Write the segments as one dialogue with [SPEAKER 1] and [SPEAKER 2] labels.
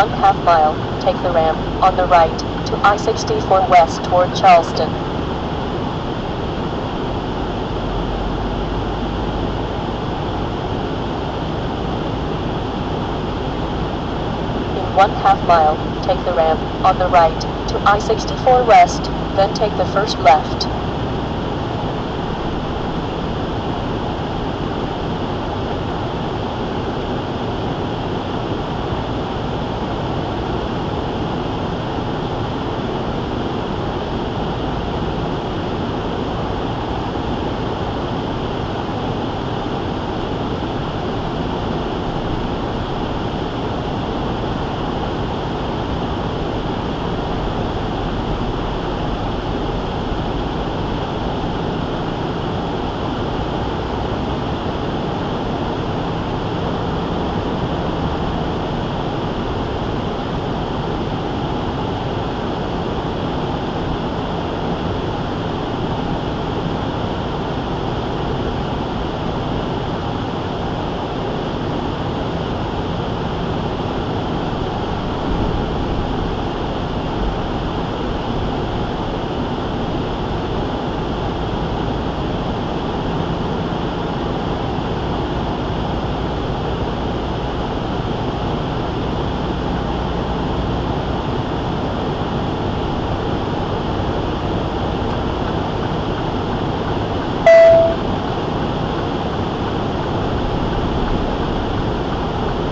[SPEAKER 1] 1/2 mile, take the ramp on the right to I-64 west toward Charleston. In 1/2 mile, take the ramp on the right to I-64 west, then take the first left.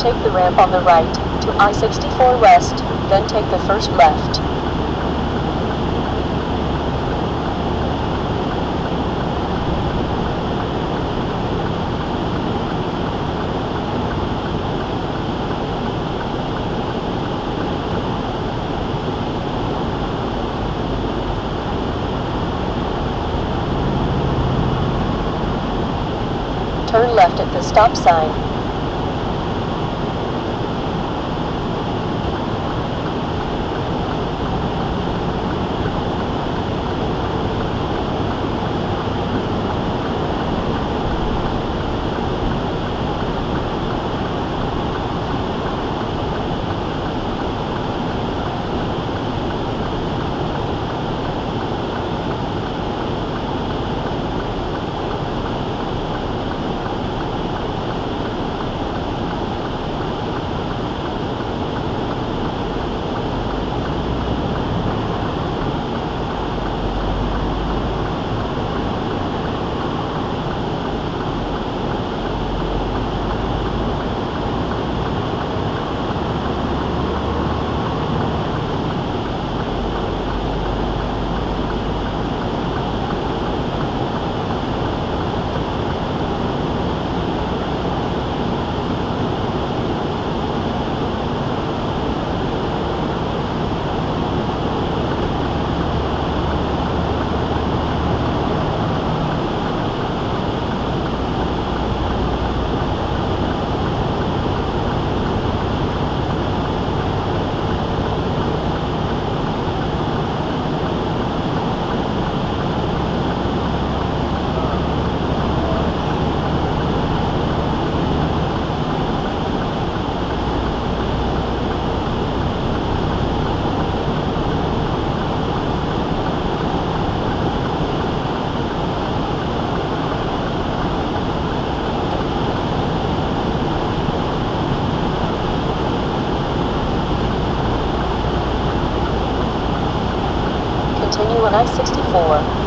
[SPEAKER 1] Take the ramp on the right to I-64 west, then take the first left. Turn left at the stop sign. Continue on I-64.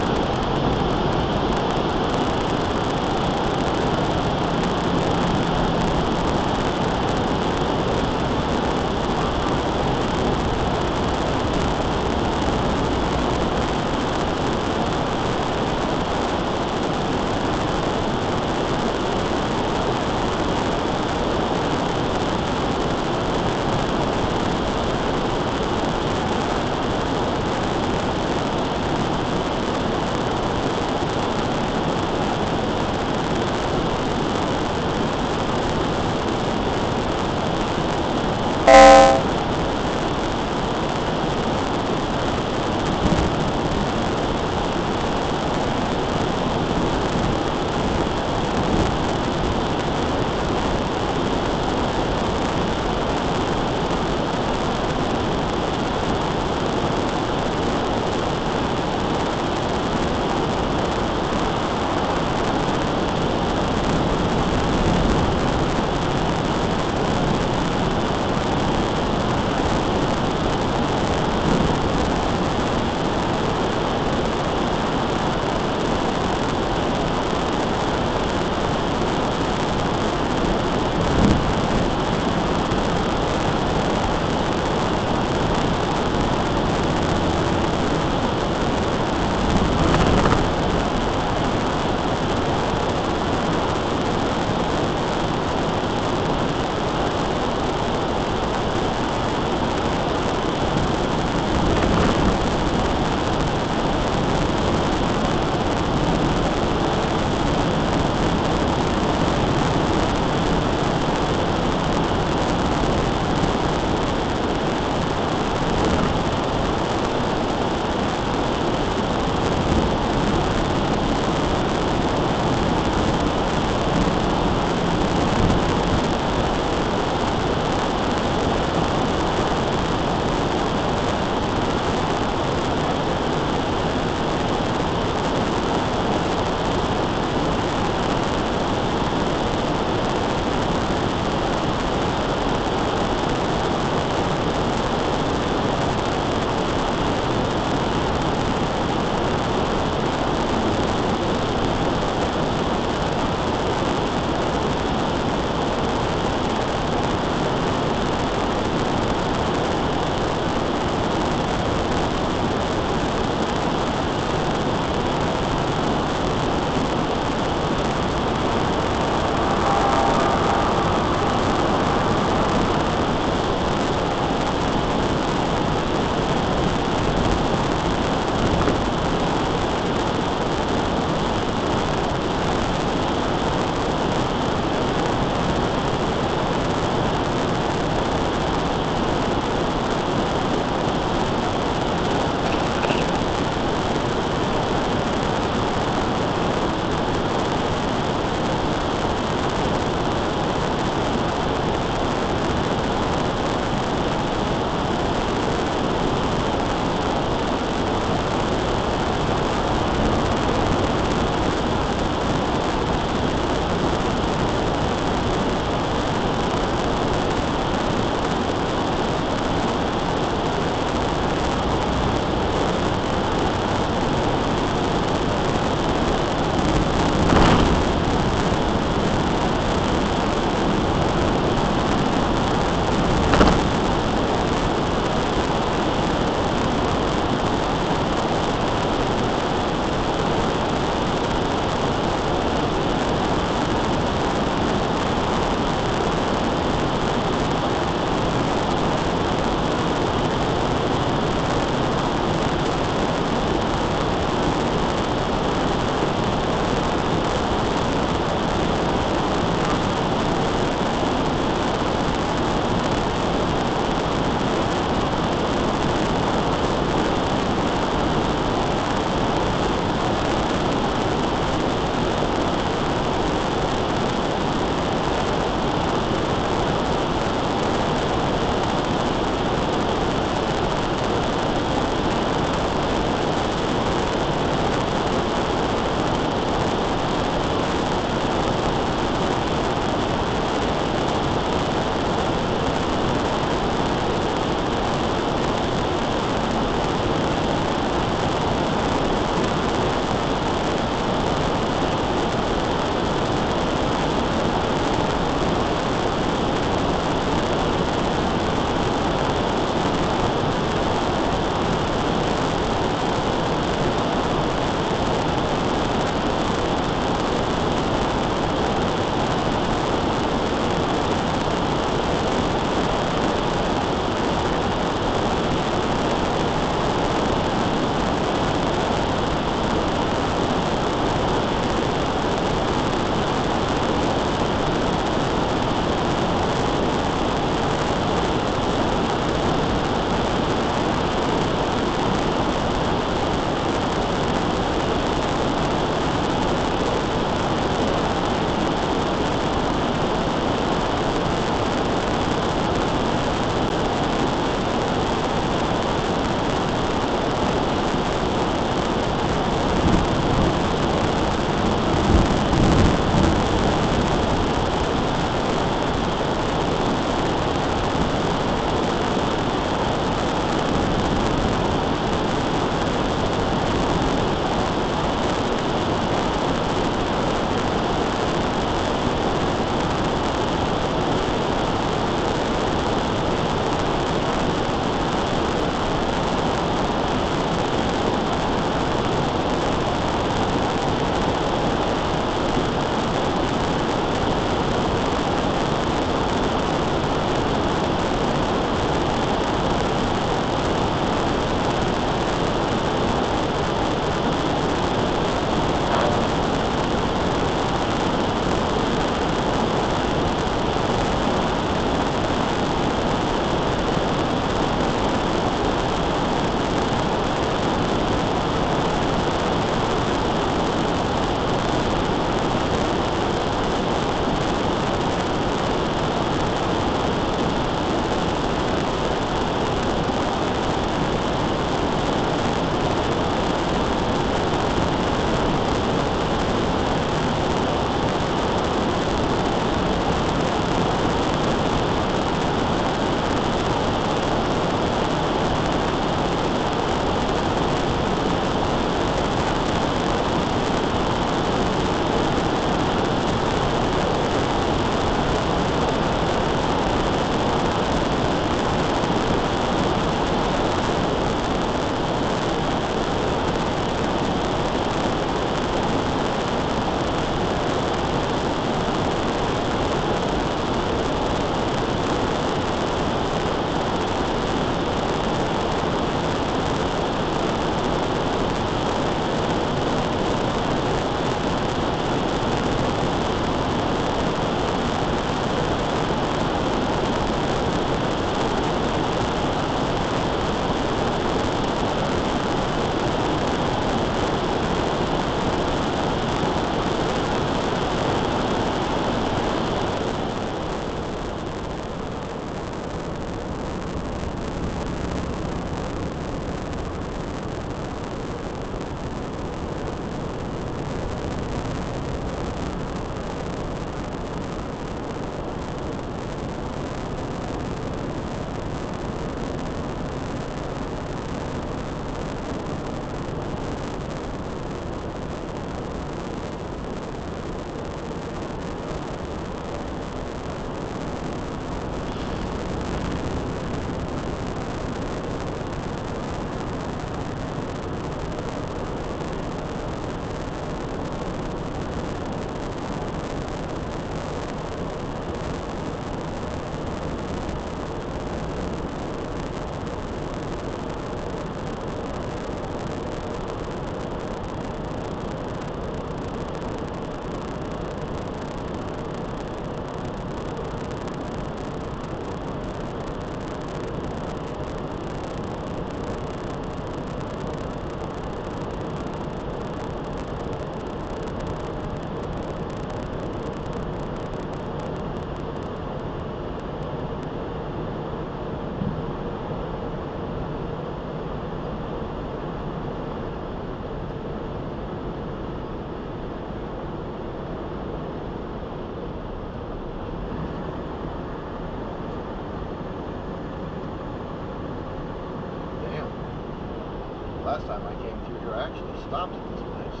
[SPEAKER 2] Last time I came through here, I actually stopped at this place.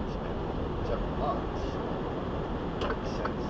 [SPEAKER 2] It's been several months since.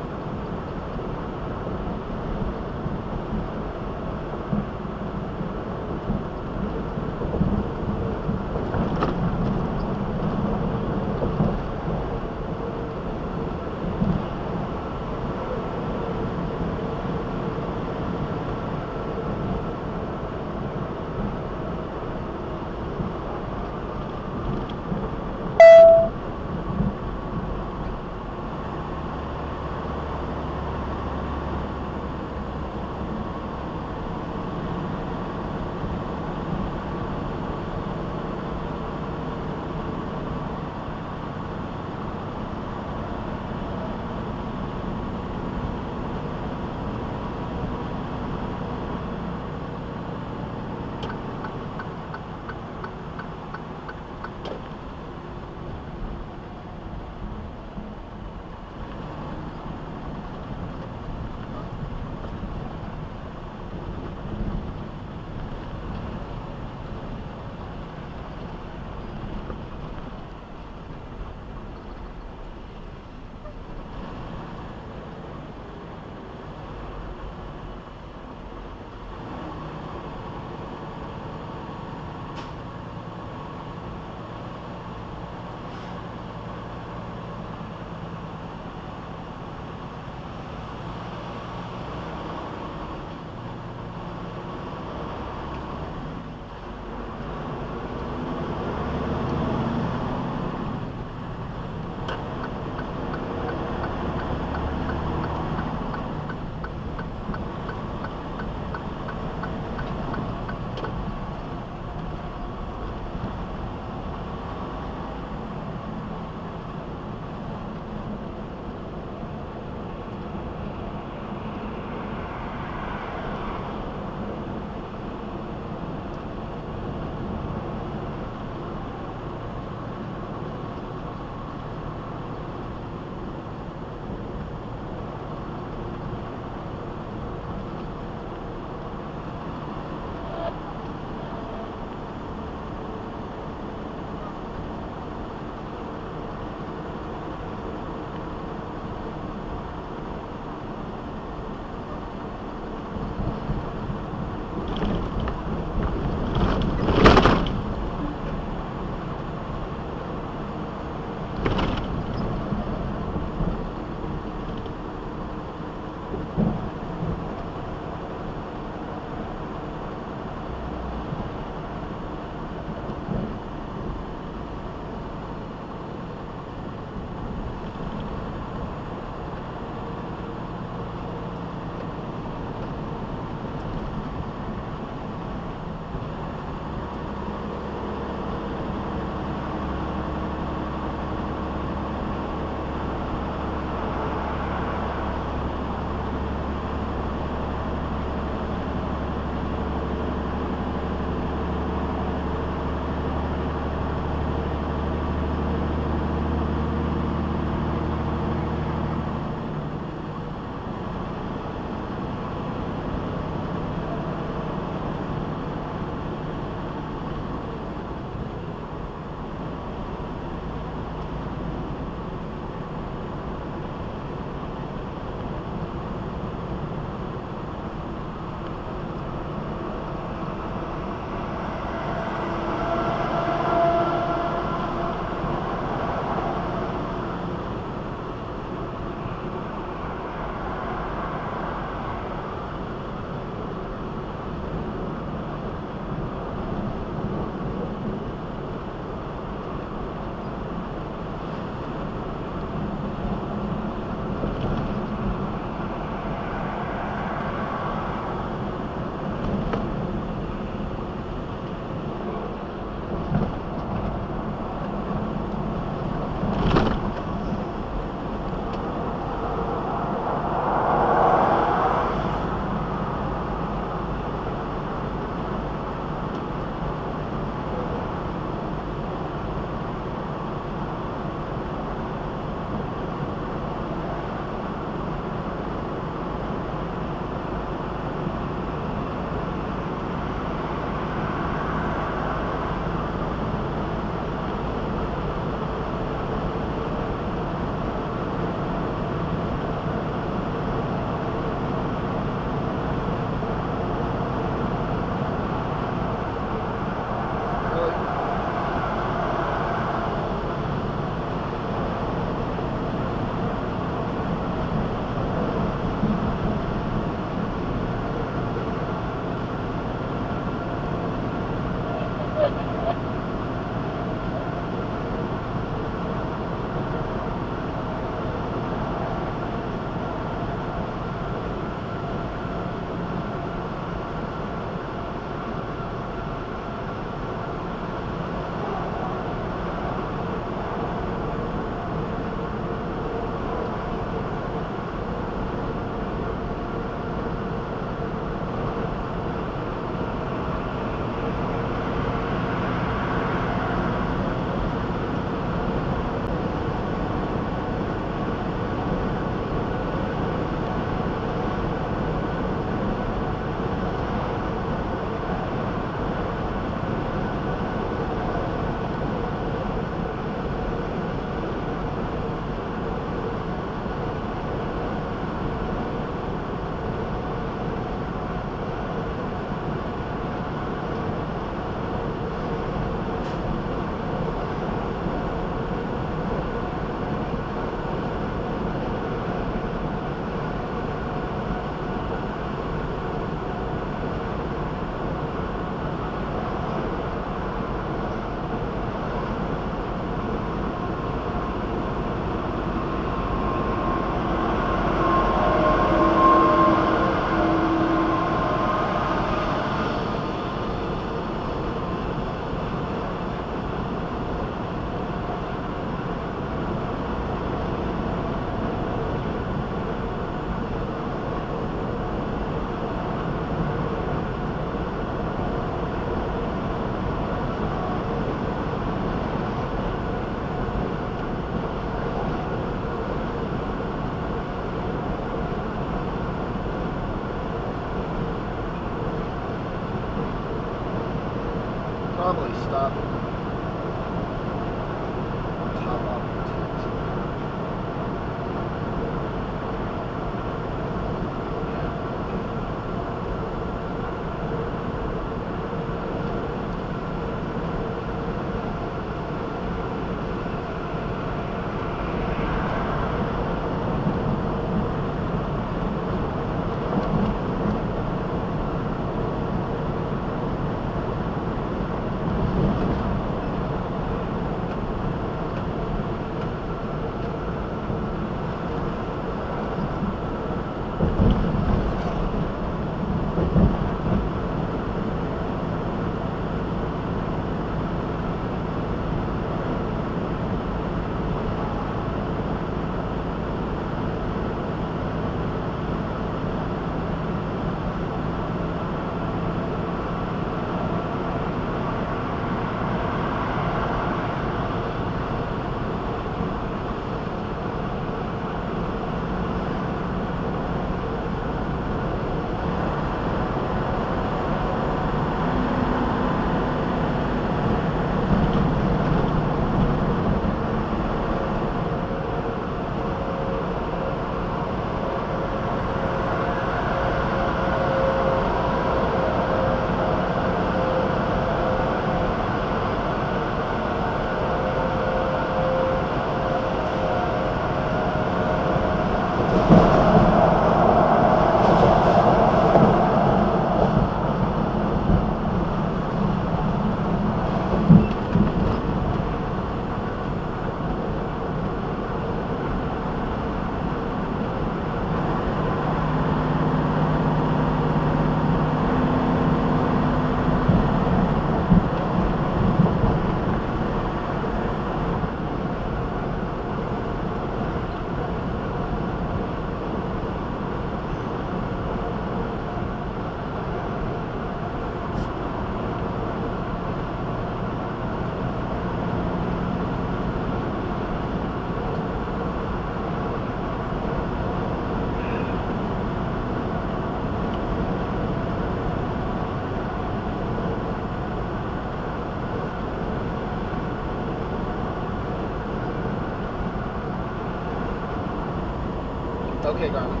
[SPEAKER 2] Okay, Garmin.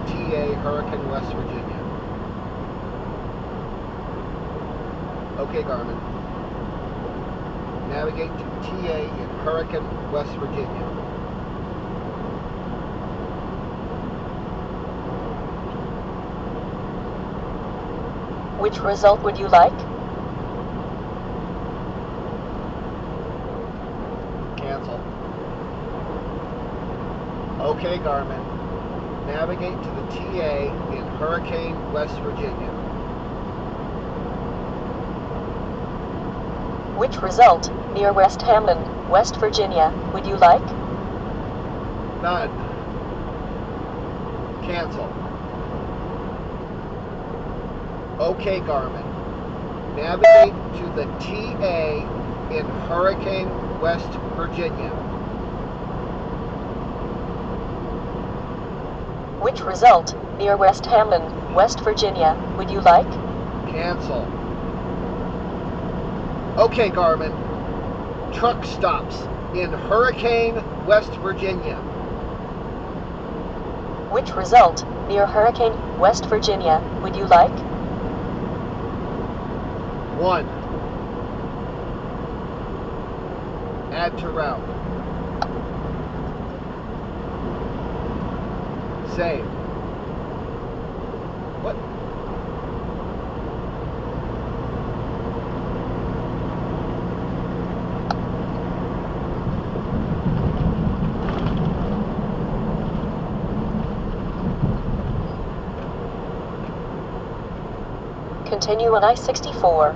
[SPEAKER 2] TA, Hurricane West Virginia. Okay, Garmin. Navigate to TA in Hurricane West Virginia.
[SPEAKER 1] Which result would you like?
[SPEAKER 2] Cancel. Okay, Garmin. Navigate to the TA in Hurricane West Virginia.
[SPEAKER 1] Which result, near West Hamlin, West Virginia, would you like?
[SPEAKER 2] None. Cancel. Okay, Garmin. Navigate to the TA in Hurricane West Virginia.
[SPEAKER 1] Which result, near West Hamlin, West Virginia, would you like?
[SPEAKER 2] Cancel. Okay, Garmin. Truck stops in Hurricane West Virginia.
[SPEAKER 1] Which result, near Hurricane West Virginia, would you like?
[SPEAKER 2] 1. Add to route. Save. What?
[SPEAKER 1] Continue on I-64.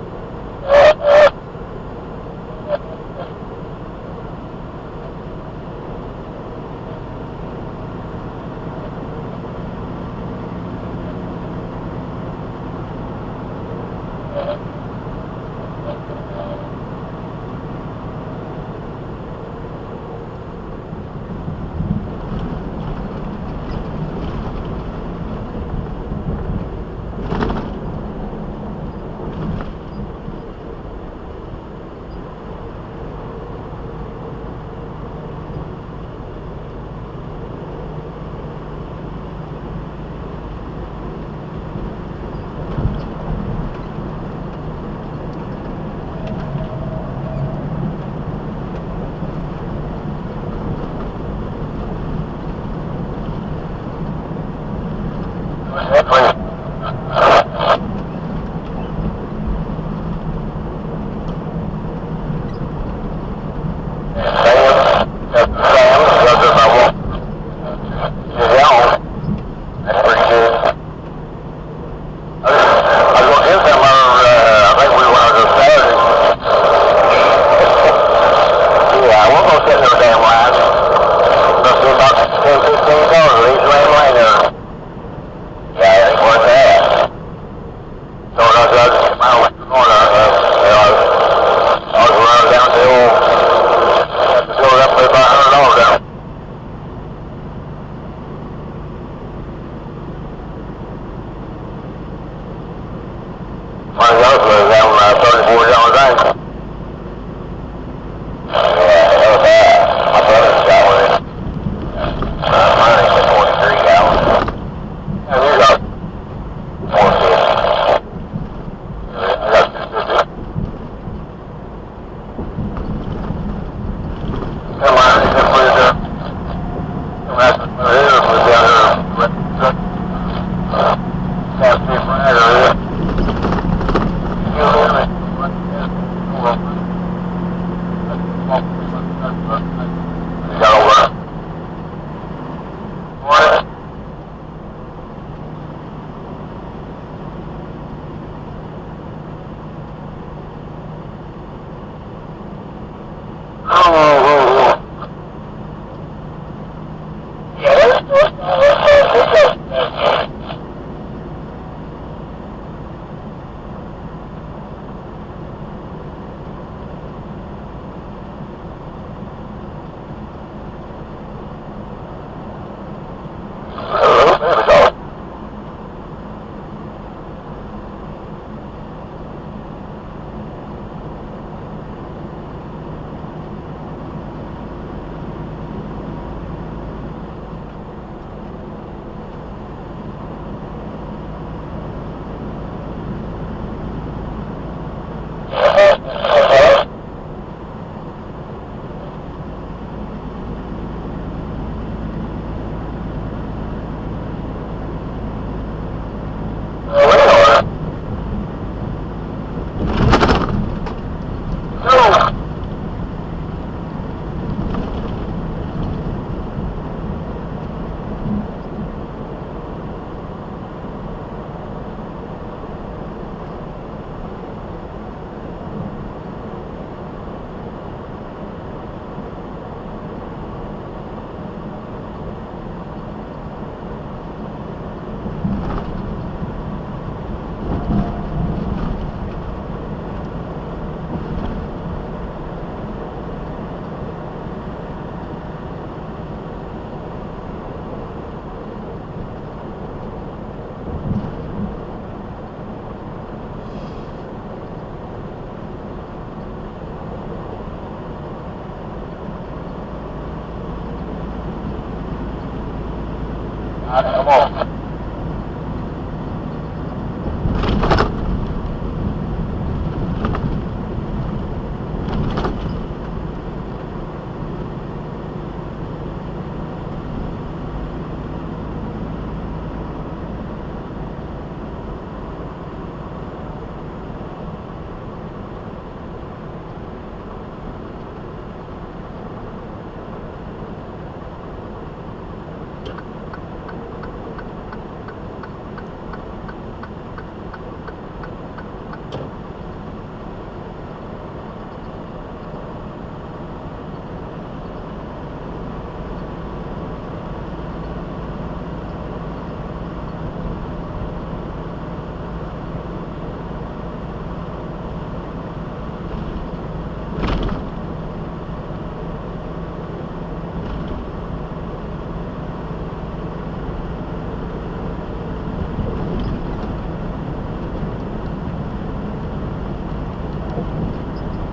[SPEAKER 2] Come on.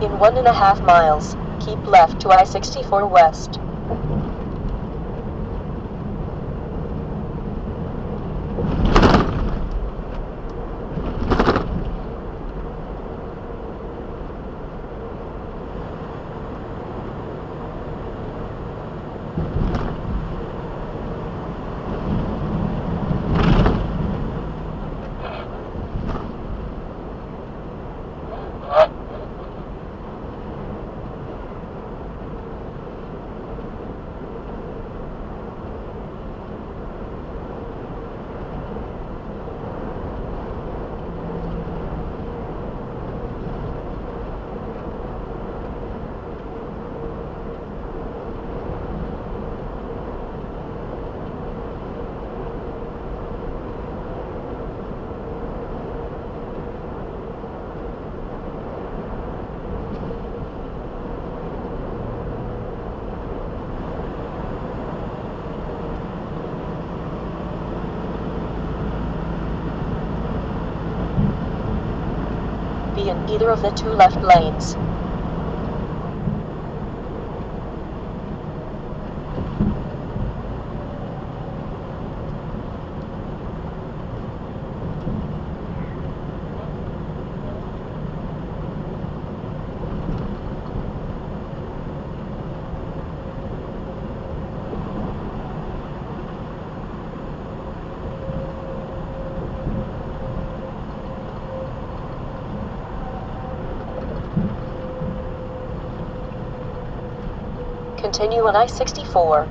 [SPEAKER 1] In 1.5 miles, keep left to I-64 West. Be in either of the 2 left lanes. Continue on I-64.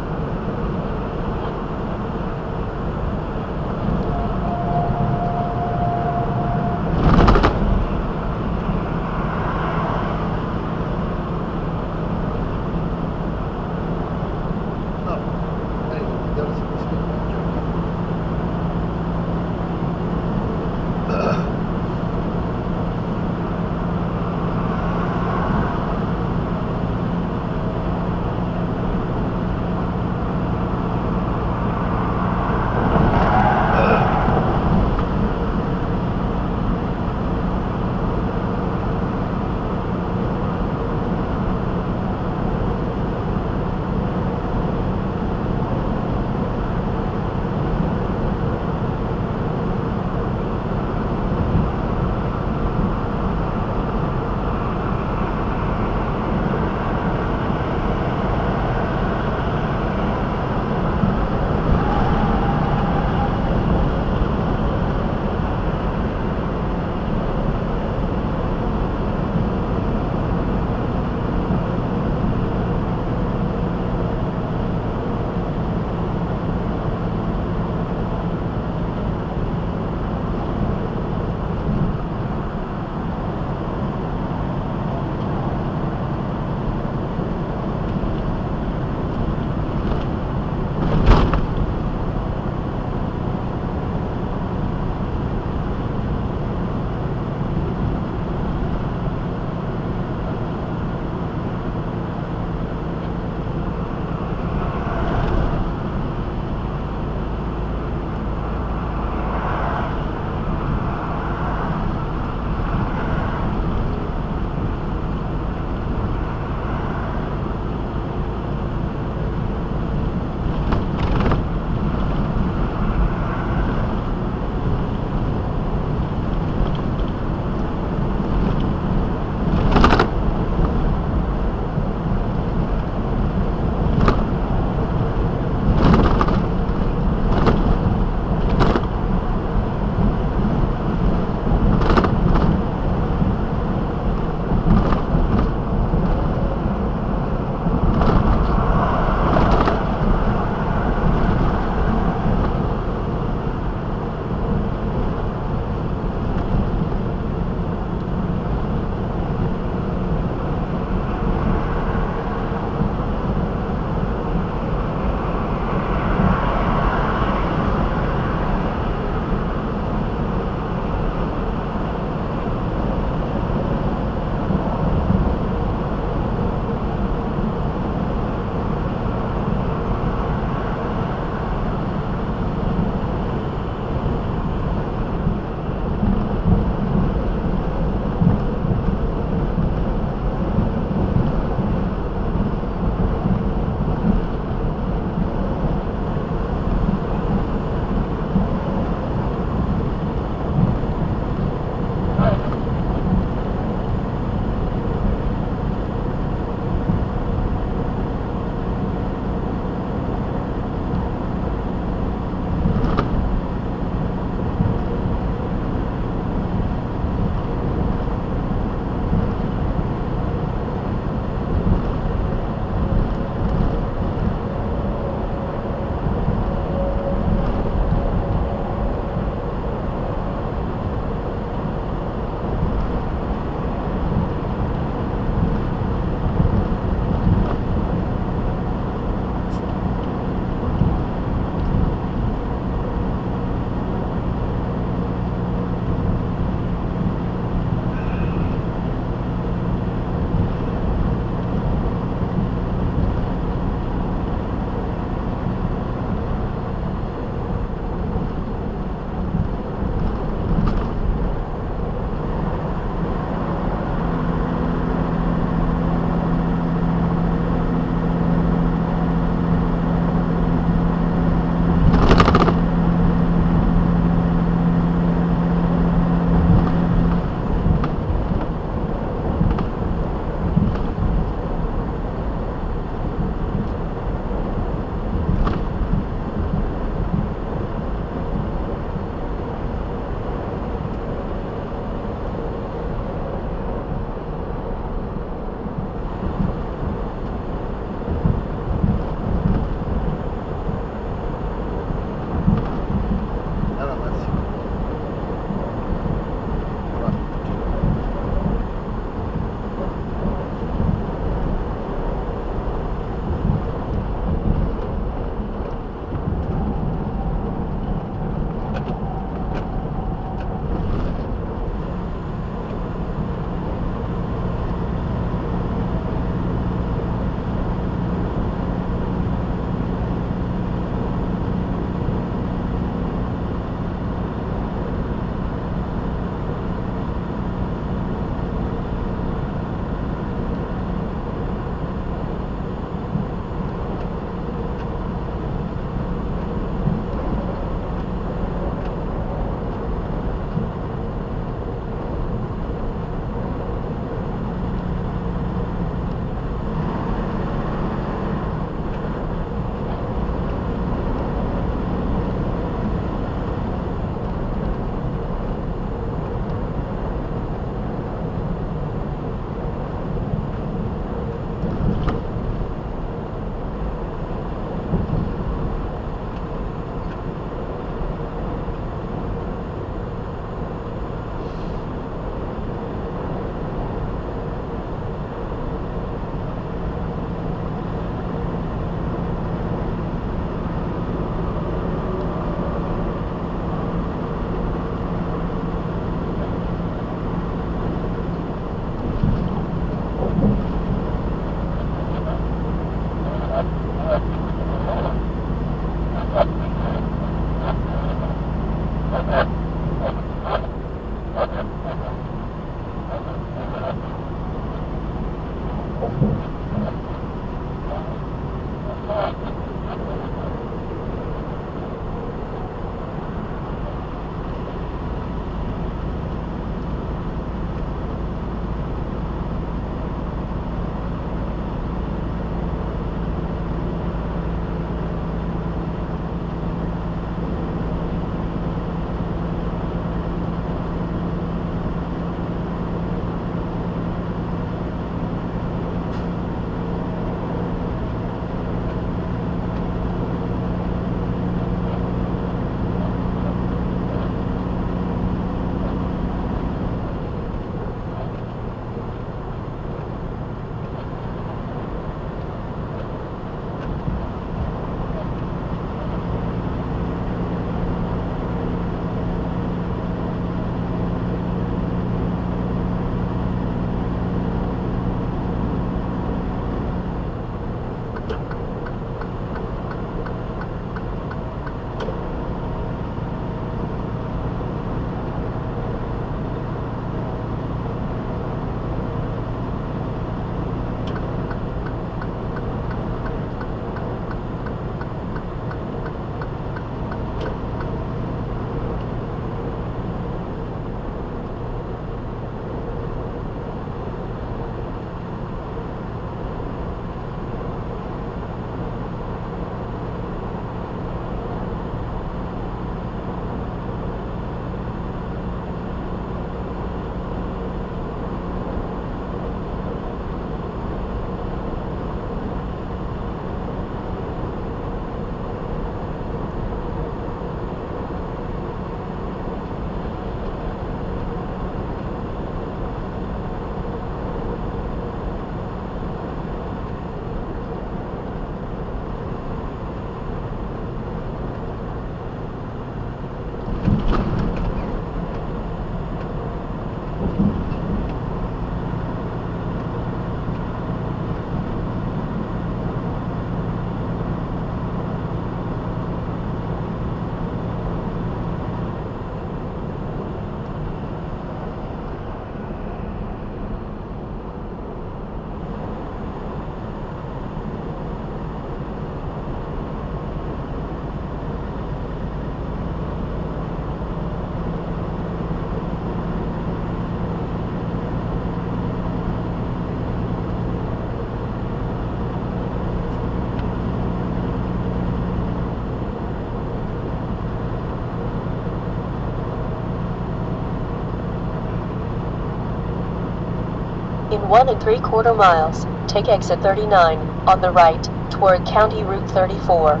[SPEAKER 1] In 1 3/4 miles, take exit 39 on the right toward County Route 34.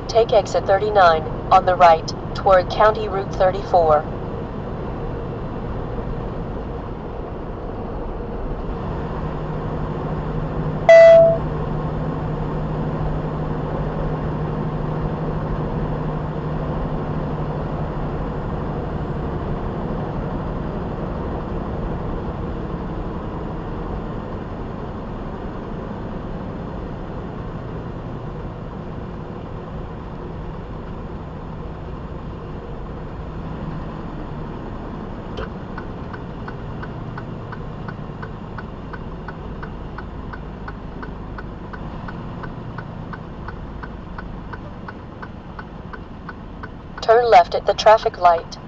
[SPEAKER 1] Take exit 39 on the right toward County Route 34. Turn left at the traffic light.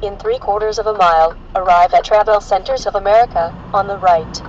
[SPEAKER 1] In 3/4 mile, arrive at Travel Centers of America on the right.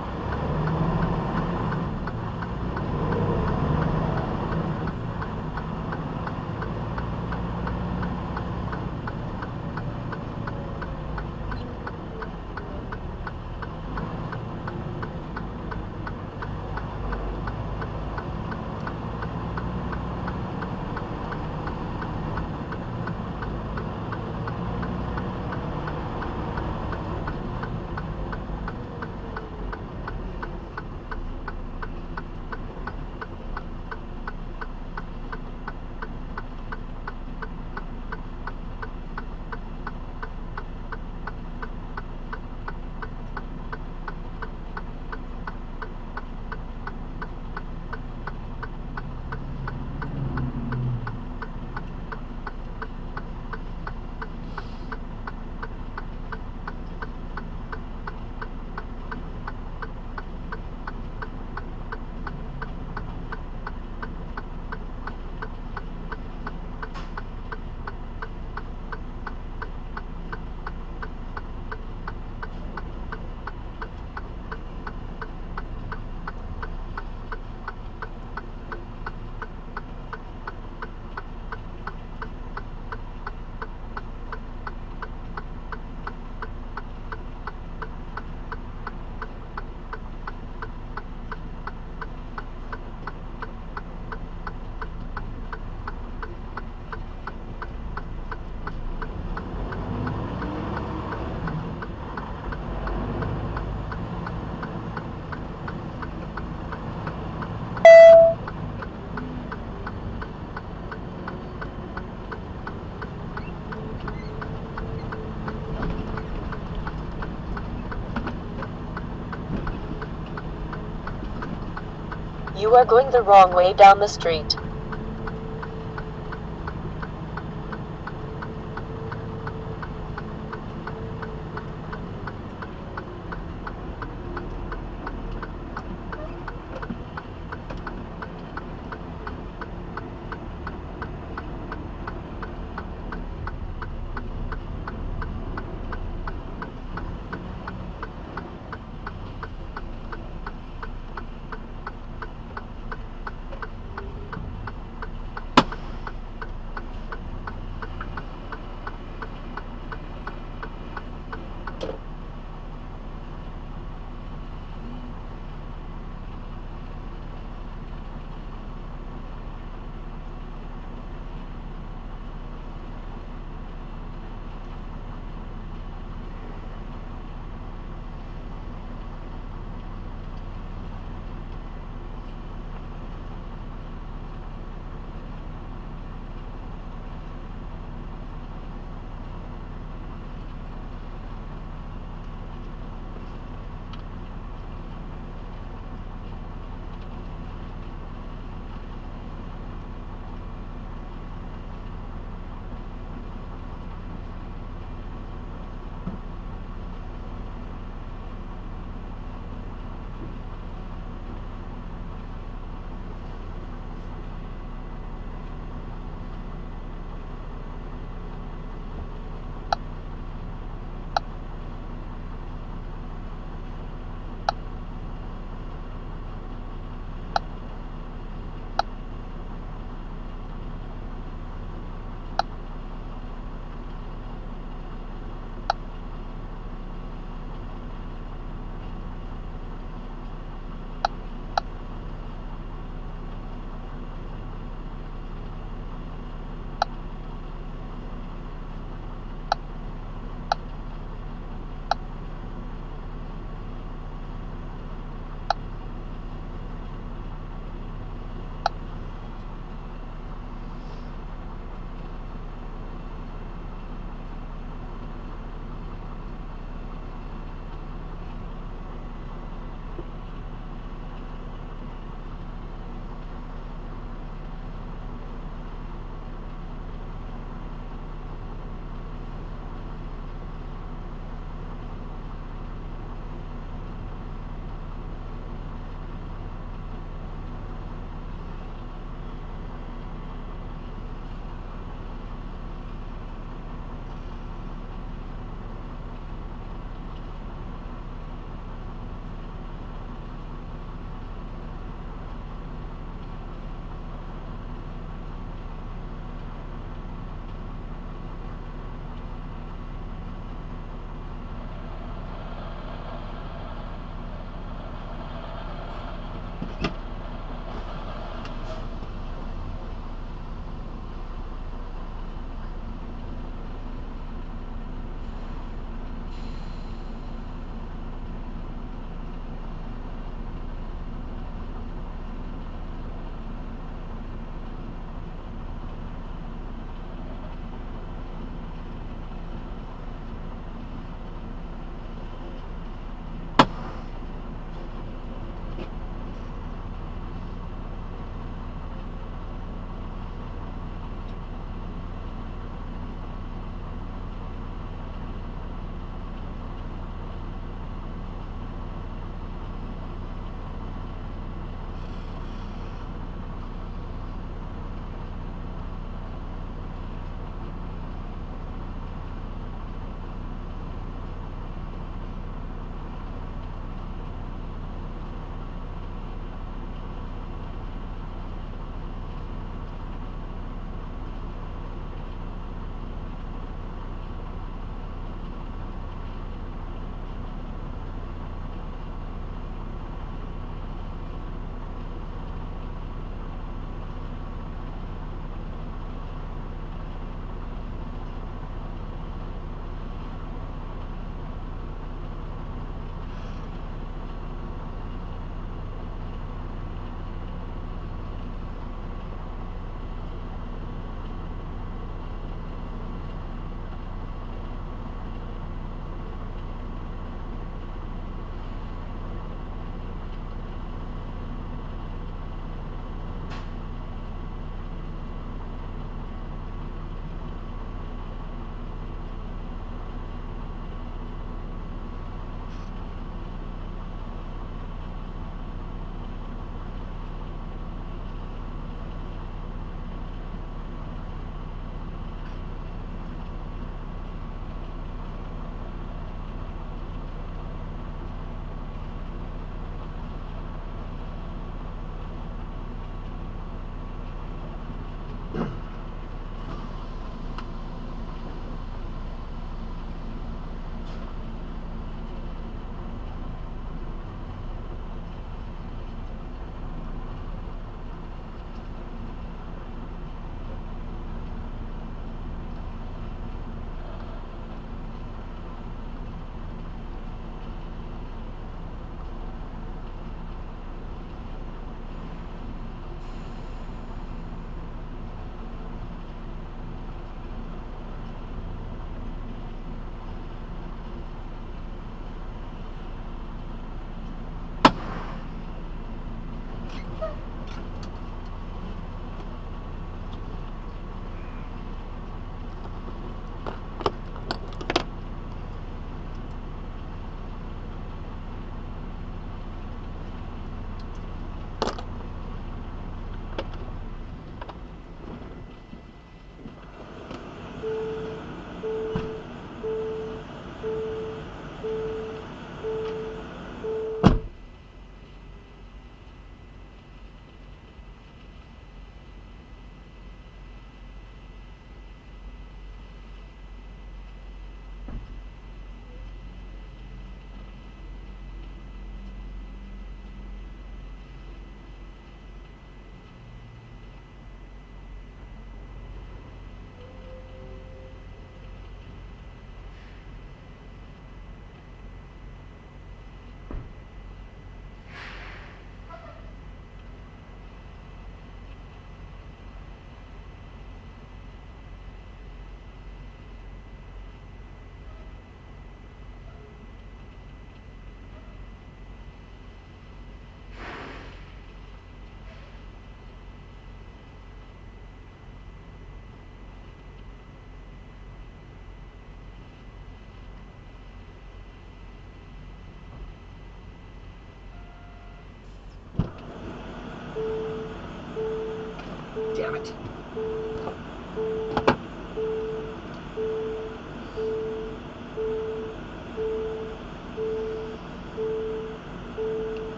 [SPEAKER 1] You are going the wrong way down the street.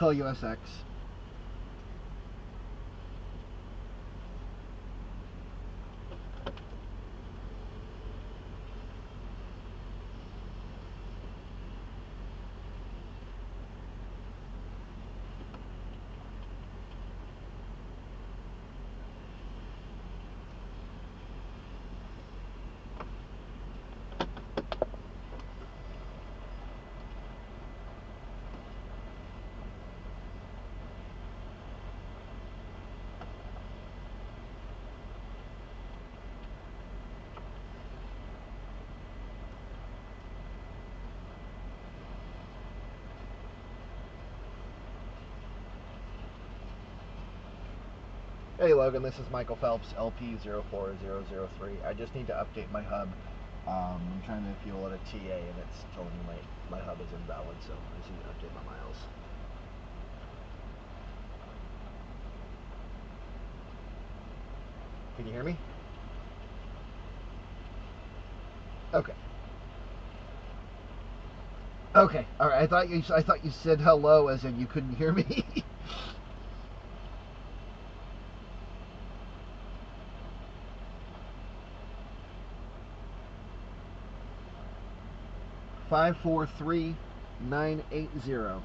[SPEAKER 2] call USX. Hey Logan, this is Michael Phelps, LP04003. I just need to update my hub. I'm trying to fuel at a TA and it's telling me my hub is invalid, so I just need to update my miles. Can you hear me? Okay. Okay. All right. I thought you said hello as in you couldn't hear me. 543980.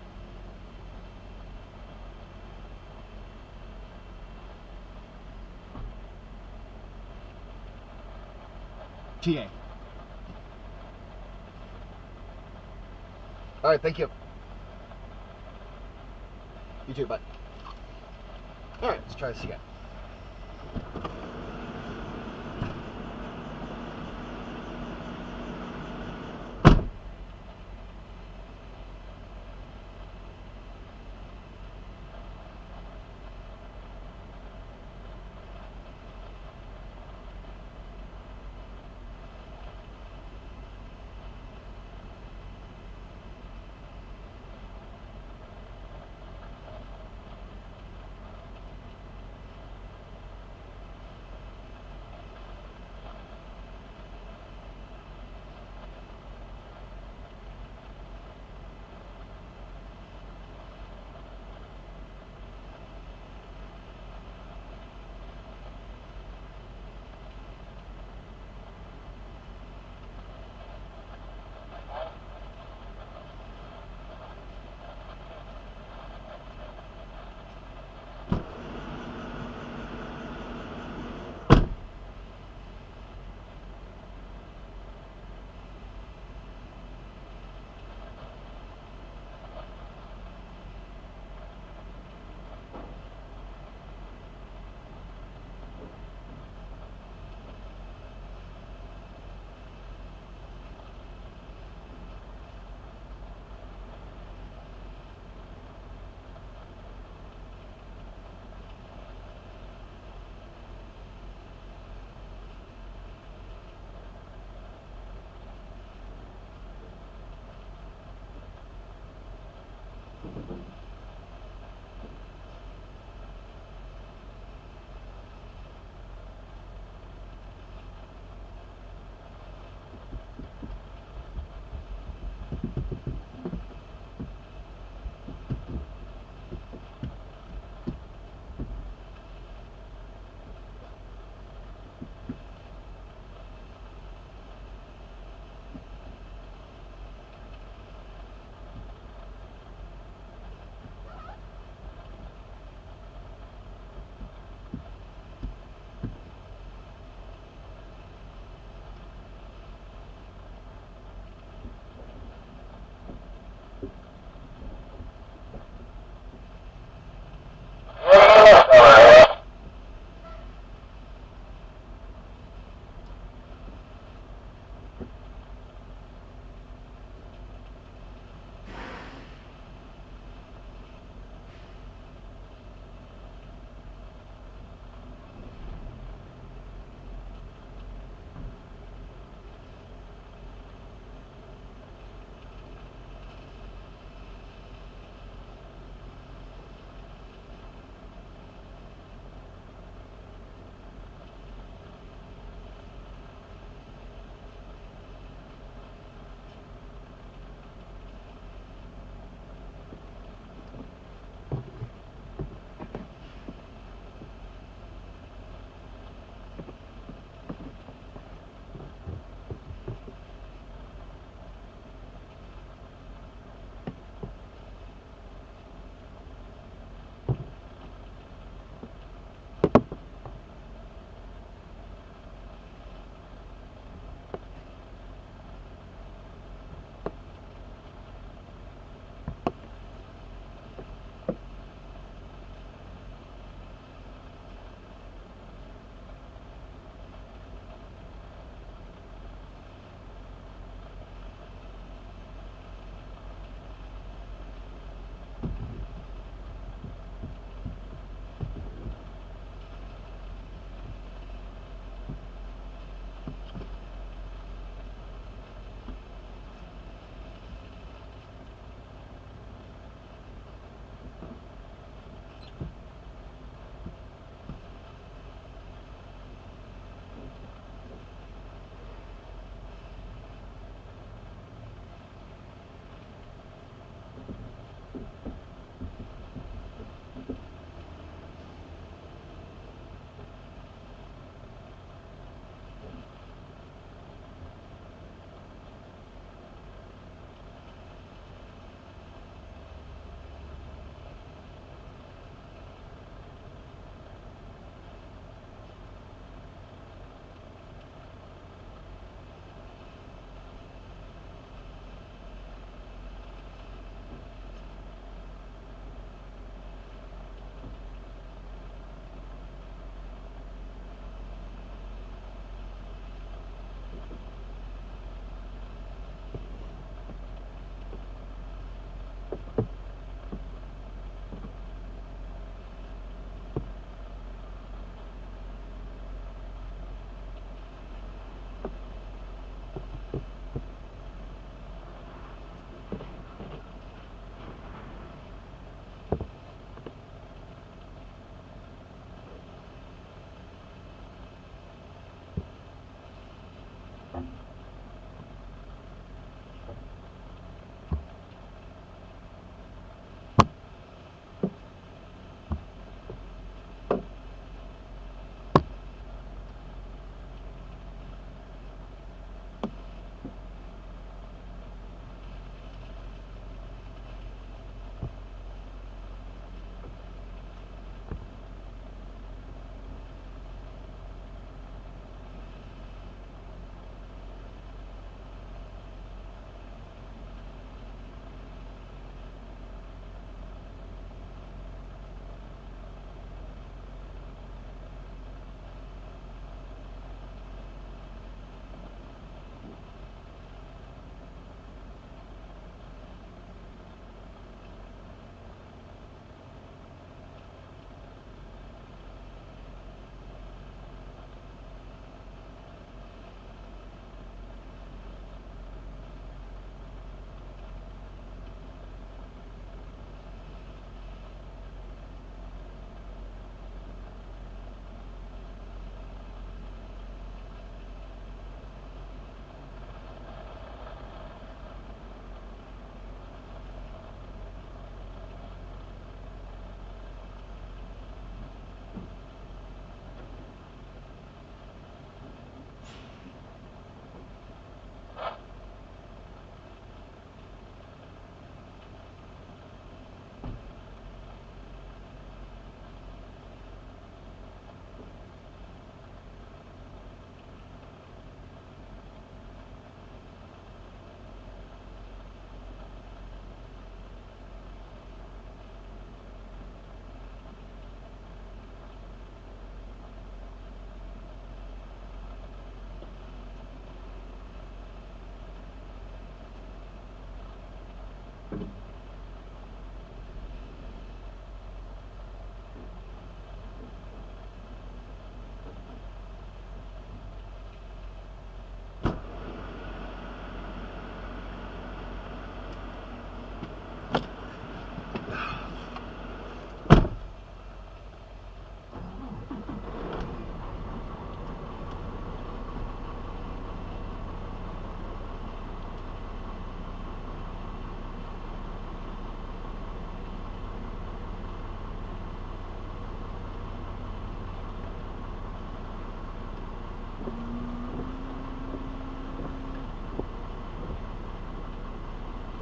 [SPEAKER 2] TA. All right. Thank you. You too. Bye. All right. Let's try this again.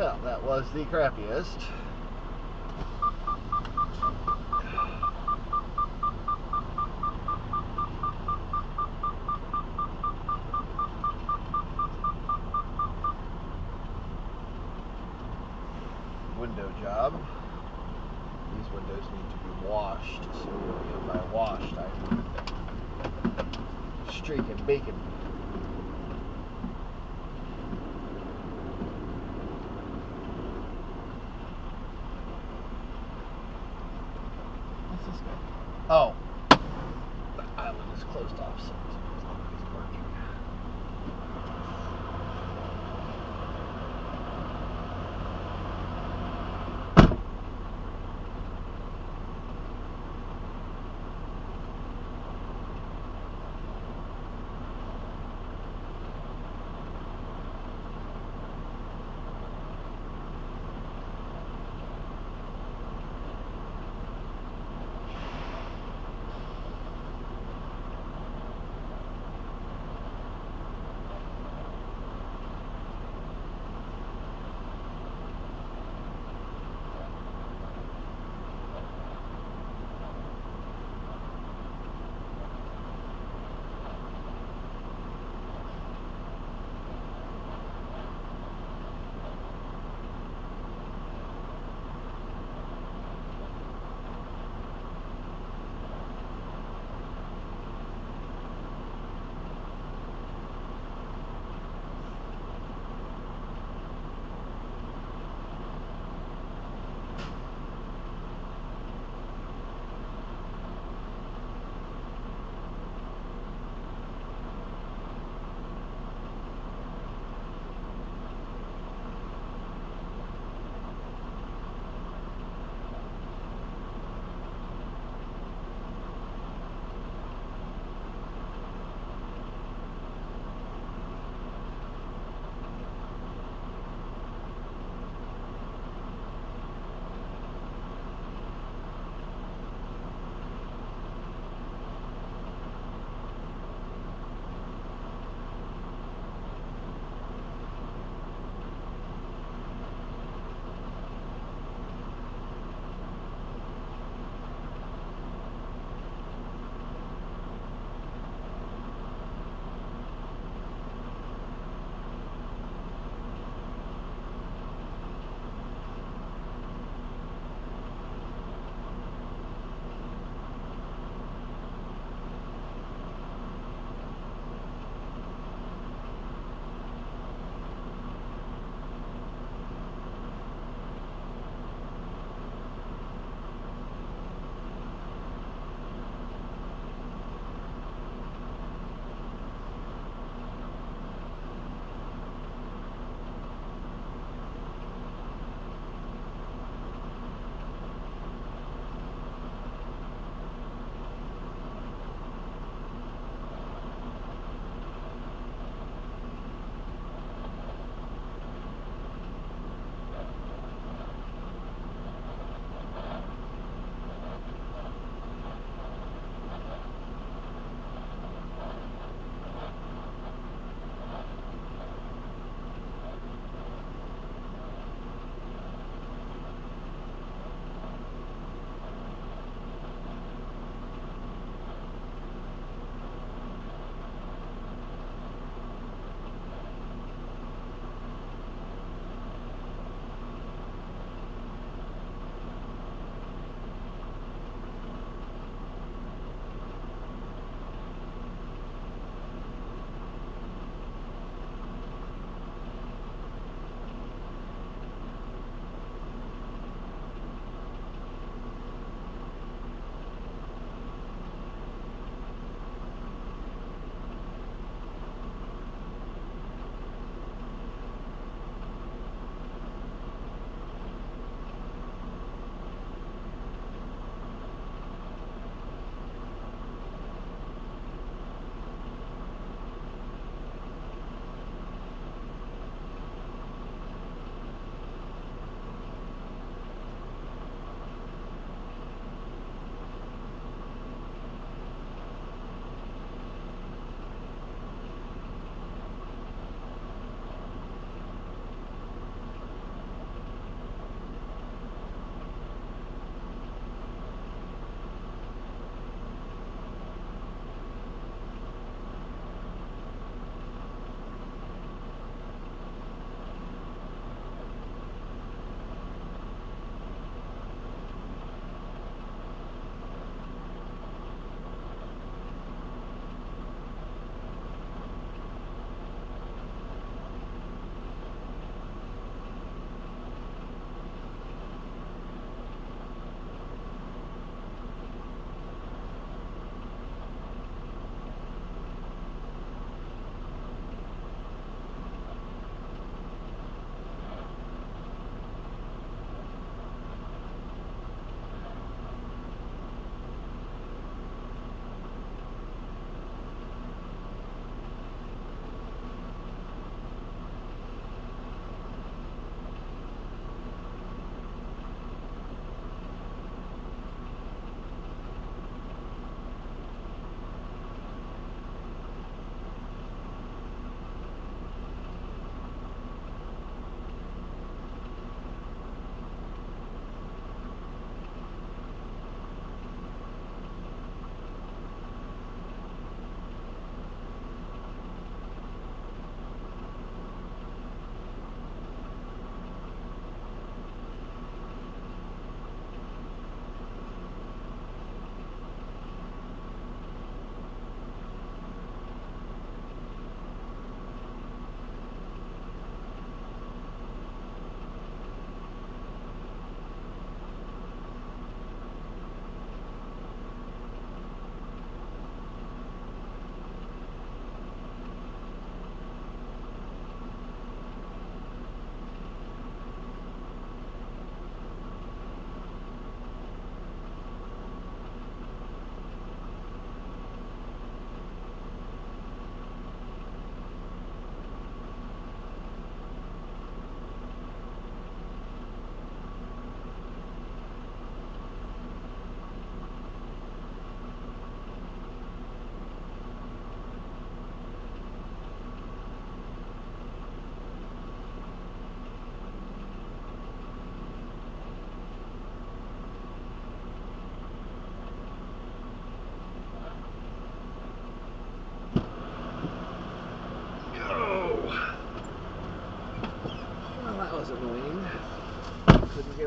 [SPEAKER 2] Well, that was the crappiest. Window job. These windows need to be washed, so by washed I mean streak and bacon. What's this guy? Oh, the island is closed off, so it's working.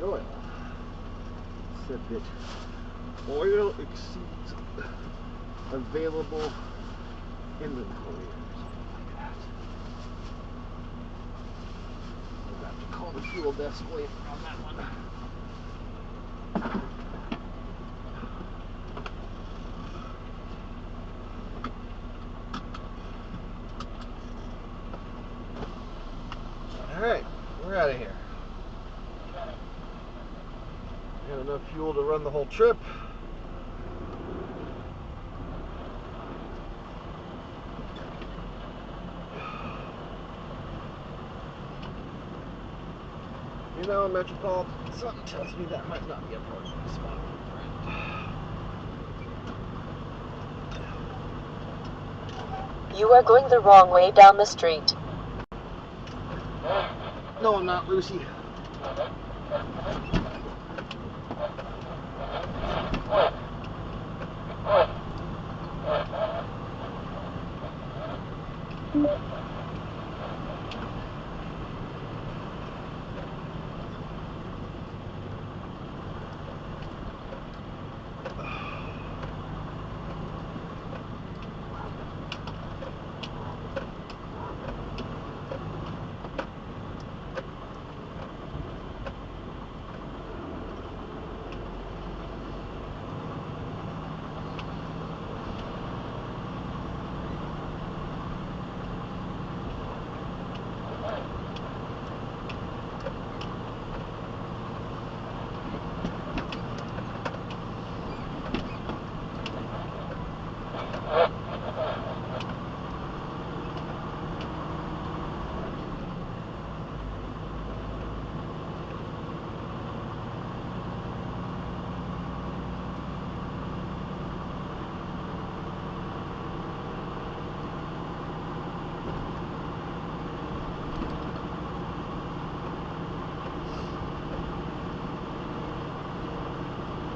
[SPEAKER 2] oil. Said that oil exceeds available inventory or something like that. I'll have to call the fuel desk later on that one. Alright, we're out of here. Got enough fuel to run the whole trip. You know, Metropolitan, something tells me that might not be a parking spot.
[SPEAKER 1] You are going the wrong way down the street.
[SPEAKER 2] No, I'm not, Lucy.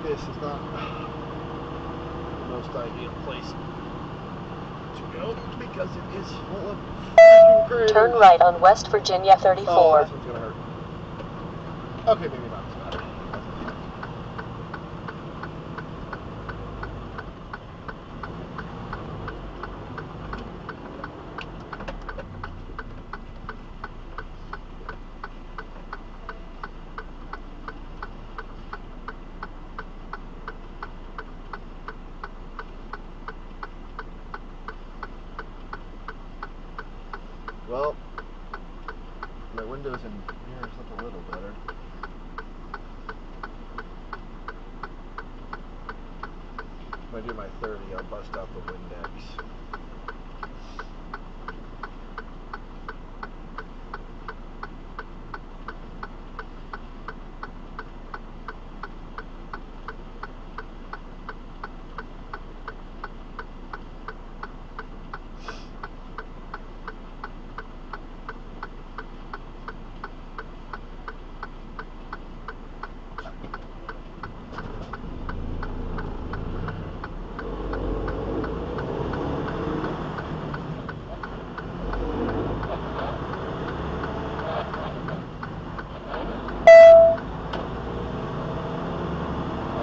[SPEAKER 2] This is not the most ideal place to go because it is full of freaking craters.
[SPEAKER 1] Turn right on West Virginia 34.
[SPEAKER 2] Oh, this one's gonna hurt. Okay, maybe not as bad. Well, my windows and mirrors look a little better. When I do my 30, I'll bust out the Windex.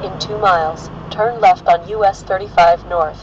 [SPEAKER 1] In 2 miles, turn left on US 35 North.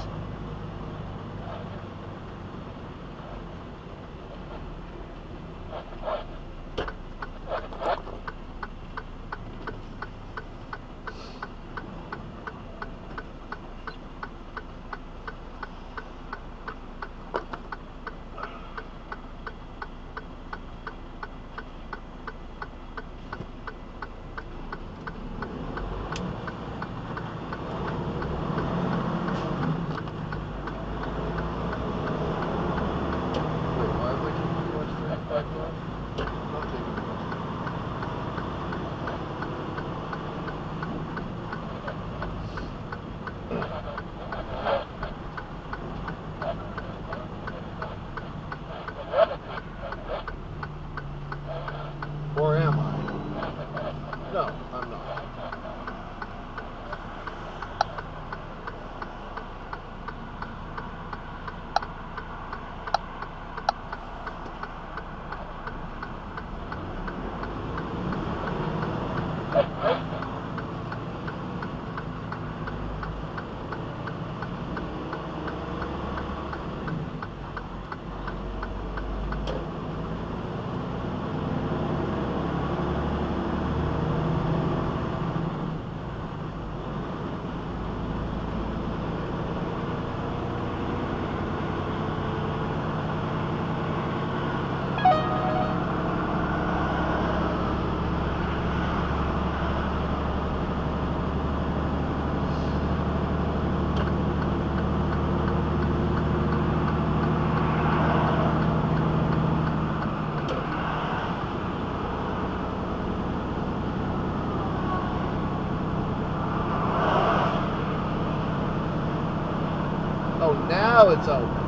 [SPEAKER 2] Now it's open.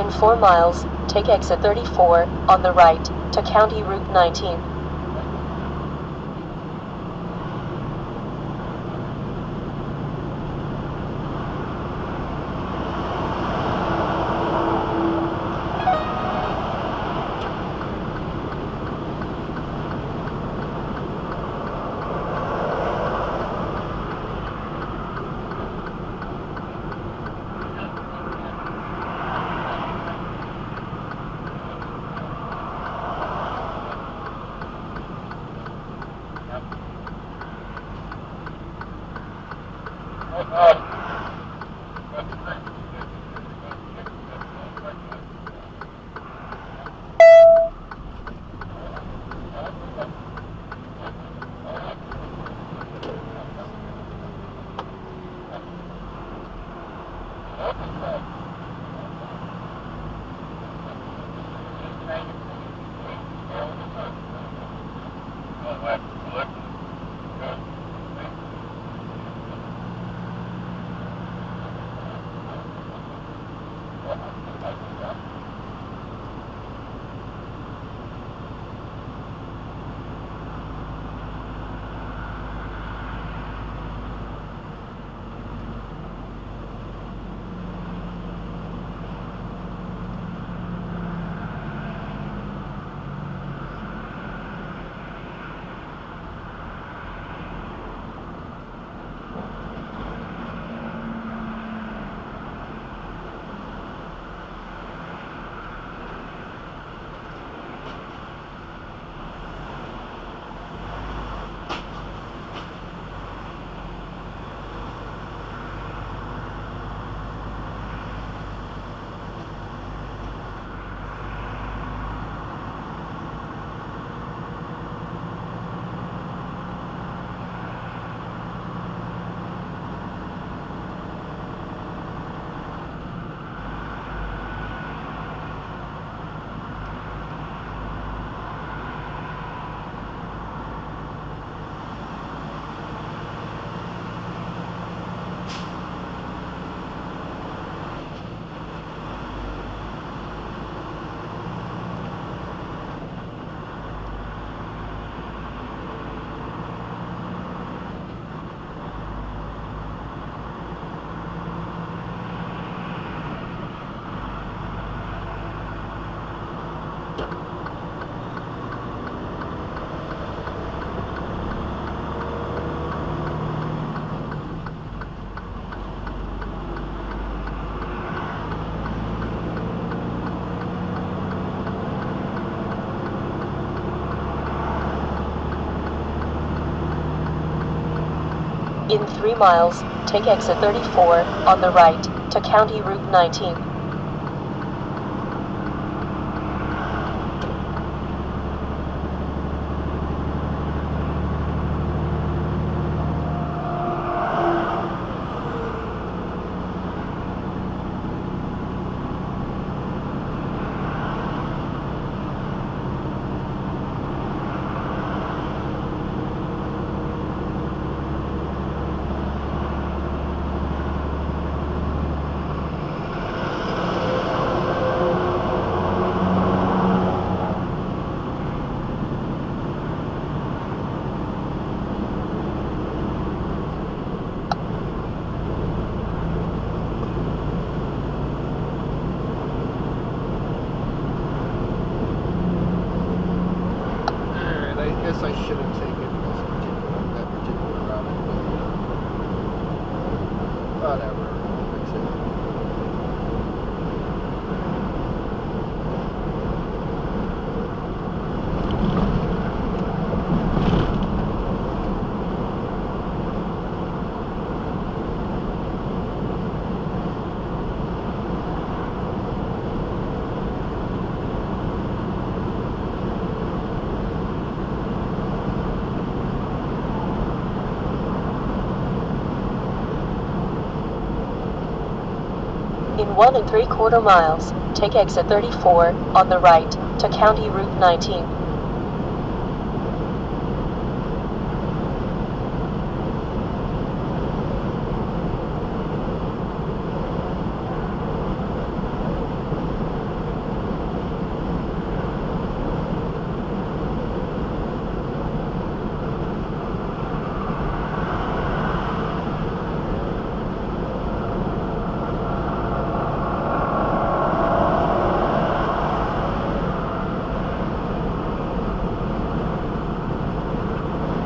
[SPEAKER 1] In 4 miles, take exit 34 on the right to County Route 19. In 3 miles, take exit 34 on the right to County Route 19. In 1 3/4 miles, take exit 34 on the right to County Route 19.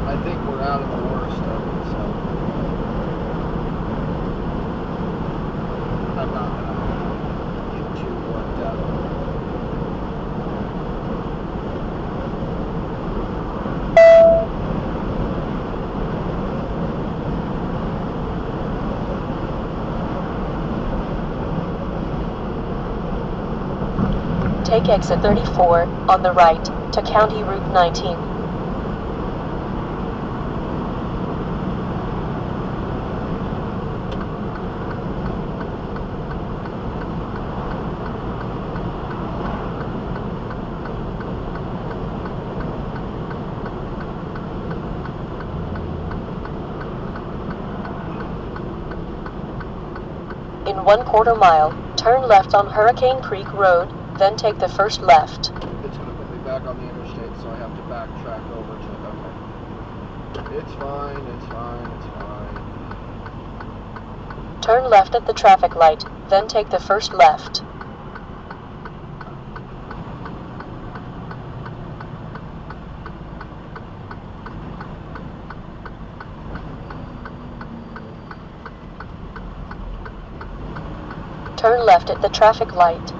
[SPEAKER 2] I think we're out of the worst of it, so I'm not gonna get too worked up.
[SPEAKER 1] Take exit 34 on the right to County Route 19. In 1/4 mile, turn left on Hurricane Creek Road, then take the first left.
[SPEAKER 2] It's going to put me back on the interstate, so I have to backtrack over to, okay. It's fine, it's fine, it's fine.
[SPEAKER 1] Turn left at the traffic light, then take the first left. Turn left at the traffic light.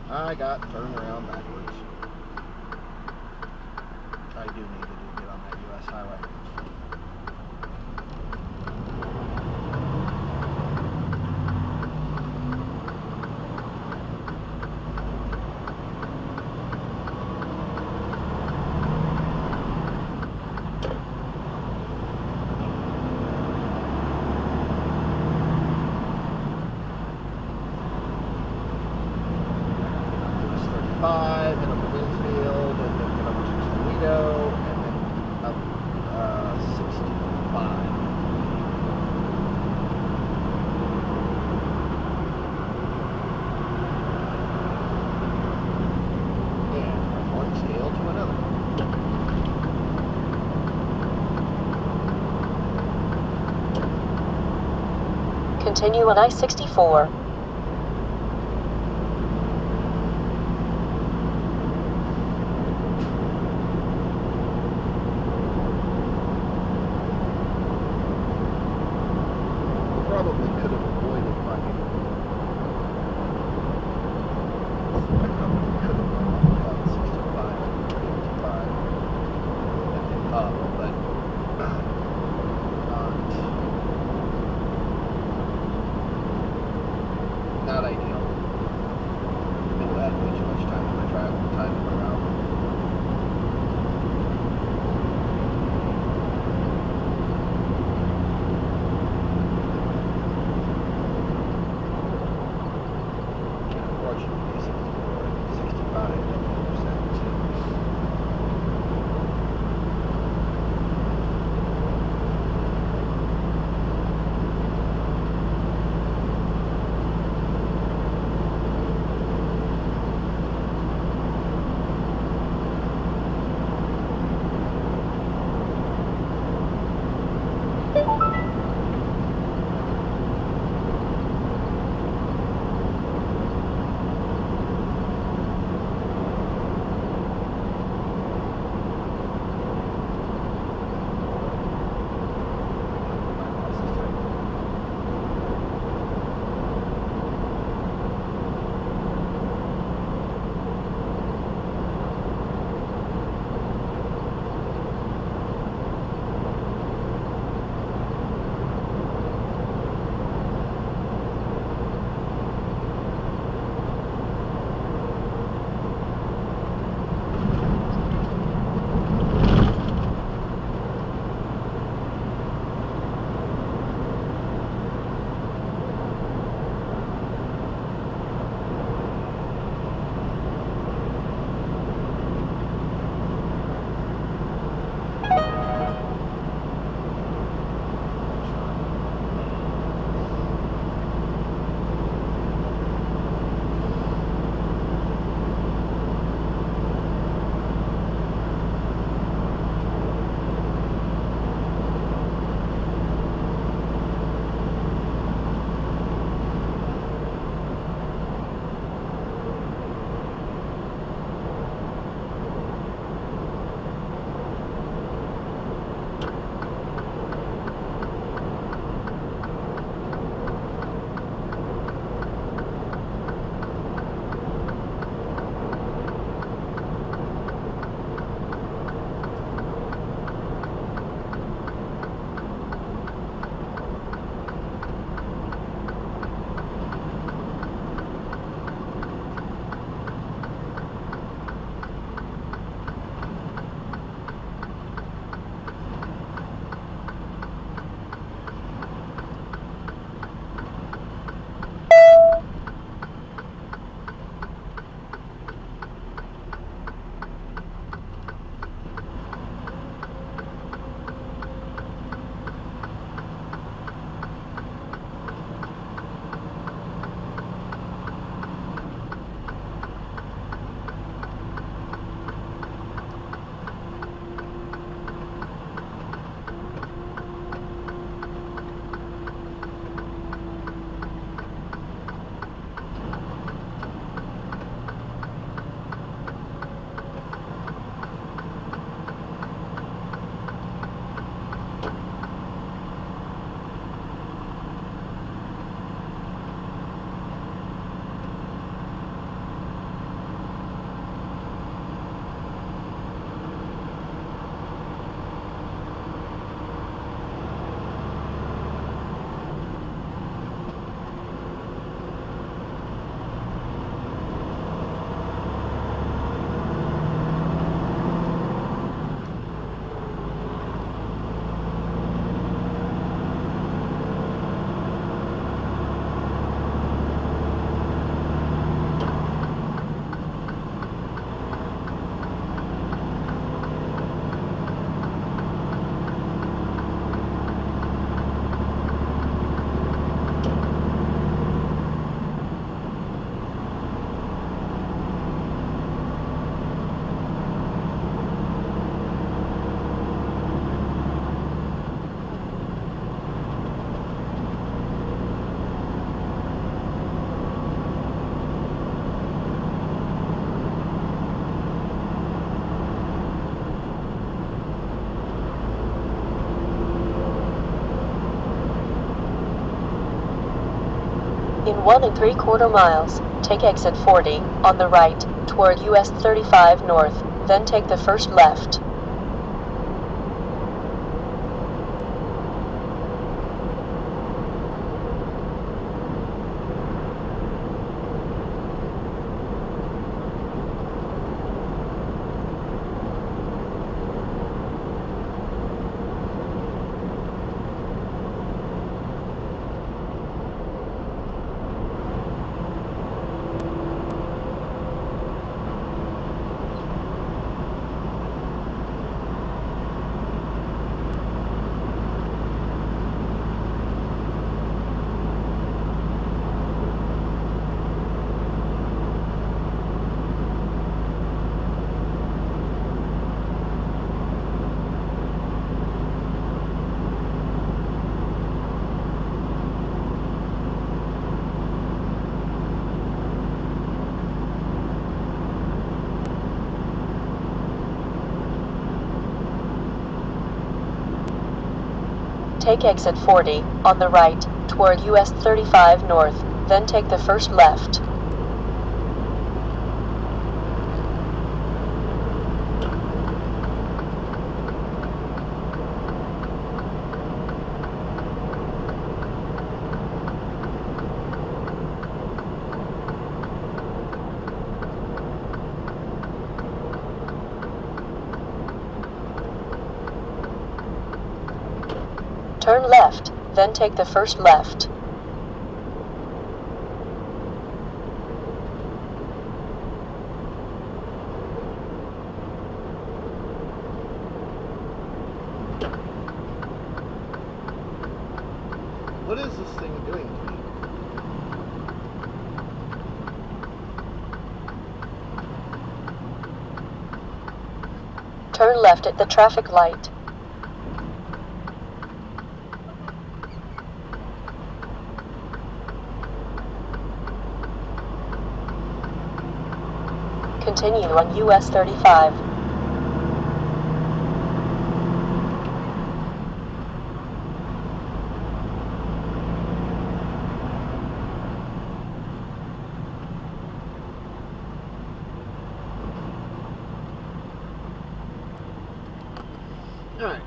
[SPEAKER 2] I got turned around backwards. I do need to get on that U.S. highway. And up to Winsfield, and then get over to Toledo, and then up 65. And from one scale to another.
[SPEAKER 1] Continue on I-64.
[SPEAKER 2] Probably could have avoided money. I probably could have gone on 65 and 55 up, but not ideal. It'll add way too much time to my travel, time to my route. Unfortunately, 64 and 65 don't intersect.
[SPEAKER 1] 1 3/4 miles, take exit 40 on the right toward US 35 north, then take the first left. Take exit 40 on the right toward US 35 north, then take the first left. Turn left, then take the first left.
[SPEAKER 2] What is this thing doing to me?
[SPEAKER 1] Turn left at the traffic light. Continue on US 35.
[SPEAKER 2] Alright,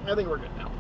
[SPEAKER 2] I think we're good now.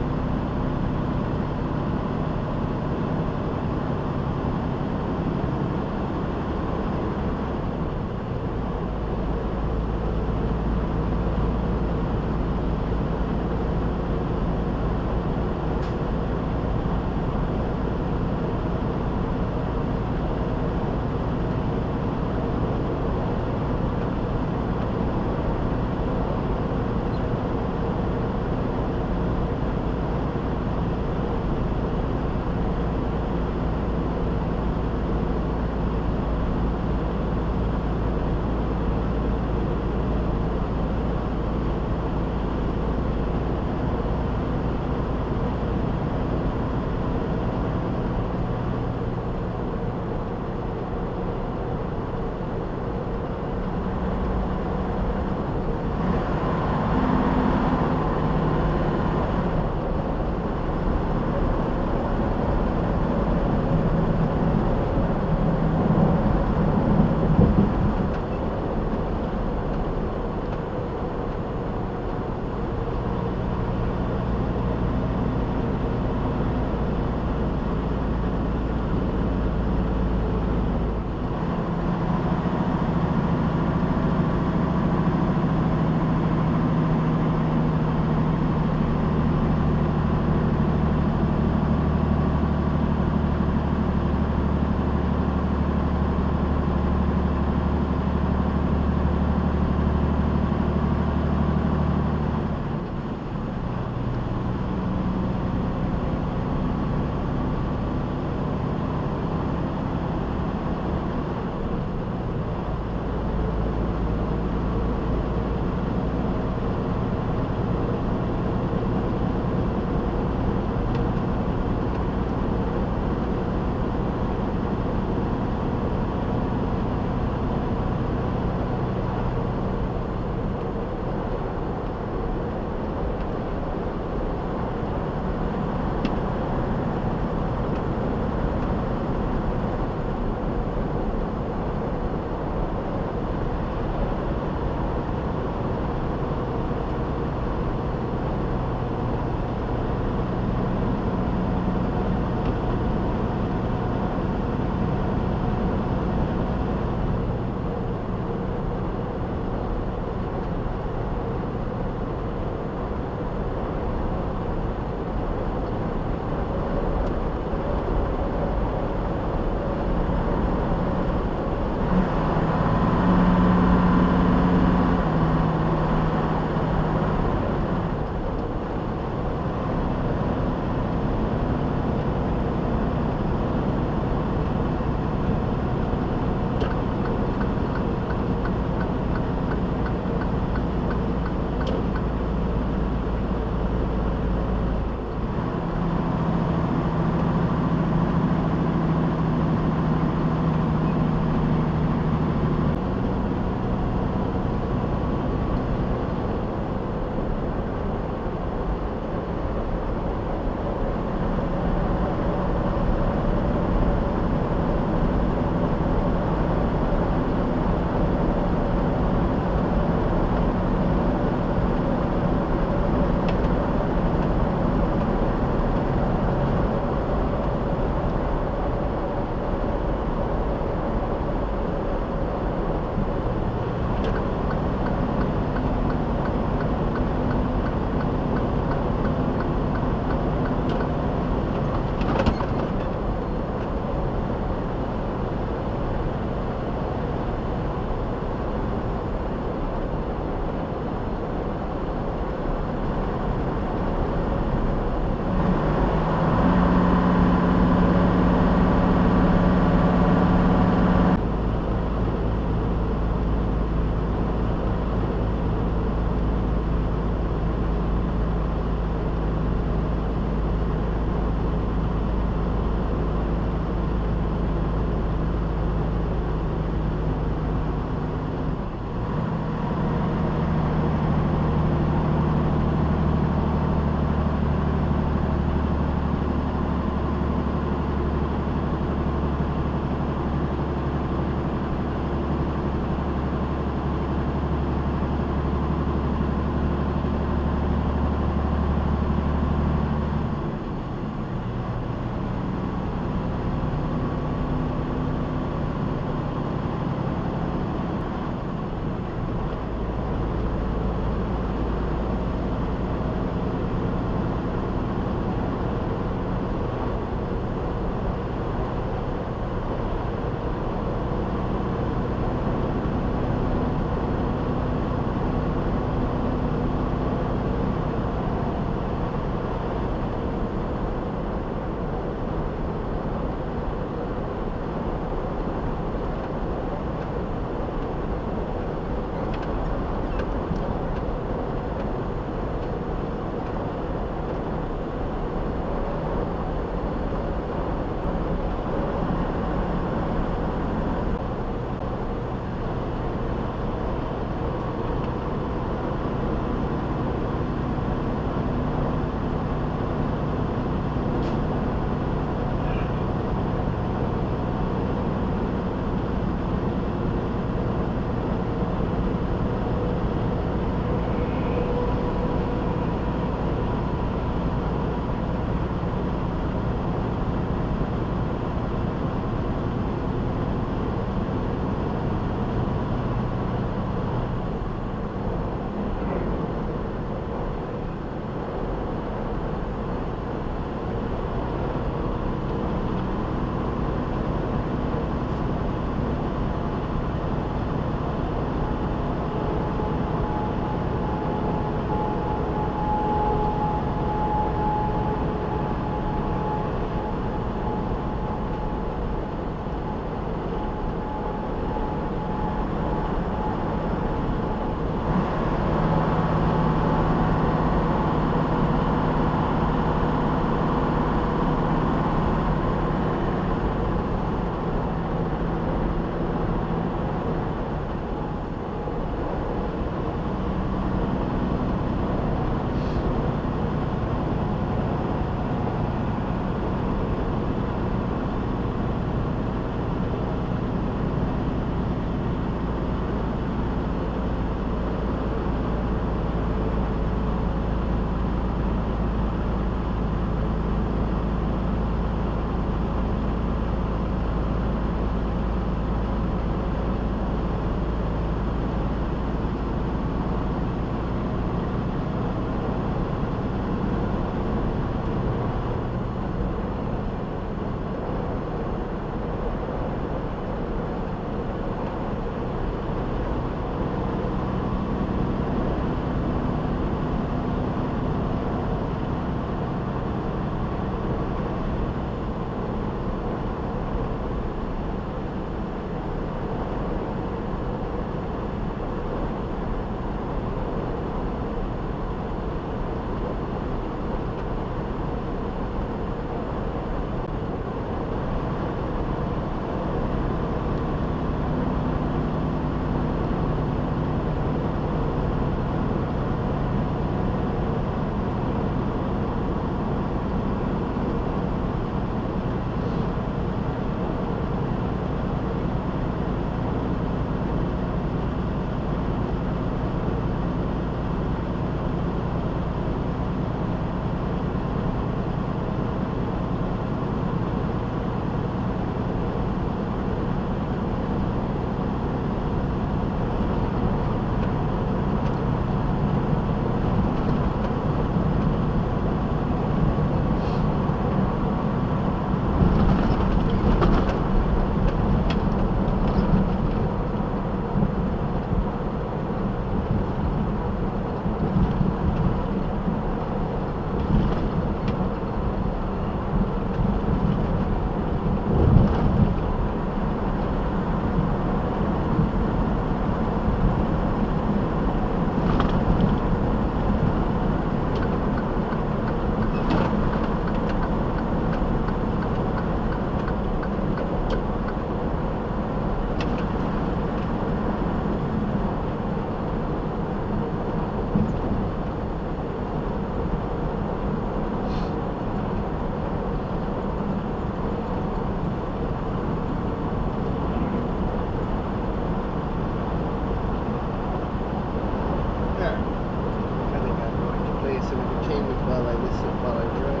[SPEAKER 2] Yeah. I think I'm going to play some entertainment while I listen, while I drive.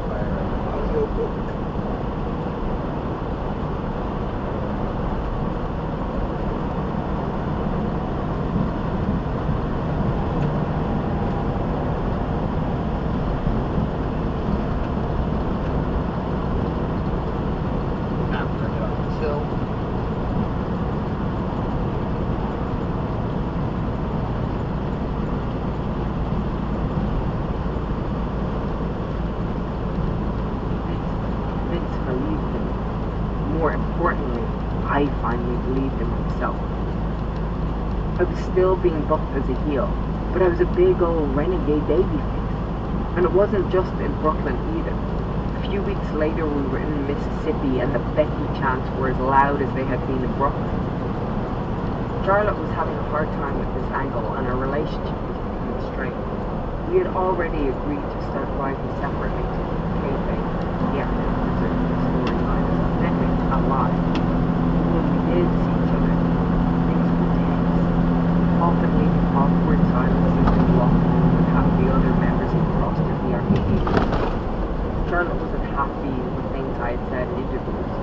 [SPEAKER 2] Fire up an audiobook. After I get off this hill.
[SPEAKER 3] Vince believed in me. More importantly, I finally believed in myself. I was still being booked as a heel, but I was a big old renegade babyface. And it wasn't just in Brooklyn either. A few weeks later we were in Mississippi and the Becky chants were as loud as they had been in Brooklyn. Charlotte was having a hard time with this angle and our relationship was becoming strained. We had already agreed to start writing separately to keep kayfabe, yet preserve the storyline as authentic, alive. When we did see each other, things were tense, often leaving awkward silences in the locker room with half the other members of the roster be our behavior. Charlotte wasn't happy with things I had said in interviews.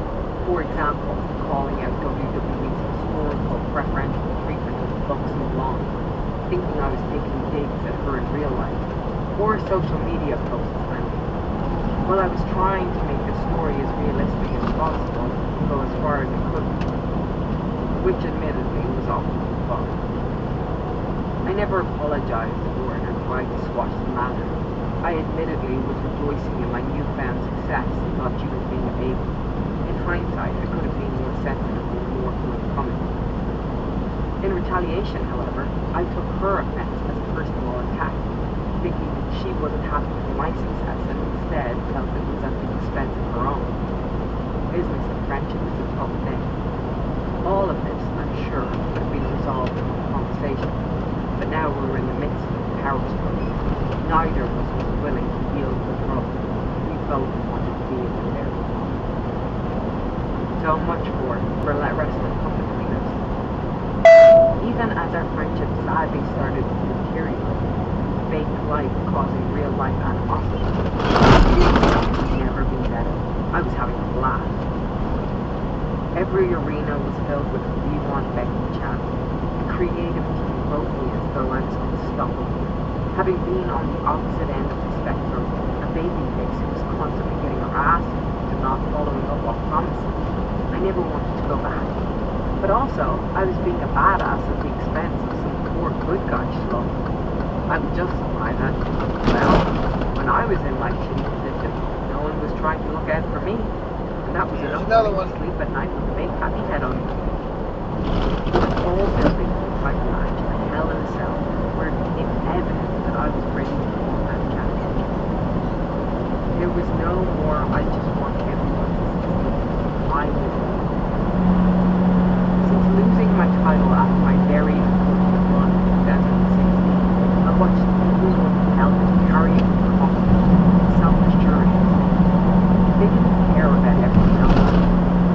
[SPEAKER 3] For example, calling out WWE's historical preferential treatment of bucks and blondes, thinking I was taking digs at her in real life, or social media posts I made. While I was trying to make the story as realistic as possible and go as far as it could, which admittedly was often too far. I never apologized for it or tried to squash the matter. I admittedly was rejoicing in my newfound success and thought she was being a baby. In hindsight, I could have been more sensitive and more forthcoming. In retaliation, however, I took her offense as a personal attack, thinking that she wasn't happy with my success and instead felt it was at the expense of her own. Business and friendship is a tough thing. All of this, I'm sure, could have been resolved in a conversation, but now we were in the midst of a power struggle. Neither of us was willing to yield to the role. We both wanted to be in the fair. So much for let wrestling come between us. Even as our friendship sadly started to deteriorate, fake life causing real life animosity, it could never be better. I was having a blast. Every arena was filled with "We Want Becky" chants. The creative team wrote me as though I was unstoppable. Having been on the opposite end of the spectrum, a babyface who was constantly getting her ass kicked and not following up on promises, I never wanted to go back. But also, I was being a badass at the expense of some poor good guy schluck. I would justify that, well, when I was in my shitty position, no one was trying to look out for me. And that was enough for me to sleep at night with a big happy head on me. It was all building to a title match at Hell in a Cell, where it became evident that I was ready to be that champion. There was no more "I just want everyone to see me." I was it. Since losing my title after my very unfortunate run in 2016, I watched people who held it carrying their confidence and self-assurance. They didn't care about everyone else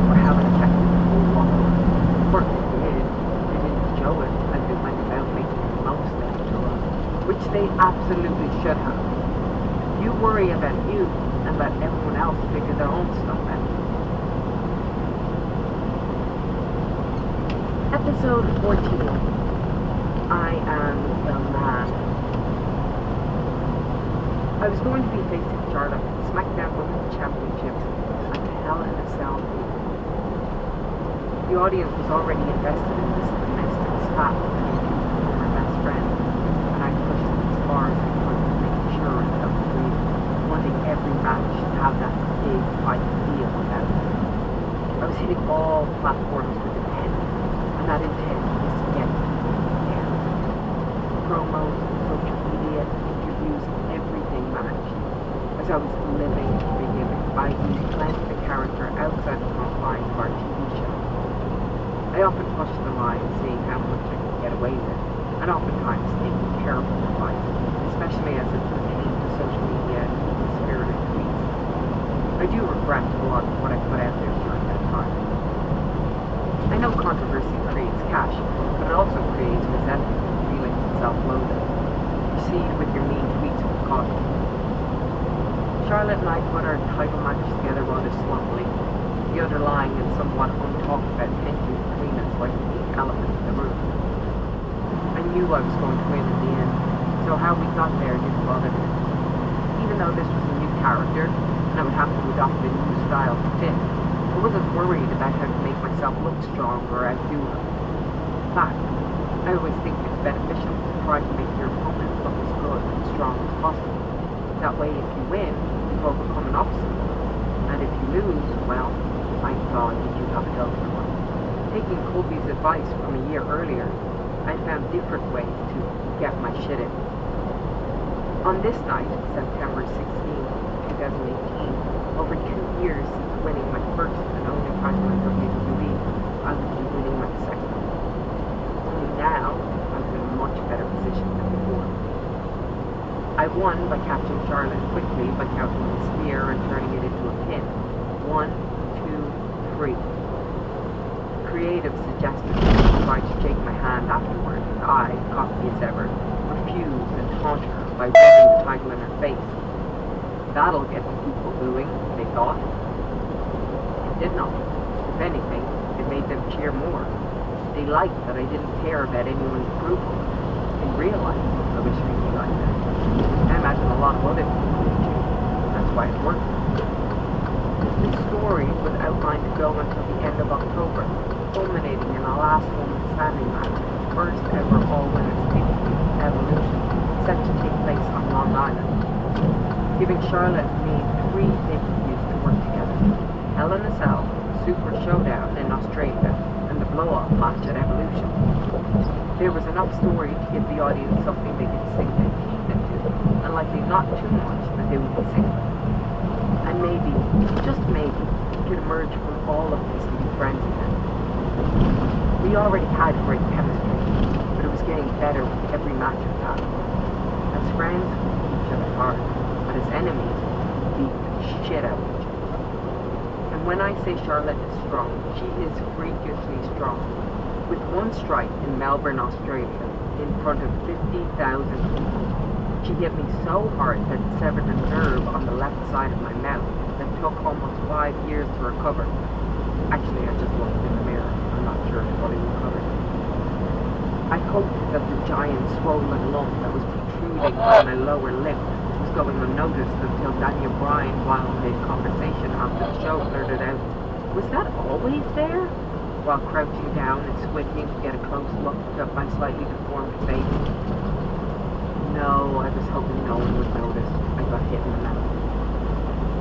[SPEAKER 3] or how it affected the whole locker room. Or if they did, they didn't show it as they went about making the most of each other, which they absolutely should have. You worry about you and let everyone else figure their own stuff out. Episode 14. I am the man. I was going to be facing Charlotte at the SmackDown Women's Championship at the Hell in a Cell. The audience was already invested in this domestic spat between two former best friends, and I pushed it as far as I could to make sure it felt real, wanting every match to have that big fight feel about it. I was hitting all platforms with intent, and that intent was to get there. Promos, social media, interviews, everything matched. As I was living the gimmick, I replenished the character outside the confines of our TV show. I often pushed the line, seeing how much I could get away with, and oftentimes taking terrible advice, especially as it pertained to social media and mean-spirited tweets. I do regret a lot of what I put out there during that time. I know controversy creates cash, but it also creates resentment and feelings of itself loaded. Proceed with your mean tweets with caution. Charlotte and I put our title matches together rather sloppily, the underlying and somewhat untalked about tension between us like the element in the room. I knew I was going to win in the end, so how we got there didn't bother me. Even though this was a new character, and I would have to adopt a new style to fit, I wasn't worried about how to make myself look strong or outdo her. In fact, I always think it's beneficial to try to make your opponent look as good and strong as possible. That way, if you win, you've overcome an obstacle. And if you lose, well, thank God did you have a healthy one. Taking Colby's advice from a year earlier, I found different ways to get my shit in. On this night, September 16, 2018, over 2 years since winning my first and only title in WWE, I would be winning my second. Only now, I was in a much better position than before. I won by catching Charlotte quickly by counting the spear and turning it into a pin. 1, 2, 3. Creative suggested that she tried to shake my hand afterward, and I, cocky as ever, refused and taunted her by rubbing the title in her face. That'll get the people booing, they thought. It did not. If anything, it made them cheer more. They liked that I didn't care about anyone's approval. In real life, I was really like that. I imagine a lot of other people did too. That's why it worked. This story was outlined to go until the end of October, culminating in a last woman standing match, the first ever all-women's pay-per-view Evolution, set to take place on Long Island, giving Charlotte and me 3 pay-per-views to work together: Hell in a Cell, Super Showdown in Australia, and the blow-up match at Evolution. There was enough story to give the audience something they could sink their teeth into, and likely not too much that they would be sick of. And maybe, just maybe, we could emerge from all of this and be friends again. We already had great chemistry, but it was getting better with every match we had. As friends, we beat each other hard, but as enemies, we beat the shit out of each other. And when I say Charlotte is strong, she is freakishly strong. With one strike in Melbourne, Australia, in front of 50,000 people, she hit me so hard that it severed a nerve on the left side of my mouth that took almost 5 years to recover. Actually, I just looked in the mirror. I'm not sure it fully recovered. I hoped that the giant swollen lump that was protruding from my lower lip was going unnoticed until Daniel Bryan, while mid-conversation after the show, blurted out, "Was that always there?" while crouching down and squinting to get a close look at my slightly deformed face. No, I was hoping no one would notice. I got hit in the mouth.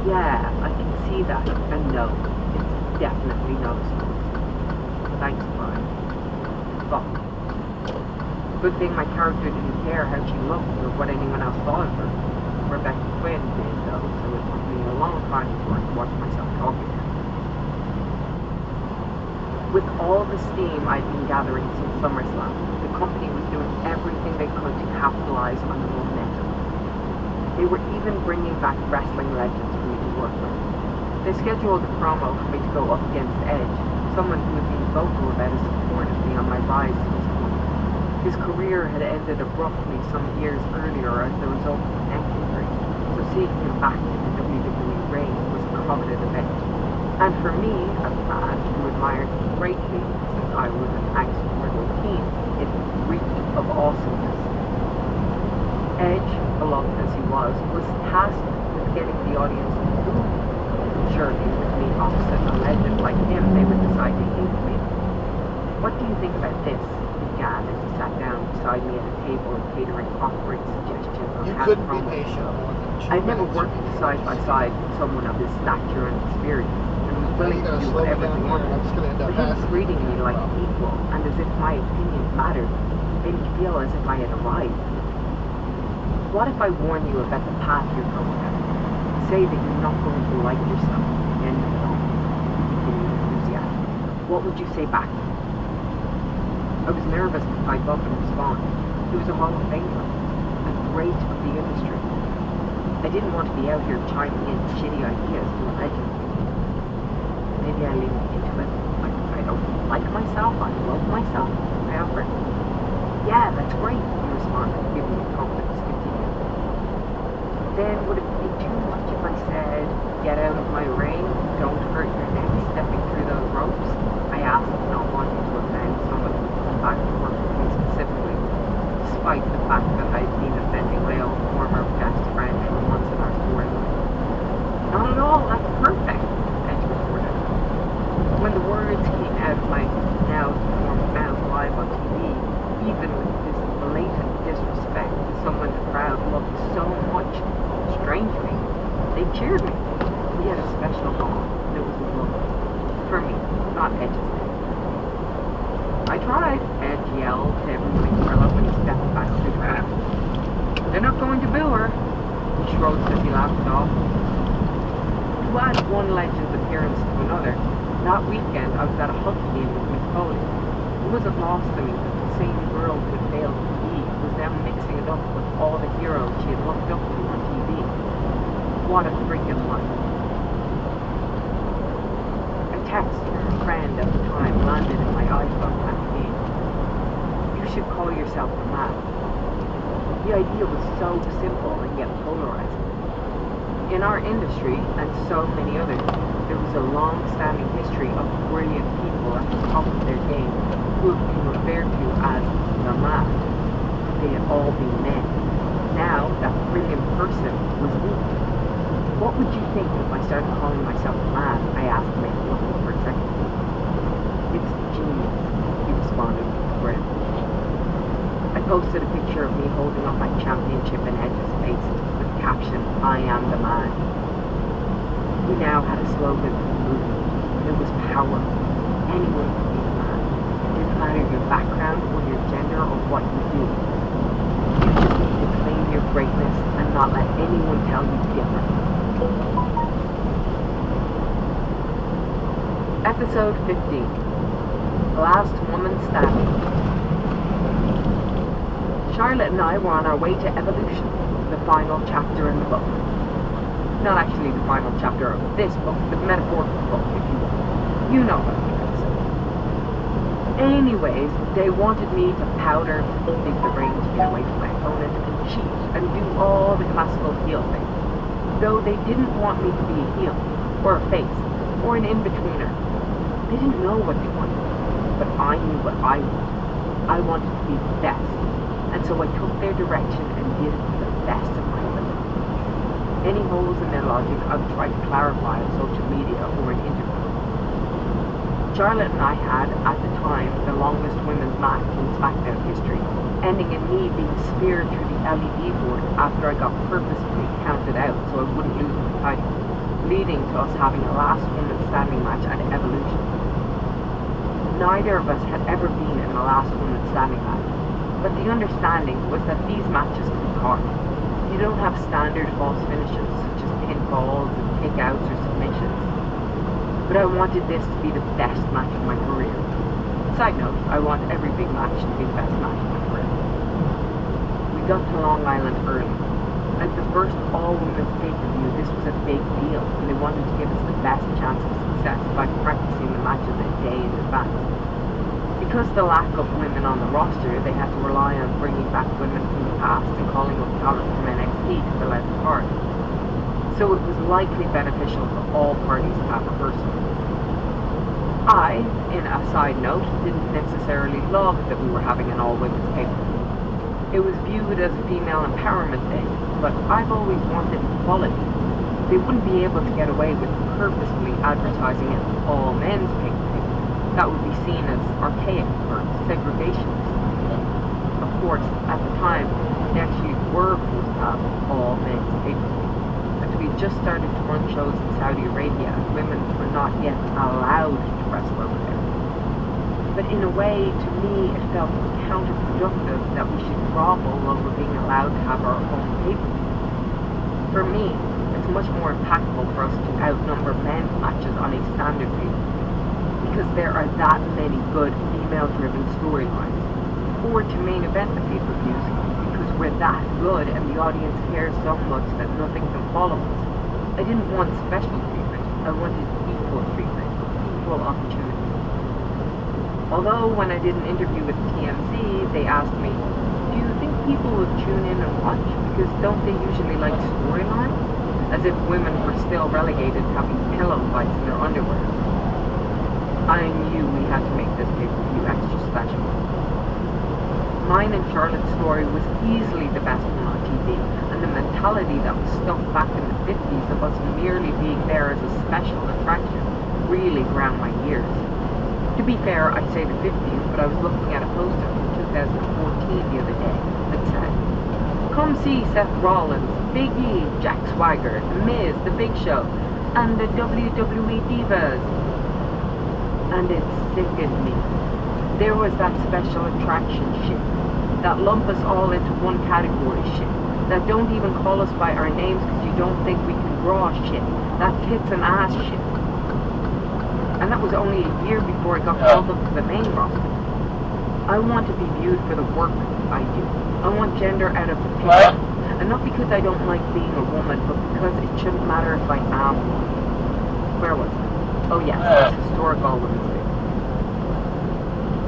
[SPEAKER 3] Yeah, I can see that, and no, it's definitely noticeable. Thanks, Brian. Fuck. Good thing my character didn't care how she looked or what anyone else thought of her. Rebecca Quinn did, though, so it took me a long time to watch myself talking to her. With all the steam I'd been gathering since SummerSlam, the company was doing everything they could to capitalize on the momentum. They were even bringing back wrestling legends for me to work with. They scheduled a promo for me to go up against Edge, someone who had been vocal about his support of me on my rise to this point. His career had ended abruptly some years earlier as the result of a neck injury, so seeing him back in the WWE ring was a coveted event. And for me, a fan who admired him greatly since I was an axe-mortal teen, it reeked of awesomeness. Edge, beloved as he was tasked with getting the audience to boo him. Surely, with me opposite a legend like him, they would decide to hate me. "What do you think about this?" he began as he sat down beside me at a table catering awkward suggestions on
[SPEAKER 2] You
[SPEAKER 3] how
[SPEAKER 2] couldn't
[SPEAKER 3] to
[SPEAKER 2] be
[SPEAKER 3] promo the
[SPEAKER 2] patient
[SPEAKER 3] show.
[SPEAKER 2] more than 2
[SPEAKER 3] I'd never
[SPEAKER 2] minutes.
[SPEAKER 3] worked side by side with someone of his stature and experience, and was
[SPEAKER 2] Now
[SPEAKER 3] willing
[SPEAKER 2] you
[SPEAKER 3] to
[SPEAKER 2] gotta
[SPEAKER 3] do
[SPEAKER 2] slow me
[SPEAKER 3] whatever
[SPEAKER 2] down
[SPEAKER 3] he
[SPEAKER 2] here,
[SPEAKER 3] wanted.
[SPEAKER 2] and I'm just gonna end up
[SPEAKER 3] But he was
[SPEAKER 2] passing.
[SPEAKER 3] treating me like an equal, and as if my opinions mattered, made me feel as if I had arrived. What if I warn you about the path you're going down? Say that you're not going to like yourself, and you don't. Continue enthusiastic. What would you say back? I was nervous to pipe up and respond. He was a Hall of Famer, a great of the industry. I didn't want to be out here chiming in shitty ideas to a legend. Maybe I leaned into it. I don't like myself, I love myself, I offered. "Yeah, that's great," he responded. Then would it be too much if I said, get out of my ring, don't hurt your neck stepping through those ropes? I asked, not wanting to offend someone who would come back to work with me specifically, despite the fact that I'd been offending my own former best friend once in our storyline. Not at all, that's perfect, Edge reported. When the words came out of my now deformed mouth live on TV, even with this blatant disrespect to someone the crowd loved so much, strangely, they cheered me. We had a special bond. It was lovely. For me, not Edge's thing. I tried, Edge yelled to everyone in Carlo when he stepped back to the crowd. They're not going to boo her. He shrugged as he laughed it off. To add one legend's appearance to another, that weekend I was at a hockey game with Mick Foley. It wasn't lost to me that the same girl who had failed PE was now mixing it up with all the heroes she had looked up to on TV. What a freaking line. A text from a friend at the time landed in my iPhone that game. You should call yourself a man. The idea was so simple and yet polarizing. In our industry, and so many others, there was a long-standing history of brilliant people at the top of their game who have been referred to as the man. They had all been men. Now, that brilliant person was me. What would you think if I started calling myself a man? I asked Mick, looking for a second. It's genius, he responded with a grin. I posted a picture of me holding up my championship in Edge's face with the caption, I am the man. We now had a slogan for the movement. It was power. Anyone could be a man. It didn't matter your background or your gender or what you do. You just need to claim your greatness and not let anyone tell you different. Episode 15. Last Woman Standing. Charlotte and I were on our way to Evolution, the final chapter in the book. Not actually the final chapter of this book, the metaphorical book, if you will. You know what I'm going to say. Anyways, they wanted me to powder, leave the ring to get away from my opponent, and cheat, and do all the classical heel things. Though they didn't want me to be a heel, or a face, or an in-betweener. They didn't know what they wanted, but I knew what I wanted. I wanted to be the best, and so I took their direction and did it to the best of my ability. Any holes in their logic I would try to clarify on social media or in interviews. Charlotte and I had, at the time, the longest women's match in SmackDown history, ending in me being speared through the LED board after I got purposefully counted out so I wouldn't lose the title, leading to us having a last woman standing match at Evolution. Neither of us had ever been in a last woman standing match, but the understanding was that these matches could be hard. You don't have standard false finishes such as pinfalls and kickouts or submissions. But I wanted this to be the best match of my career. Side note, I want every big match to be the best match of my career. We got to Long Island early. As the first all-women's pay-per-view, this was a big deal, and they wanted to give us the best chance of success by practicing the matches a day in advance. Because of the lack of women on the roster, they had to rely on bringing back women from the past and calling up talent from NXT to fill out the card. So it was likely beneficial for all parties to have rehearsal. I, in a side note, didn't necessarily love that we were having an all-women's pay-per-view. It was viewed as a female empowerment thing, but I've always wanted equality. They wouldn't be able to get away with purposefully advertising an all-men's pay-per-view. That would be seen as archaic or segregationist. Of course, at the time, we actually were supposed to have all-men's pay-per-view. We just started to run shows in Saudi Arabia and women were not yet allowed to wrestle over there. But in a way, to me, it felt counterproductive that we should grovel over being allowed to have our own pay-per-view. For me, it's much more impactful for us to outnumber men's matches on a standard pay-per-view, because there are that many good female-driven storylines, or to main event the pay-per-views, because we're that good and the audience cares so much that nothing can follow us. I didn't want special treatment, I wanted equal treatment, equal opportunity. Although when I did an interview with TMZ, they asked me, do you think people would tune in and watch, because don't they usually like storylines? As if women were still relegated to having pillow fights in their underwear. I knew we had to make this pay-per-view extra special. Mine and Charlotte's story was easily the best one on TV, and the mentality that was stuck back in the 50s of us merely being there as a special attraction really ground my gears. To be fair, I say the 50s, but I was looking at a poster from 2014 the other day that said, "Come see Seth Rollins, Big E, Jack Swagger, The Miz, The Big Show, and the WWE Divas." And it sickened me. There was that special attraction shit, that lump us all into one category shit, that don't even call us by our names because you don't think we can draw shit, that tits and ass shit. And that was only a year before it got called up to the main roster. I want to be viewed for the work I do. I want gender out of the picture. And not because I don't like being a woman, but because it shouldn't matter if I am one. Where was I? Oh yes, it's Historic All Women's Day.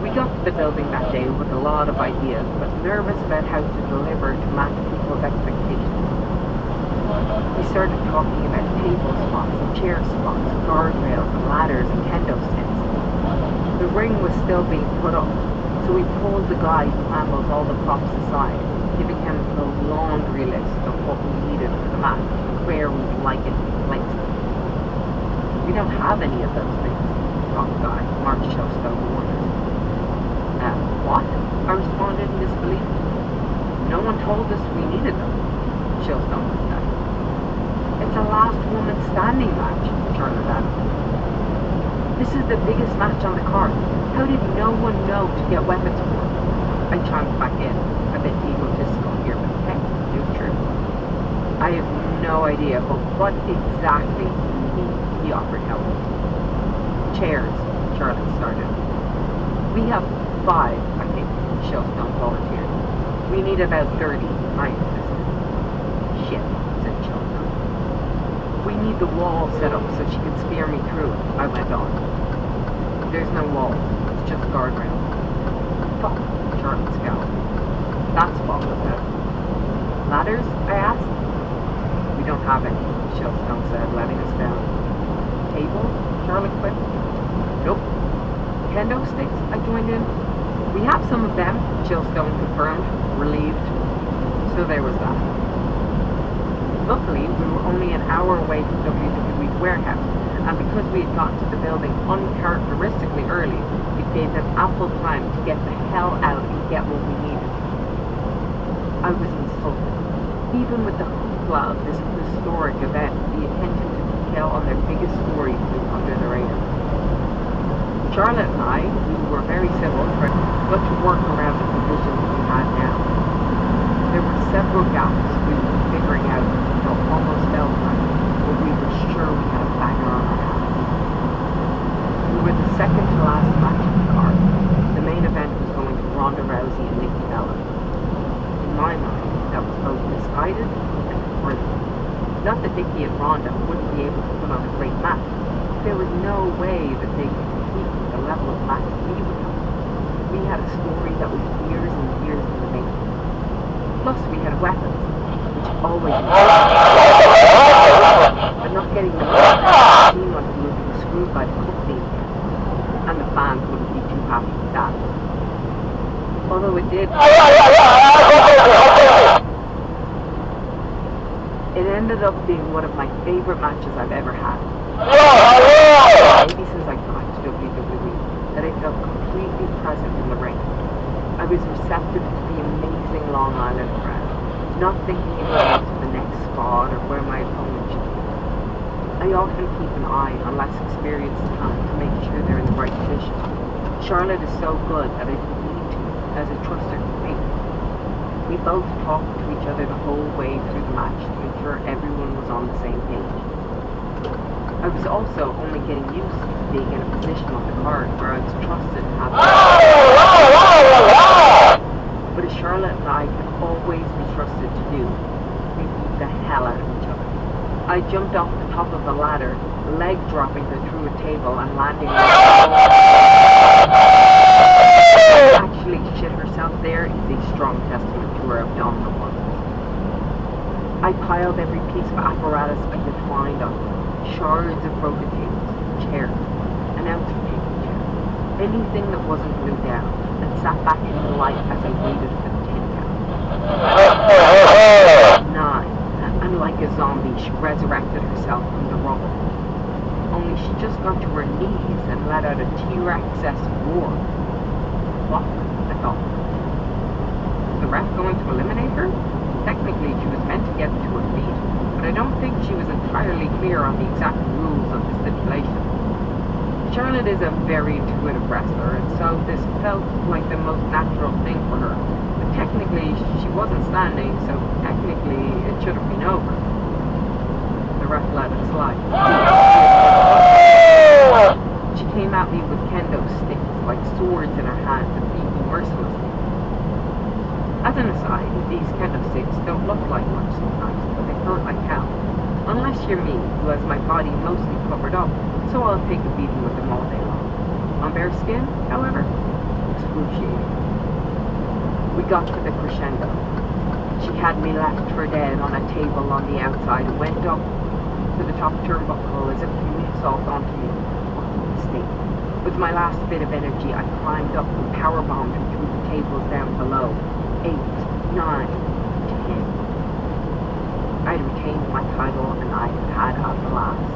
[SPEAKER 3] We got to the building that day with a lot of ideas, but nervous about how to deliver to match people's expectations. We started talking about table spots and chair spots, guardrails and ladders and kendo sticks. The ring was still being put up, so we pulled the guy who handles all the props aside, giving him the laundry list of what we needed for the match and where we'd like it to be placed. We don't have any of those things, top guy, Mark Showstone warned us. What? I responded in disbelief. No one told us we needed them, Showstone said. It's a last woman standing match, Charlotte added. This is the biggest match on the card. How did no one know to get weapons for? I chimed back in, a bit egotistical here, but hey, it's true. I have no idea, but what exactly he offered help. Chairs, Charlotte started. We have 5, I think, Showstone volunteered. We need about 30, I insisted. Shit, said Showstone. We need the wall set up so she can spear me through it, I went on. There's no wall, it's just guardrails. Fuck, Charlotte scowled. That's what was it. Ladders, I asked. We don't have any, Showstone said, letting us down. Tables, Charlotte quipped. Nope. Kendo sticks, I joined in. We have some of them, Showstone confirmed, relieved. So there was that. Luckily, we were only an hour away from WWE's warehouse, and because we had gotten to the building uncharacteristically early, it gave them ample time to get the hell out and get what we needed. I was insulted. Even with the hoopla of this historic event, the attention to detail on their biggest story flew under the radar. Charlotte and I, who were very civil, got to work around the provisions we had now. There were several gaps we were figuring out until almost bell time, but we were sure we had a banger on our hands. We were the second to last match of the card. The main event was going to Ronda Rousey and Nikki Bella. In my mind, that was both misguided and brilliant. Not that Nikki and Ronda wouldn't be able to put on a great match. There was no way that they could compete with the level of match we would have. We had a story that was years and years in the making. Plus, we had weapons, which always but not getting the weapons seemed like we were being screwed by the company again. And the fans wouldn't be too happy with that. Although it did. It ended up being one of my favorite matches I've ever had. Maybe since I got to WWE, that I felt completely present in the ring. I was receptive to the amazing Long Island crowd, not thinking about the next spot or where my opponent should be. I often keep an eye on less experienced talent to make sure they're in the right position. Charlotte is so good that I didn't need to, as I trust her to me. We both talked to each other the whole way through the match to ensure everyone was on the same page. I was also only getting used to being in a position on the card where I was trusted to have but as Charlotte and I can always be trusted to do, we beat the hell out of each other. I jumped off the top of the ladder, leg dropping her through a table and landing on her actually shit herself there is a strong testament to her abdominal muscles. I piled every piece of apparatus I could find on shards of broken tables, chairs, an ounce of paper chair, anything that wasn't glued down, and sat back in the light as I waited for the 10 count. 9, and like a zombie, she resurrected herself from the rubble. Only she just got to her knees and let out a T-Rex-esque roar. What? I thought. Was the ref going to eliminate her? Technically, she was meant to get to her feet, but I don't think she was entirely clear on the exact rules of the stipulation. Charlotte is a very intuitive wrestler, and so this felt like the most natural thing for her. But technically, she wasn't standing, so technically, it should have been over. The ref let it slide. She came at me with kendo sticks, like swords in her hands, and beat me mercilessly. As an aside, these kendo sticks don't look like much sometimes, but they hurt like hell. Unless you're me, who has my body mostly covered up, so I'll take a beating with them all day long. On bare skin, however, excruciating. We got to the crescendo. She had me left for dead on a table on the outside and went up to the top turnbuckle as if to moonsault onto me. What a mistake. With my last bit of energy, I climbed up and powerbombed her through the tables down below. 8, 9, 10. I'd retained my title and I had at last.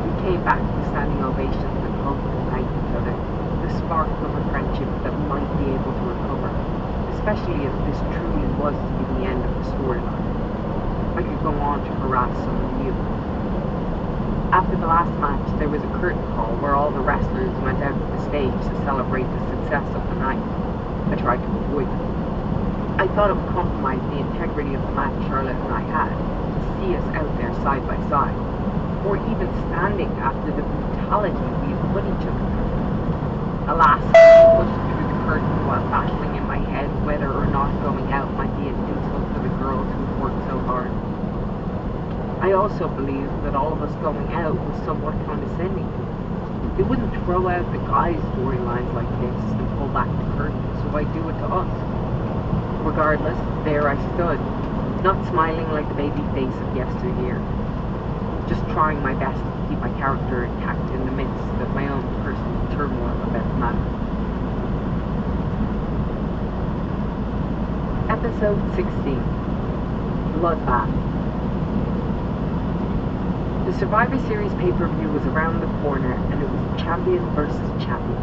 [SPEAKER 3] We came back to standing ovations and hugged and thanked each other, the spark of a friendship that might be able to recover, especially if this truly was to be the end of the storyline. I could go on to harass someone new. After the last match, there was a curtain call where all the wrestlers went out to the stage to celebrate the success of the night. I tried to avoid it. I thought it would compromise the integrity of the match Charlotte and I had, to see us out there side by side, or even standing after the brutality we had put each other through. Alas, I pushed through the curtain while battling in my head whether or not going out might be an insult to the girls who worked so hard. I also believed that all of us going out was somewhat condescending. They wouldn't throw out the guys' storylines like this and pull back the curtain, so I'd do it to us. Regardless, there I stood, not smiling like the baby face of yesteryear, just trying my best to keep my character intact in the midst of my own personal turmoil about the matter. Episode 16, Bloodbath. The Survivor Series pay-per-view was around the corner, and it was champion versus champion.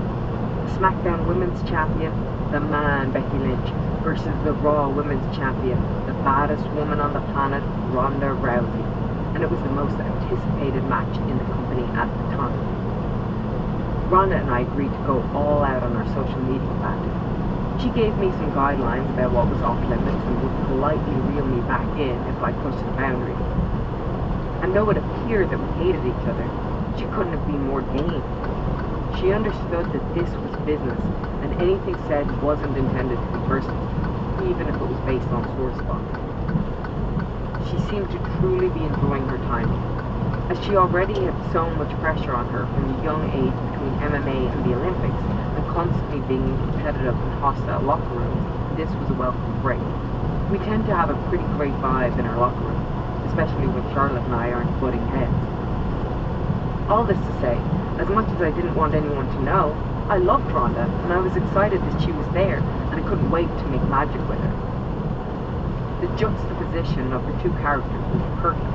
[SPEAKER 3] The SmackDown Women's Champion, the man Becky Lynch, versus the Raw Women's Champion, the baddest woman on the planet, Ronda Rousey. And it was the most anticipated match in the company at the time. Ronda and I agreed to go all out on our social media banter. She gave me some guidelines about what was off limits and would politely reel me back in if I pushed the boundary. And though it appeared that we hated each other, she couldn't have been more game. She understood that this was business, and anything said wasn't intended to be personal, even if it was based on sore spots. She seemed to truly be enjoying her time, as she already had so much pressure on her from a young age between MMA and the Olympics, and constantly being in competitive and hostile locker rooms. This was a welcome break. We tend to have a pretty great vibe in our locker room, especially when Charlotte and I aren't butting heads. All this to say, as much as I didn't want anyone to know, I loved Ronda, and I was excited that she was there, and I couldn't wait to make magic with her. The juxtaposition of the two characters was perfect.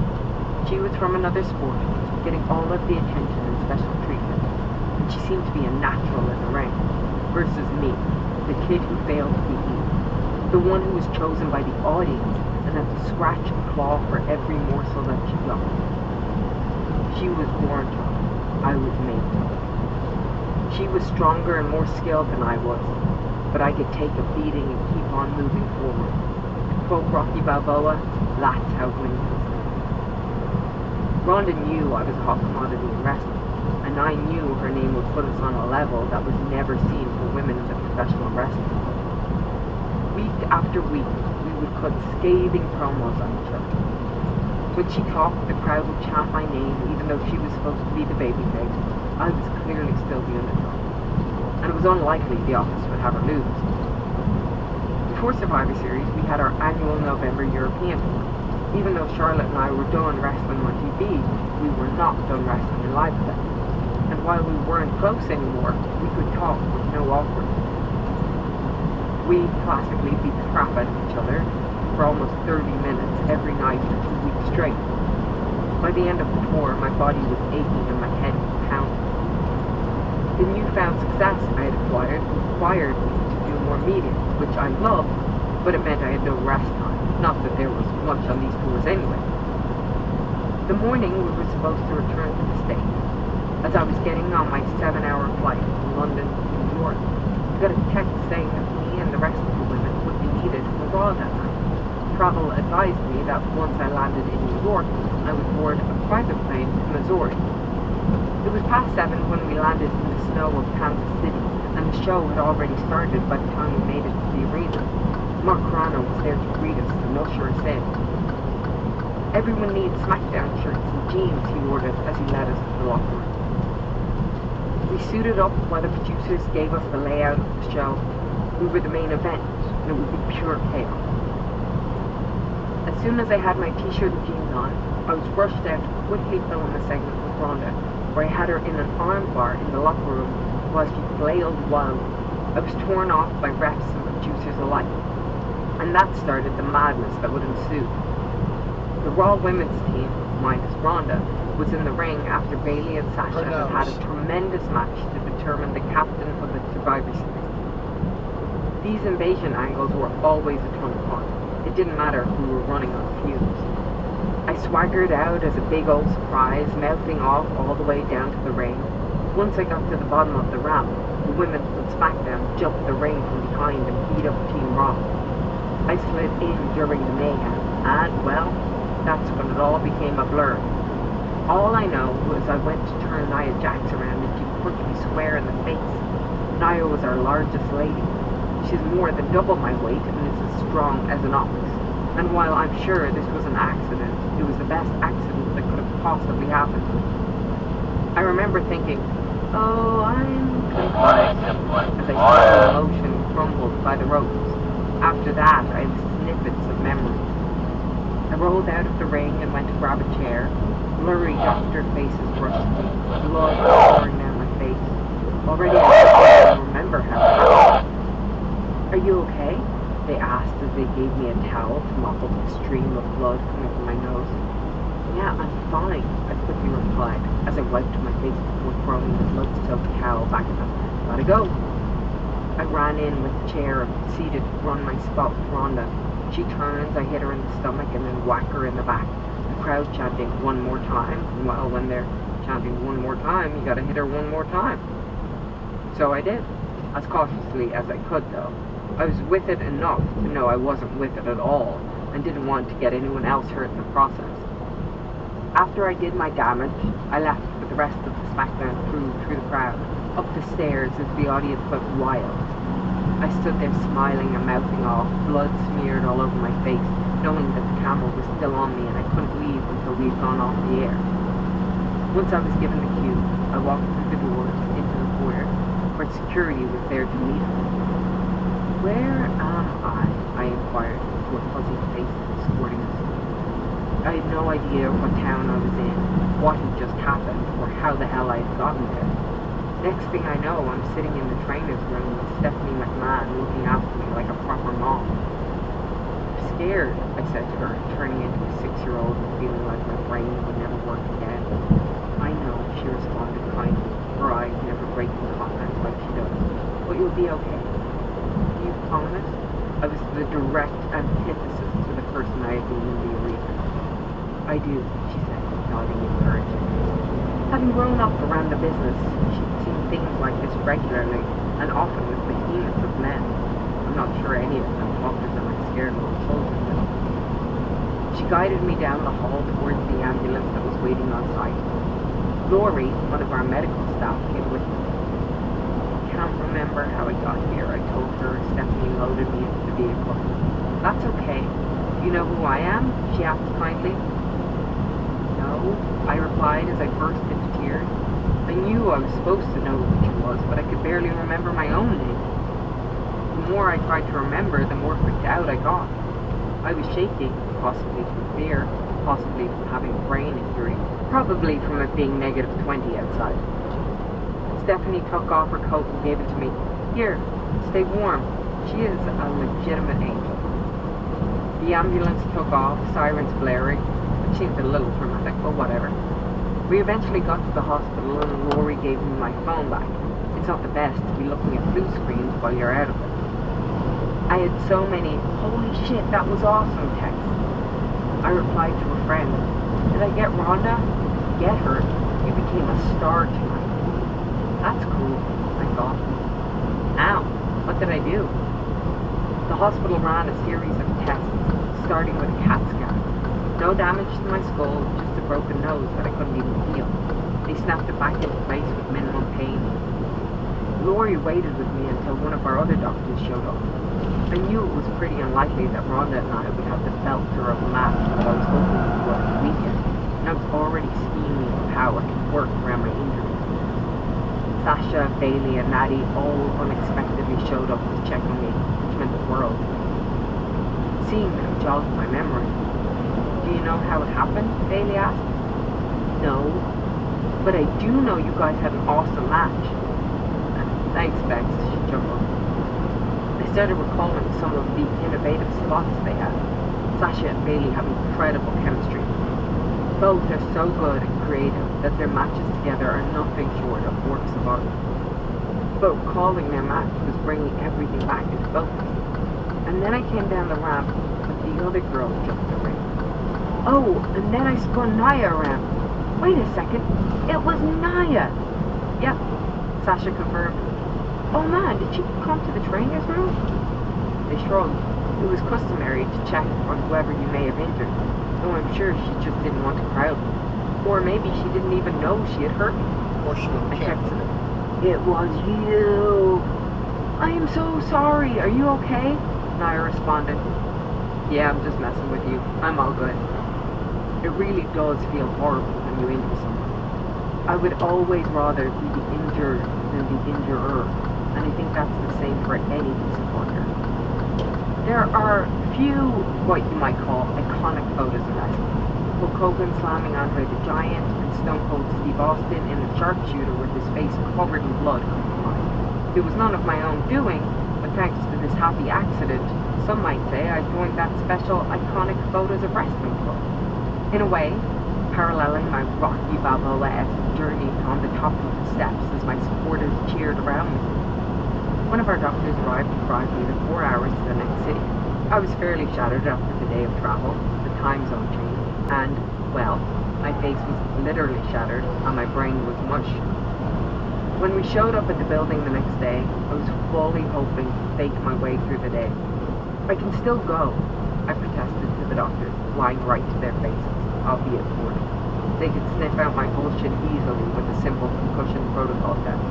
[SPEAKER 3] She was from another sport, getting all of the attention and special treatment, and she seemed to be a natural in the ring, versus me, the kid who failed to be me, the one who was chosen by the audience and had to scratch and claw for every morsel that she got. She was born tough. I was made tough. She was stronger and more skilled than I was, but I could take a beating and keep on moving forward. To quote Rocky Balboa, that's how winning was done. Ronda knew I was a hot commodity in wrestling, and I knew her name would put us on a level that was never seen for women in the professional wrestling world. Week after week, we would cut scathing promos on each other. When she talked, the crowd would chant my name, even though she was supposed to be the babyface. I was clearly still the underdog, and it was unlikely the office would have her lose. Before Survivor Series, we had our annual November European tour. Even though Charlotte and I were done wrestling on TV, we were not done wrestling in live events. And while we weren't close anymore, we could talk with no awkwardness. We classically beat the crap out of each other for almost 30 minutes every night for 2 weeks straight. By the end of the tour, my body was aching and my head was pounding. The newfound success I had acquired required me to do more media, which I loved, but it meant I had no rest time. Not that there was much on these tours anyway. The morning we were supposed to return to the States. As I was getting on my 7-hour flight from London to New York, I got a text saying that me and the rest of the women would be needed for Raw that night. Travel advised me that once I landed in New York, I would board a private plane to Missouri. It was past 7 when we landed in the snow of Kansas City, and the show had already started by the time we made it to the arena. Mark Carano was there to greet us, and Usher said, "Everyone needs SmackDown shirts and jeans," he ordered as he led us to the locker room. We suited up while the producers gave us the layout of the show. We were the main event, and it would be pure chaos. As soon as I had my t-shirt and jeans on, I was rushed out to quickly film a segment with Rhonda, where I had her in an arm bar in the locker room while she flailed wildly. I was torn off by refs and producers alike, and that started the madness that would ensue. The Raw Women's team, minus Rhonda, was in the ring after Bayley and Sasha had a tremendous match to determine the captain of the Survivor Series. These invasion angles were always a ton of fun. It didn't matter if we were running on fumes. I swaggered out as a big old surprise, mouthing off all the way down to the ring. Once I got to the bottom of the ramp, the women from SmackDown jumped the ring from behind and beat up Team Raw. I slid in during the mayhem, and, well, that's when it all became a blur. All I know was I went to turn Nia Jax around and she pushed me square in the face. Nia was our largest lady. She's more than double my weight and is as strong as an ox. And while I'm sure this was an accident, it was the best accident that could have possibly happened. I remember thinking, "Oh, I'm confused," as I saw the motion crumbled by the ropes. After that, I had snippets of memory. I rolled out of the ring and went to grab a chair. Blurry doctor faces brushed me, blood pouring down my face. Already I couldn't remember how it happened. "Are you okay?" they asked as they gave me a towel to mop up the stream of blood coming from my nose. "Yeah, I'm fine," I quickly replied as I wiped my face before throwing the blood-soaked towel back at them. "Gotta go." I ran in with the chair and proceeded to run my spot with Rhonda. She turns, I hit her in the stomach and then whack her in the back. The crowd chanting, "One more time." Well, when they're chanting "one more time," you gotta hit her one more time. So I did, as cautiously as I could though. I was with it enough to know I wasn't with it at all, and didn't want to get anyone else hurt in the process. After I did my damage, I left with the rest of the SmackDown crew through the crowd, up the stairs as the audience went wild. I stood there smiling and mouthing off, blood smeared all over my face, knowing that the camera was still on me and I couldn't leave until we'd gone off the air. Once I was given the cue, I walked through the doors into the foyer, where security was there to meet us. "Where am I inquired, with fuzzy faces escorting us. I had no idea what town I was in, what had just happened, or how the hell I had gotten there. Next thing I know, I'm sitting in the trainer's room with Stephanie McMahon looking after me like a proper mom. "I'm scared," I said to her, turning into a 6-year-old and feeling like my brain would never work again. "I know," she responded kindly, her eyes never breaking contact like she does. "But you'll be okay." "You promise?" I was the direct antithesis to the person I had been in the arena. "I do," she said, nodding encouragingly. Having grown up around the business, she'd seen things like this regularly, and often with behemoths of men. I'm not sure any of them talked as if I scared little children with. She guided me down the hall towards the ambulance that was waiting on site. Lori, one of our medical staff, came with me. "I can't remember how I got here," I told her as Stephanie loaded me into the vehicle. "That's okay. You know who I am?" she asked kindly. "No," I replied as I burst into tears. I knew I was supposed to know who she was, but I could barely remember my own name. more I tried to remember, the more freaked out I got. I was shaking, possibly from fear, possibly from having a brain injury, probably from it being -20 outside. Stephanie took off her coat and gave it to me. Here, stay warm. She is a legitimate angel. The ambulance took off, sirens blaring. It seemed a little dramatic, but whatever. We eventually got to the hospital and Laurie gave me my phone back. It's not the best to be looking at blue screens while you're out of it. I had so many, holy shit, that was awesome texts. I replied to a friend, did I get Rhonda? Get her. You became a star tonight. That's cool, I thought. Ow, what did I do? The hospital ran a series of tests, starting with a CAT scan. No damage to my skull, just a broken nose that I couldn't even feel. They snapped it back into place with minimum pain. Laurie waited with me until one of our other doctors showed up. I knew it was pretty unlikely that Rhonda and I would have the belter of a match that I was hoping we would the weekend, and I was already scheming of how I could work around my injuries. Sasha, Bailey, and Maddie all unexpectedly showed up to check on me, which meant the world. Seeing them jogged my memory. Do you know how it happened? Bailey asked. No, but I do know you guys had an awesome match. Thanks, Bex, she chuckled. I started recalling some of the innovative spots they had. Sasha and Bailey have incredible chemistry. Both are so good and creative that their matches together are nothing short of works of art. But recalling their match was bringing everything back into focus. And then I came down the ramp with the other girl jumped the ring. Oh, and then I spun Naya around. Wait a second, it was Naya! Yep, Sasha confirmed. Oh man, did she come to the trainer's room? They shrugged. It was customary to check on whoever you may have injured, though I'm sure she just didn't want to crowd me. Or maybe she didn't even know she had hurt me.
[SPEAKER 2] Or she didn't care.
[SPEAKER 3] It was you! I am so sorry, are you okay? Naya responded. Yeah, I'm just messing with you. I'm all good. It really does feel horrible when you injure someone. I would always rather be the injured than the injurer, and I think that's the same for any supporter. There are few what you might call iconic photos of wrestling. Hulk Hogan slamming Andre the Giant and Stone Cold Steve Austin in a sharpshooter with his face covered in blood come to mind. It was none of my own doing, but thanks to this happy accident, some might say I joined that special iconic photos of wrestling club. In a way, paralleling my Rocky Balboa-esque journey on the top of the steps as my supporters cheered around me. One of our doctors arrived to drive me the 4 hours to the next city. I was fairly shattered after the day of travel, the time zone change, and, well, my face was literally shattered and my brain was mush. When we showed up at the building the next day, I was fully hoping to fake my way through the day. I can still go, I protested to the doctors, lying right to their faces, albeit poorly. They could sniff out my bullshit easily with a simple concussion protocol test.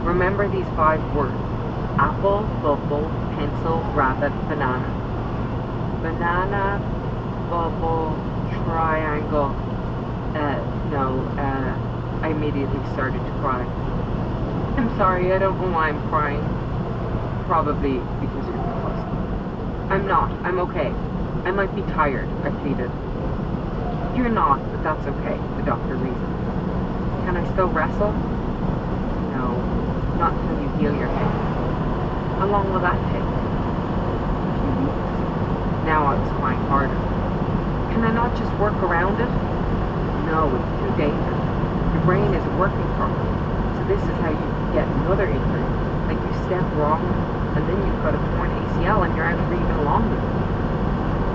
[SPEAKER 3] Remember these 5 words: apple, bubble, pencil, rabbit, banana. Banana, bubble, triangle. I immediately started to cry. I'm sorry, I don't know why I'm crying. Probably because you're concussed. I'm not, I'm okay. I might be tired, I pleaded. You're not, but that's okay, the doctor reasoned. Can I still wrestle? No, not until you heal your head. How long will that take? A few weeks. Now I was crying harder. Can I not just work around it? No, it's too dangerous. Your brain isn't working properly. So this is how you get another injury. Like you step wrong, and then you've got a torn ACL and you're out for even longer.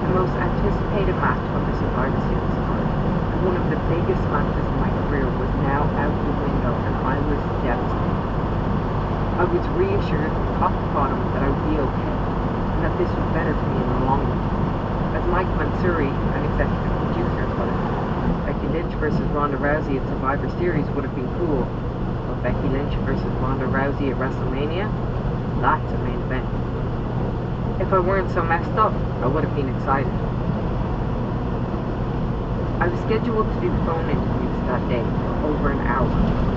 [SPEAKER 3] The most anticipated match of the Survivor Series card, and one of the biggest matches in my career, was now out the window, and I was devastated. I was reassured from top to bottom that I would be okay, and that this was better for me in the long run. As Mike Mansouri, an executive producer, put it, Becky Lynch versus Ronda Rousey at Survivor Series would have been cool, but Becky Lynch versus Ronda Rousey at WrestleMania? That's a main event. If I weren't so messed up, I would have been excited. I was scheduled to do phone interviews that day for over an hour,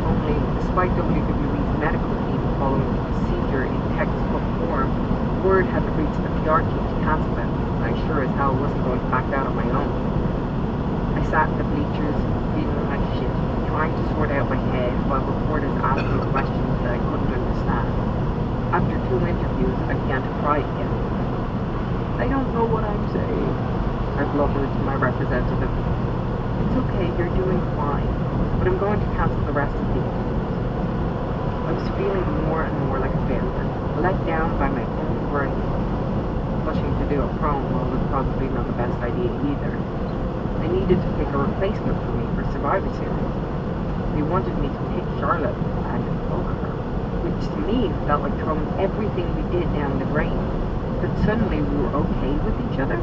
[SPEAKER 3] only despite WWE's medical team following the procedure in textbook form, word hadn't reached the PR team to cancel it, and I sure as hell wasn't going to back out on my own. I sat in the bleachers, feeling like shit, trying to sort out my head while reporters asked me questions that I couldn't understand. After 2 interviews, I began to cry again. I don't know what I'm saying, I blubbered to my representative. It's okay, you're doing fine, but I'm going to cancel the rest of the interviews. I was feeling more and more like a failure, let down by my own brain. Pushing to do a promo was probably not the best idea either. They needed to pick a replacement for me for Survivor Series. They wanted me to pick Charlotte and fuck her, which to me felt like throwing everything we did down the drain. But suddenly we were okay with each other.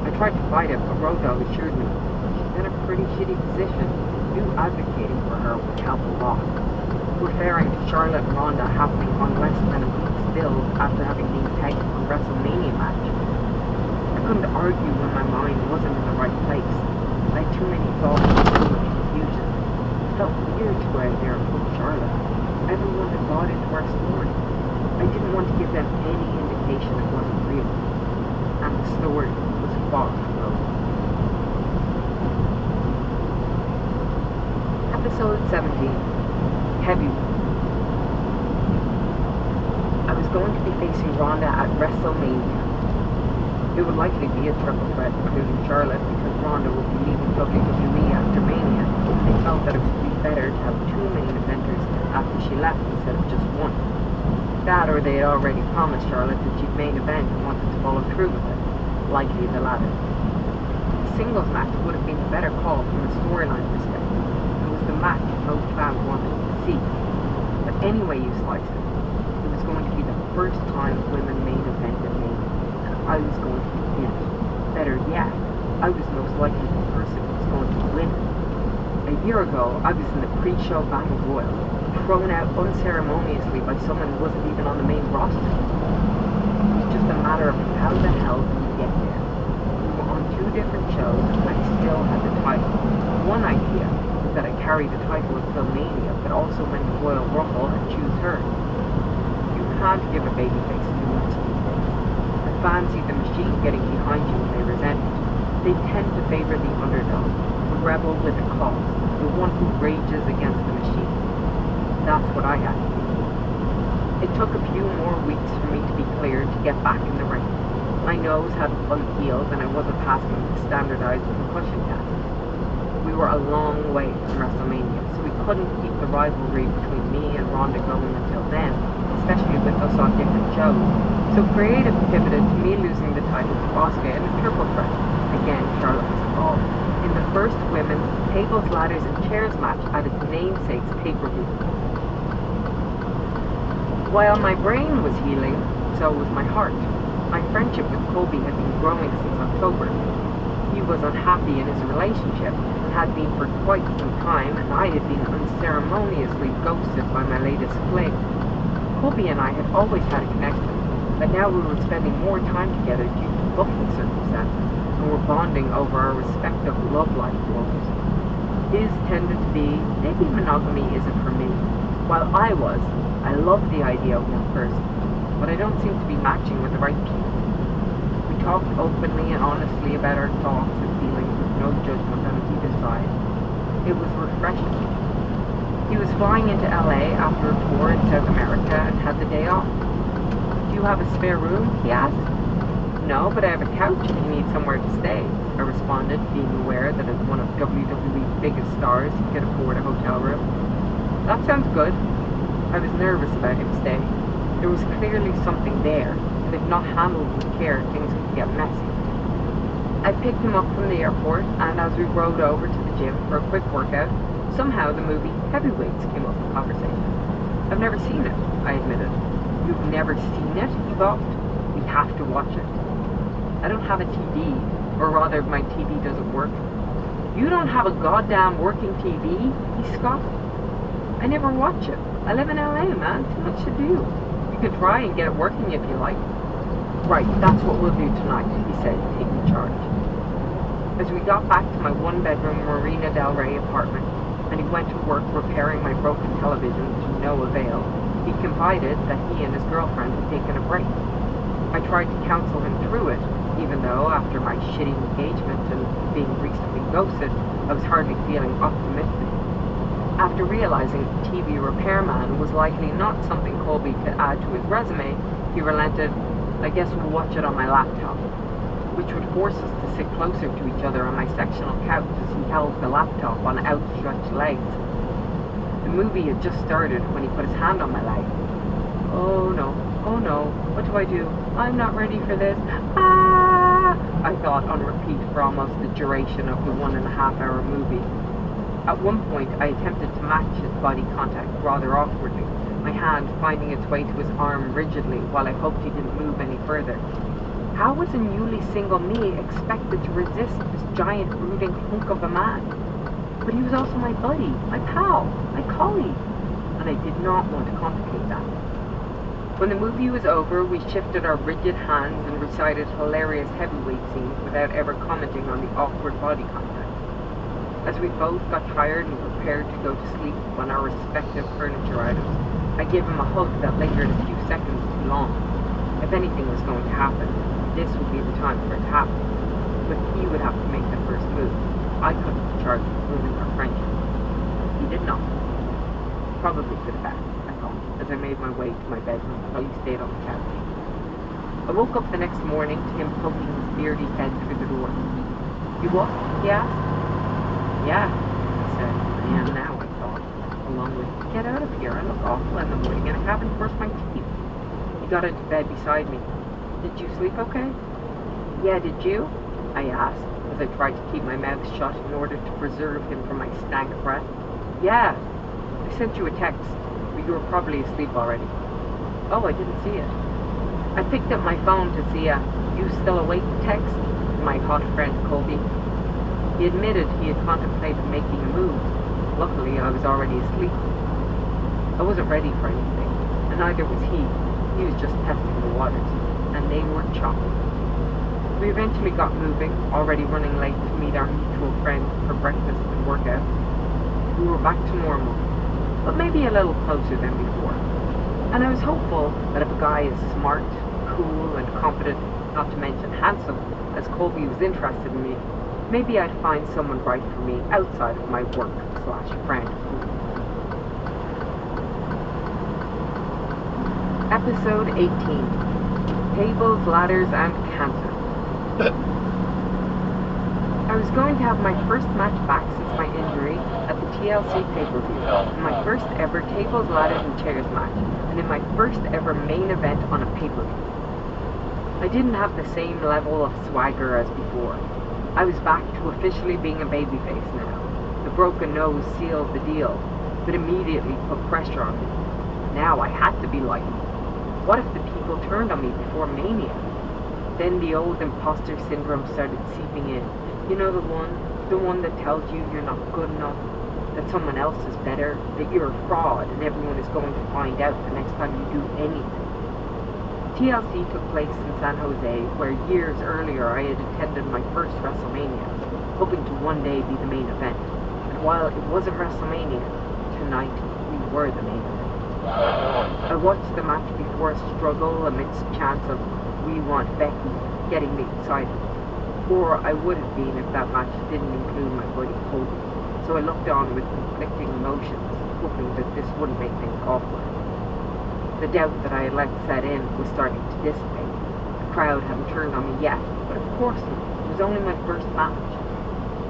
[SPEAKER 3] I tried to fight it, but Road Dogg assured me she's in a pretty shitty position. You advocating for her would help a lot. Referring to Charlotte and Ronda happening on less than a week's build after having been pegged for a WrestleMania match. I couldn't argue when my mind wasn't in the right place. I had too many thoughts and too much confusion. It felt weird to go out there and book Charlotte. Everyone had bought into our story. I didn't want to give them any indication it wasn't real. And the story was far from over. Episode 17. Heavyweight. I was going to be facing Ronda at WrestleMania. It would likely be a triple threat, including Charlotte, because Ronda would be leaving WWE after Mania. They felt that it would be better to have 2 main eventers after she left instead of just one. That, or they had already promised Charlotte that she'd main event and wanted to follow through with it. Likely the latter. The singles match would have been a better call from a storyline perspective. It was the match most fans wanted to see. But anyway you slice it, it was going to be the first time women main evented Mania. I was going to be in it. Better yet, I was most likely the person who was going to win it. A year ago, I was in the pre-show Battle Royal, thrown out unceremoniously by someone who wasn't even on the main roster. It was just a matter of how the hell did we get there. We were on 2 different shows, and I still had the title. One idea was that I carried the title until Mania, but also win the Royal Rumble and choose her. You can't give a babyface too much these days. The fans see the machine getting behind you and they resent it. They tend to favor the underdog, the rebel with a cause, the one who rages against the machine. That's what I had to do. It took a few more weeks for me to be cleared to get back in the ring. My nose hadn't fully healed and I wasn't passing the standardized concussion test. We were a long way from WrestleMania, so we couldn't keep the rivalry between me and Ronda going until then, especially with us on different shows. So creative pivoted to me losing the title to Asuka in a triple threat. Again, Charlotte was involved. In the first women's tables, ladders, and chairs match at its namesake's pay-per-view. While my brain was healing, so was my heart. My friendship with Colby had been growing since October. He was unhappy in his relationship and had been for quite some time, and I had been unceremoniously ghosted by my latest fling. Colby and I had always had a connection, but now we were spending more time together due to booking circumstances, and were bonding over our respective love life woes. His tended to be, maybe monogamy isn't for me, while I loved the idea of one person, but I don't seem to be matching with the right people. We talked openly and honestly about our thoughts and feelings with no judgment on either side. It was refreshing. He was flying into LA after a tour in South America and had the day off. Do you have a spare room? He asked. No, but I have a couch if you need somewhere to stay, I responded, being aware that as one of WWE's biggest stars, he could afford a hotel room. That sounds good. I was nervous about him staying. There was clearly something there, and if not handled with care, things could get messy. I picked him up from the airport, and as we rode over to the gym for a quick workout, somehow the movie Heavyweights came up in conversation. I've never seen it, I admitted. You've never seen it? He gawped. We have to watch it. I don't have a TV, or rather, my TV doesn't work. You don't have a goddamn working TV? He scoffed. I never watch it. I live in LA, man. Too much to do. You can try and get it working if you like. Right, that's what we'll do tonight, he said, taking charge. As we got back to my 1-bedroom Marina Del Rey apartment, and he went to work repairing my broken television to no avail, He confided that he and his girlfriend had taken a break. I tried to counsel him through it, even though, after my shitty engagement and being recently ghosted, I was hardly feeling optimistic. After realizing that TV repairman was likely not something Colby could add to his resume, he relented. I guess we'll watch it on my laptop, which would force us to sit closer to each other on my sectional couch as he held the laptop on outstretched legs. The movie had just started when he put his hand on my leg. Oh no, what do I do? I'm not ready for this. Ah! I thought on repeat for almost the duration of the 1.5-hour movie. At one point, I attempted to match his body contact rather awkwardly, my hand finding its way to his arm rigidly while I hoped he didn't move any further. How was a newly single me expected to resist this giant brooding hunk of a man? But he was also my buddy, my pal, my colleague, and I did not want to complicate that. When the movie was over, we shifted our rigid hands and recited hilarious heavyweight scenes without ever commenting on the awkward body contact. As we both got tired and prepared to go to sleep on our respective furniture items, I gave him a hug that lingered a few seconds too long. If anything was going to happen, this would be the time for it to happen. But he would have to make the first move. I couldn't be charged with ruining our friendship. He did not. Probably for the best, I thought, as I made my way to my bedroom while he stayed on the couch. I woke up the next morning to him poking his beardy head through the door. You what? He asked. Yeah, I said. I am now, I thought, along with, get out of here, I look awful in the morning and I haven't brushed my teeth. He got into bed beside me. Did you sleep okay? Yeah, did you? I asked, as I tried to keep my mouth shut in order to preserve him from my stank breath. Yeah, I sent you a text, but you were probably asleep already. Oh, I didn't see it. I picked up my phone to see a "you still awake" text from my hot friend Colby. He admitted he had contemplated making a move. Luckily, I was already asleep. I wasn't ready for anything, and neither was he. He was just testing the waters, and they were choppy. We eventually got moving, already running late to meet our mutual friend for breakfast and workout. We were back to normal, but maybe a little closer than before. And I was hopeful that if a guy is smart, cool, and confident, not to mention handsome, as Colby was interested in me, maybe I'd find someone right for me outside of my work/friend group. Episode 18. Tables, Ladders, and Cancer. I was going to have my first match back since my injury at the TLC pay-per-view, in my first ever tables, ladders, and chairs match, and in my first ever main event on a pay-per-view. I didn't have the same level of swagger as before. I was back to officially being a babyface now. The broken nose sealed the deal, but immediately put pressure on me. Now I had to be likable. What if the people turned on me before Mania? Then the old imposter syndrome started seeping in. You know, the one that tells you you're not good enough, that someone else is better, that you're a fraud and everyone is going to find out the next time you do anything. TLC took place in San Jose, where years earlier I had attended my first WrestleMania, hoping to one day be the main event. And while it wasn't WrestleMania, tonight we were the main event. I watched the match before a struggle amidst chants of "We want Becky" getting me excited. Or I would have been if that match didn't include my buddy Colby. So I looked on with conflicting emotions, hoping that this wouldn't make things awkward. The doubt that I had let set in was starting to dissipate. The crowd hadn't turned on me yet, but of course not. It was only my first match.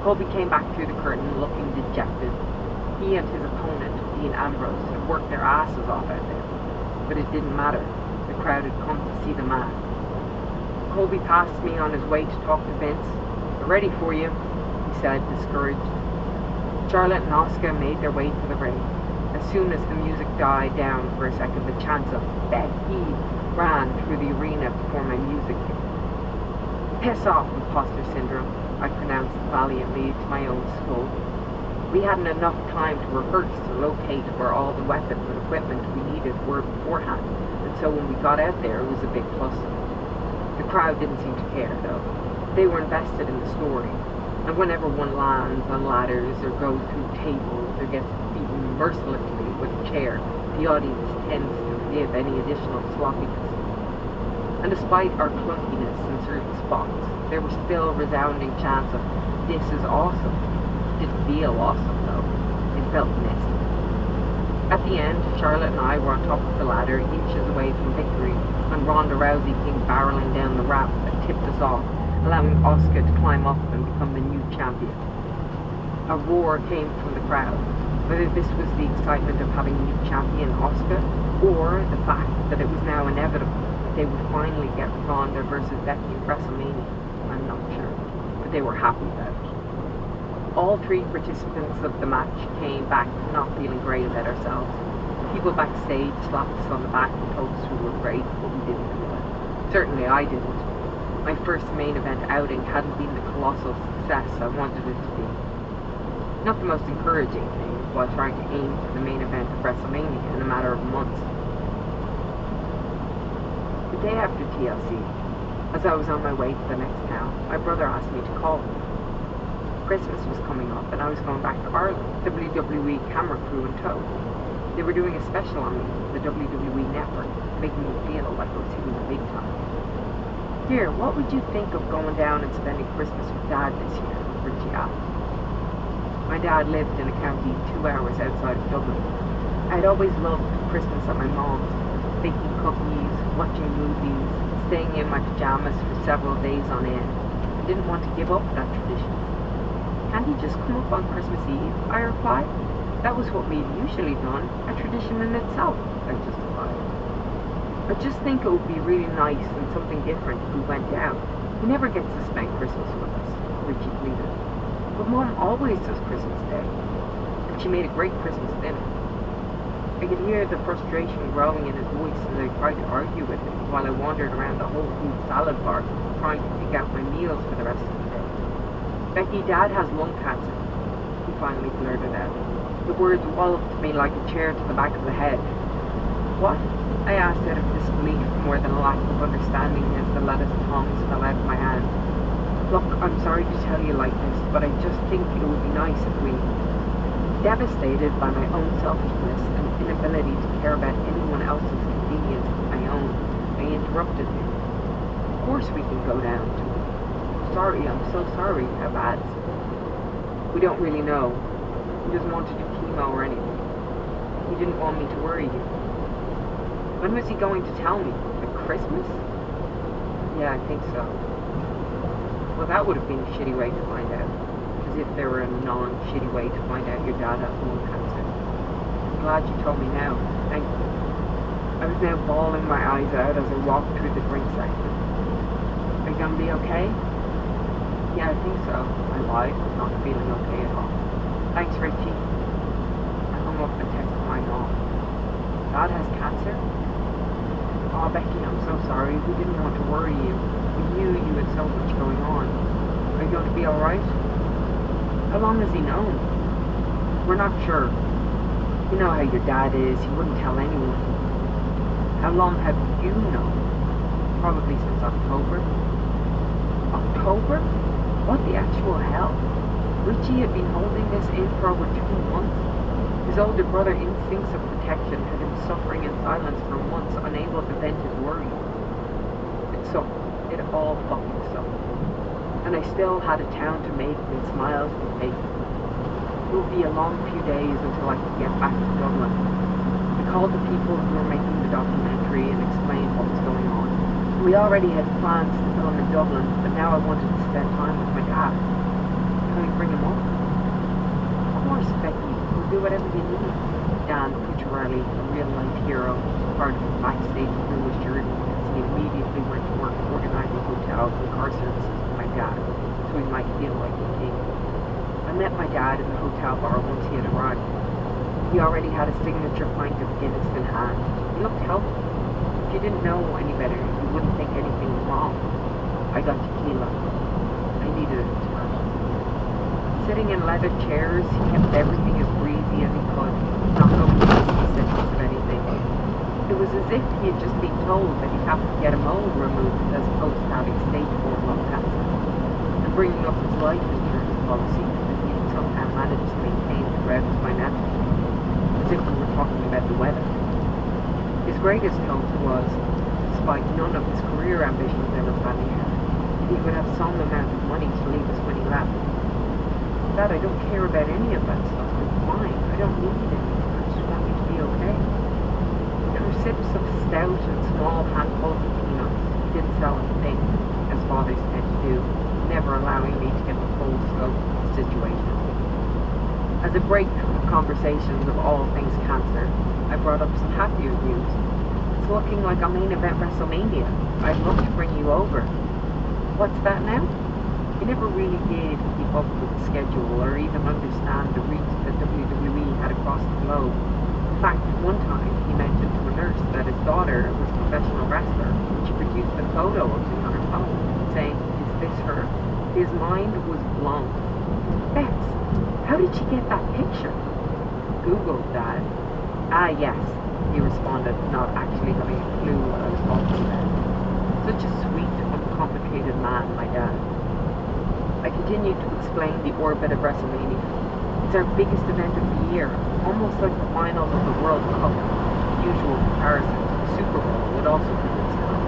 [SPEAKER 3] Colby came back through the curtain looking dejected. He and his opponent, Dean Ambrose, had worked their asses off out there. But it didn't matter. The crowd had come to see the man. Colby passed me on his way to talk to Vince. "We're ready for you," he said, discouraged. Charlotte and Asuka made their way to the ring. As soon as the music died down for a second, the chants of "Becky" ran through the arena before my music hit. "Piss off, imposter syndrome," I pronounced valiantly to my own skull. We hadn't enough time to rehearse to locate where all the weapons and equipment we needed were beforehand, and so when we got out there, it was a big plus. The crowd didn't seem to care, though. They were invested in the story, and whenever one lands on ladders or goes through tables or gets beaten mercilessly with a chair, the audience tends to forgive any additional sloppiness. And despite our clunkiness in certain spots, there was still resounding chants of, "This is awesome." It didn't feel awesome though. It felt messy. At the end, Charlotte and I were on top of the ladder, inches away from victory, when Ronda Rousey came barreling down the ramp and tipped us off, allowing Asuka to climb up and become the new champion. A roar came from the crowd, whether this was the excitement of having new champion Asuka, or the fact that it was now inevitable that they would finally get Ronda versus Becky at WrestleMania. I'm not sure, but they were happy about it. All three participants of the match came back not feeling great about ourselves. People backstage slapped us on the back and told us we were great, but we didn't feel it. Certainly I didn't. My first main event outing hadn't been the colossal success I wanted it to be. Not the most encouraging thing while trying to aim for the main event of WrestleMania in a matter of months. The day after TLC, as I was on my way to the next town, my brother asked me to call him. Christmas was coming up and I was going back to Ireland, WWE camera crew in tow. They were doing a special on me, the WWE network, making me feel like I was hitting the big time. "Here, what would you think of going down and spending Christmas with Dad this year?" Richie asked. My dad lived in a county 2 hours outside of Dublin. I had always loved Christmas at my mom's, baking cookies, watching movies, staying in my pajamas for several days on end. I didn't want to give up that tradition. "Can't he just come up on Christmas Eve?" I replied. "That was what we'd usually done, a tradition in itself," I justified. "I just think it would be really nice and something different if we went down. He never gets to spend Christmas with us," Richie pleaded. "But Mom always does Christmas Day, and she made a great Christmas dinner." I could hear the frustration growing in his voice as I tried to argue with him while I wandered around the whole food salad bar trying to pick out my meals for the rest of the day. "Becky, Dad has lung cancer," he finally blurted out. The words walloped me like a chair to the back of the head. "What?" I asked out of disbelief more than a lack of understanding as the lettuce tongs fell out of my hand. "Look, I'm sorry to tell you like this, but I just think it would be nice if we..." Devastated by my own selfishness and inability to care about anyone else's convenience but my own, I interrupted him. "Of course we can go down to..." "Sorry, I'm so sorry. How bad?" "We don't really know. He doesn't want to do chemo or anything. He didn't want me to worry you." "When was he going to tell me? At Christmas?" "Yeah, I think so." Well, that would have been a shitty way to find out. As if there were a non-shitty way to find out your dad has lung cancer. "I'm glad you told me now. Thank you." I was now bawling my eyes out as I walked through the drink section. "Are you gonna be okay?" "Yeah, I think so," I lied, not feeling okay at all. "Thanks, Richie." I hung up and texted my mom. "Dad has cancer?" "Oh, Becky, I'm so sorry. We didn't want to worry you. We knew you had so much going on. Are you going to be alright?" "How long has he known?" "We're not sure. You know how your dad is. He wouldn't tell anyone." "How long have you known?" "Probably since October." "October? What the actual hell?" Richie had been holding this in for over 2 months. His older brother instincts of protection had him suffering in silence for months, unable to vent his worries. It sucked. It all fucking sucked. And I still had a town to make and smiles to take. It would be a long few days until I could get back to Dublin. I called the people who were making the documentary and explained what was going on. We already had plans to film in Dublin, but now I wanted to spend time with my dad. Can we bring him up? "Of course, Becky. We'll do whatever you need." Dan Pucciarelli, a real-life hero, was part of the backstage crew assured me as he immediately went to work organizing hotels and car services for my dad, so he might feel like a king. I met my dad in the hotel bar once he had arrived. He already had a signature pint of Guinness in hand. He looked healthy. If you didn't know any better, you wouldn't think anything was wrong. I got tequila. I needed it tonight. Sitting in leather chairs, he kept everything as breezy as he could, not going into the specifics of anything. It was as if he had just been told that he'd have to get a mole removed as opposed to having stage 4 lung cancer, and bringing up his life insurance policy that he had somehow managed to maintain throughout his financial, as if we were talking about the weather. greatest hope was, despite none of his career ambitions ever panning out, he would have some amount of money to leave us when he left. Dad, I don't care about any of that stuff. It's fine. I don't need it. I just want you to be okay. Through sips of stout and small handfuls of peanuts, he didn't sell a thing, as fathers tend to do, never allowing me to get the full scope of the situation. As a break from conversations of all things cancer, I brought up some happier news. It's looking like a main event WrestleMania. I'd love to bring you over. What's that now? He never really did keep up with the schedule or even understand the reach that WWE had across the globe. In fact, one time he mentioned to a nurse that his daughter was a professional wrestler, and she produced a photo of me on her phone, saying, "Is this her?" His mind was blown. "Bess, how did she get that picture?" "Google, Dad." "Ah, yes," he responded, not actually having a clue what I was talking about. Such a sweet, uncomplicated man, my dad. I continued to explain the orbit of WrestleMania. It's our biggest event of the year, almost like the finals of the World Cup. The usual comparison to the Super Bowl would also be this time.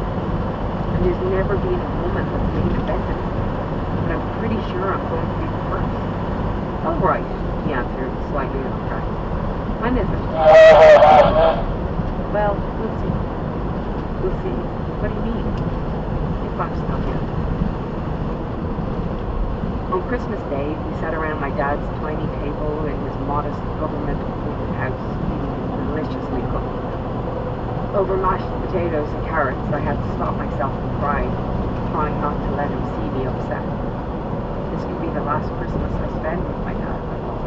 [SPEAKER 3] And there's never been a woman that's main evented it. But I'm pretty sure I'm going to be the first. "All right," he answered, slightly impressed. "When is it?" "Well, we'll see." "We'll see? What do you mean?" "If I'm still here." On Christmas Day, we sat around my dad's tiny table in his modest government-appointed house, eating deliciously cooked food. Over mashed potatoes and carrots, I had to stop myself from crying, trying not to let him see me upset. This could be the last Christmas I spend with my dad, I thought.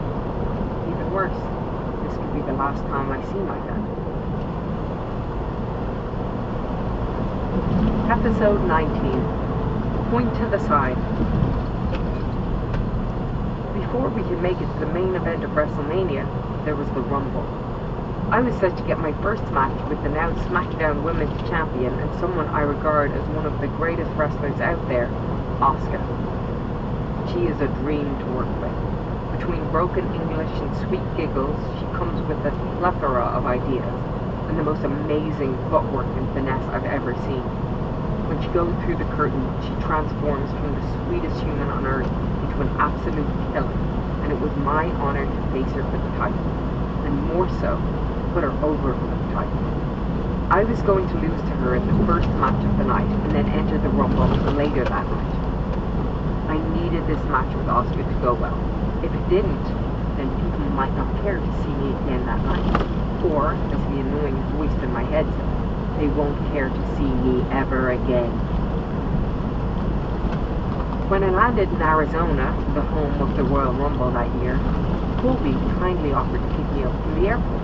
[SPEAKER 3] Even worse, this could be the last time I see my dad. Episode 19. Point to the side. Before we could make it to the main event of WrestleMania, there was the Rumble. I was set to get my first match with the now SmackDown Women's Champion and someone I regard as one of the greatest wrestlers out there, Asuka. She is a dream to work with. Between broken English and sweet giggles, she comes with a plethora of ideas and the most amazing footwork and finesse I've ever seen. When she goes through the curtain, she transforms from the sweetest human on earth into an absolute killer, and it was my honor to face her for the title, and more so, put her over for the title. I was going to lose to her in the first match of the night, and then enter the Rumble later that night. I needed this match with Asuka to go well. If it didn't, then people might not care to see me again that night, or, as the annoying voice in my head said, they won't care to see me ever again. When I landed in Arizona, the home of the Royal Rumble that year, Colby kindly offered to pick me up from the airport.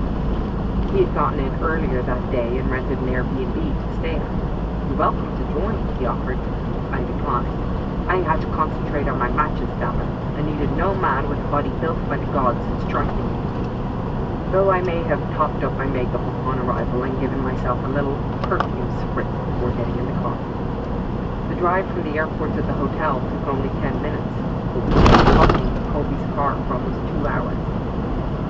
[SPEAKER 3] He had gotten in earlier that day and rented an Airbnb to stay at. "You're welcome to join," he offered. I declined. I had to concentrate on my matches, damn it. I needed no man with a body built by the gods to strike me. Though I may have topped up my makeup upon arrival and given myself a little perfume spritz before getting in the car. The drive from the airport to the hotel took only 10 minutes, but we were talking to Colby's car for almost 2 hours.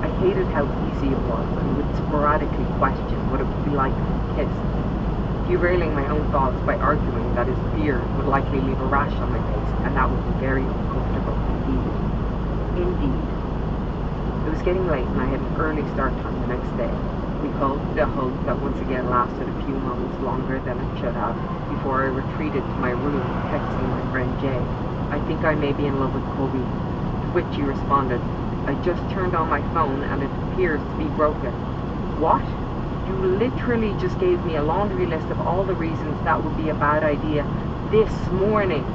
[SPEAKER 3] I hated how easy it was and would sporadically question what it would be like to be kissed, derailing my own thoughts by arguing that his beard would likely leave a rash on my face and that would be very uncomfortable indeed. It was getting late and I had an early start time the next day. We hugged a hug that once again lasted a few moments longer than it should have before I retreated to my room texting my friend Jay. "I think I may be in love with Colby," to which he responded, "I just turned on my phone and it appears to be broken." "What? You literally just gave me a laundry list of all the reasons that would be a bad idea this morning."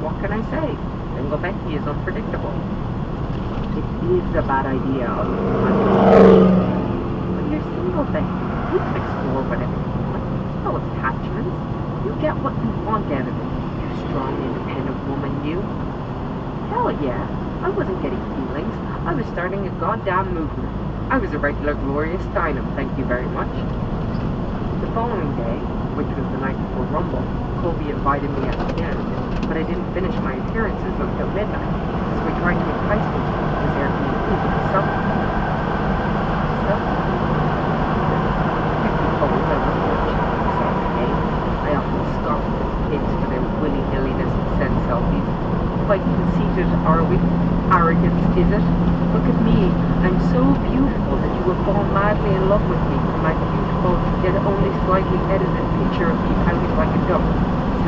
[SPEAKER 3] What can I say? Single Becky is unpredictable. It is a bad idea. But you're single, Becky. You can explore whatever you want. No attachments. You get what you want out of it. You strong, independent woman, you. Hell yeah. I wasn't getting feelings. I was starting a goddamn movement. I was a regular Gloria Steinem, thank you very much. The following day, which was the night before Rumble, Colby invited me out to dinner, but I didn't finish my appearances until midnight, so he tried to entice me to his Airbnb with a selfie. Truth be told, I selfies. Quite conceited, are we? Arrogance, is it? Look at me. I'm so beautiful that you will fall madly in love with me for my beautiful, yet only slightly edited picture of me pouting like a duck.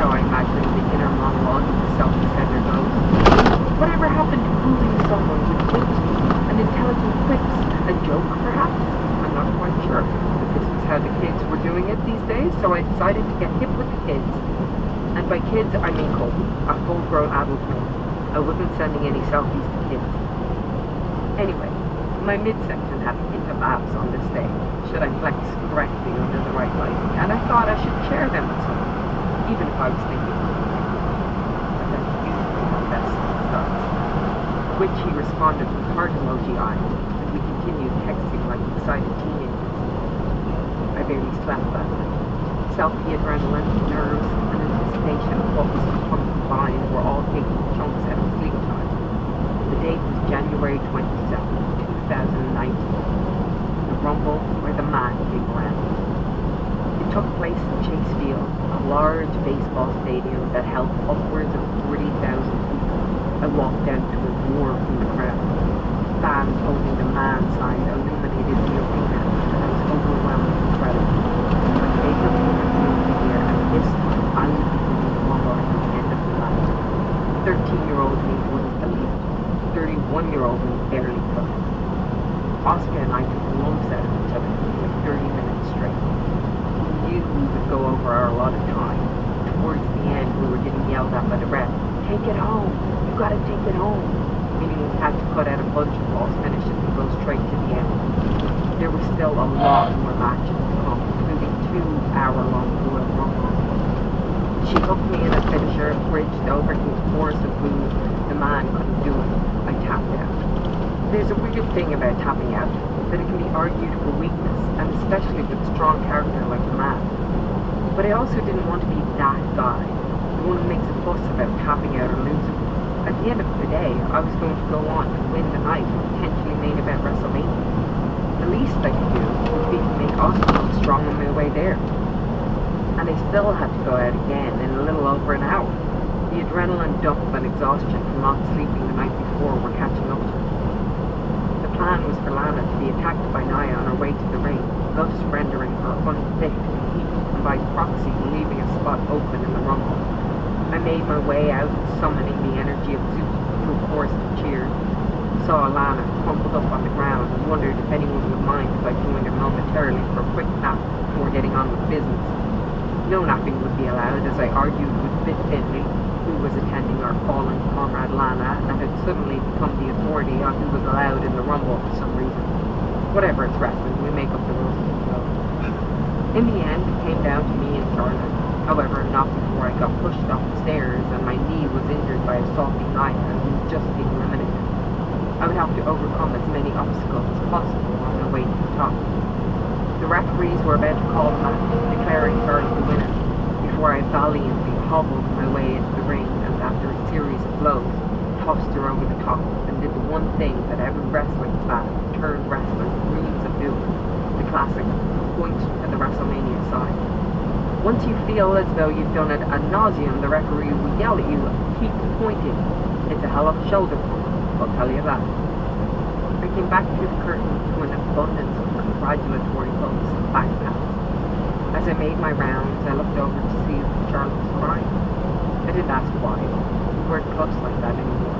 [SPEAKER 3] So I imagine the inner monologue of the selfie sender goes. Whatever happened to fooling someone with wit, an intelligent quips, a joke perhaps? I'm not quite sure, but this was how the kids were doing it these days, so I decided to get hip with the kids. And by kids, I mean Colby, a full-grown adult man. I wasn't sending any selfies to kids. Anyway, my midsection had a hint of abs on this day, should I flex correctly under the right lighting, and I thought I should share them with someone, even if I was thinking of it. But that's usually how best starts. To which he responded with heart emoji eyes, and we continued texting like excited teenagers. I barely slept that night. Selfie adrenaline, nerves, and anticipation of what was to come combined were all taking chunks out of sleep time. The date was January 27th, 2019. The Rumble where the man came around. It took place in Chase Field, a large baseball stadium that held upwards of 40,000 people. I walked down to a roar from the crowd. Fans holding the man sign illuminated the arena, and I was overwhelmed with gratitude. My favorite moment of the year, and this time I would be winning the Rumble at the end of the night. 13-year-old me wouldn't believe it. 31-year-old me barely could. Oscar and I took lumps out of each other for like 30 minutes straight. We knew we would go over our allotted time. Towards the end, we were getting yelled at by the ref. Take it home! You gotta take it home! Meaning we had to cut out a bunch of false finishes and go straight to the end. There were still a lot more matches to come, including 2-hour-long Royal Rumble. She hooked me in a finisher, bridged over to a chorus of boos. The man couldn't do it. I tapped out. There's a weird thing about tapping out, that it can be argued for weakness, and especially with a strong character like the man. But I also didn't want to be that guy, the one who makes a fuss about tapping out or losing. At the end of the day, I was going to go on to win the night and potentially main event WrestleMania. The least I could do would be to make Oscar look strong on my way there. And I still had to go out again in a little over an hour. The adrenaline dump and exhaustion from not sleeping the night before were catching up to me. The plan was for Lana to be attacked by Nia on her way to the ring, thus rendering her unfit to compete, and by proxy leaving a spot open in the Rumble. I made my way out, summoning the energy of Zeus through a chorus of cheers. Saw Lana crumpled up on the ground and wondered if anyone would mind if I joined her momentarily for a quick nap before getting on with business. No napping would be allowed, as I argued with Fit Finley, who was attending our fallen comrade Lana and had suddenly become the authority on who was allowed in the Rumble for some reason. Whatever, it's wrestling, we make up the rules as we go. In the end, it came down to me and Charlotte. However, not before I got pushed off the stairs and my knee was injured by a salty knife and was just being eliminated. I would have to overcome as many obstacles as possible on my way to the top. The referees were about to call the match, declaring Charlotte the winner, before I valiantly hobbled my way into the ring and after a series of blows, tossed her over the top and did the one thing that every wrestling fan turned wrestler dreams of doing, the classic point to the WrestleMania side. Once you feel as though you've done it ad nauseum, the referee will yell at you, keep pointing. It's a hell of a shoulder pump, I'll tell you that. I came back through the curtain to an abundance of congratulatory hugs and backpats. As I made my rounds, I looked over to see if Charlotte was crying. I didn't ask why. We weren't close like that anymore.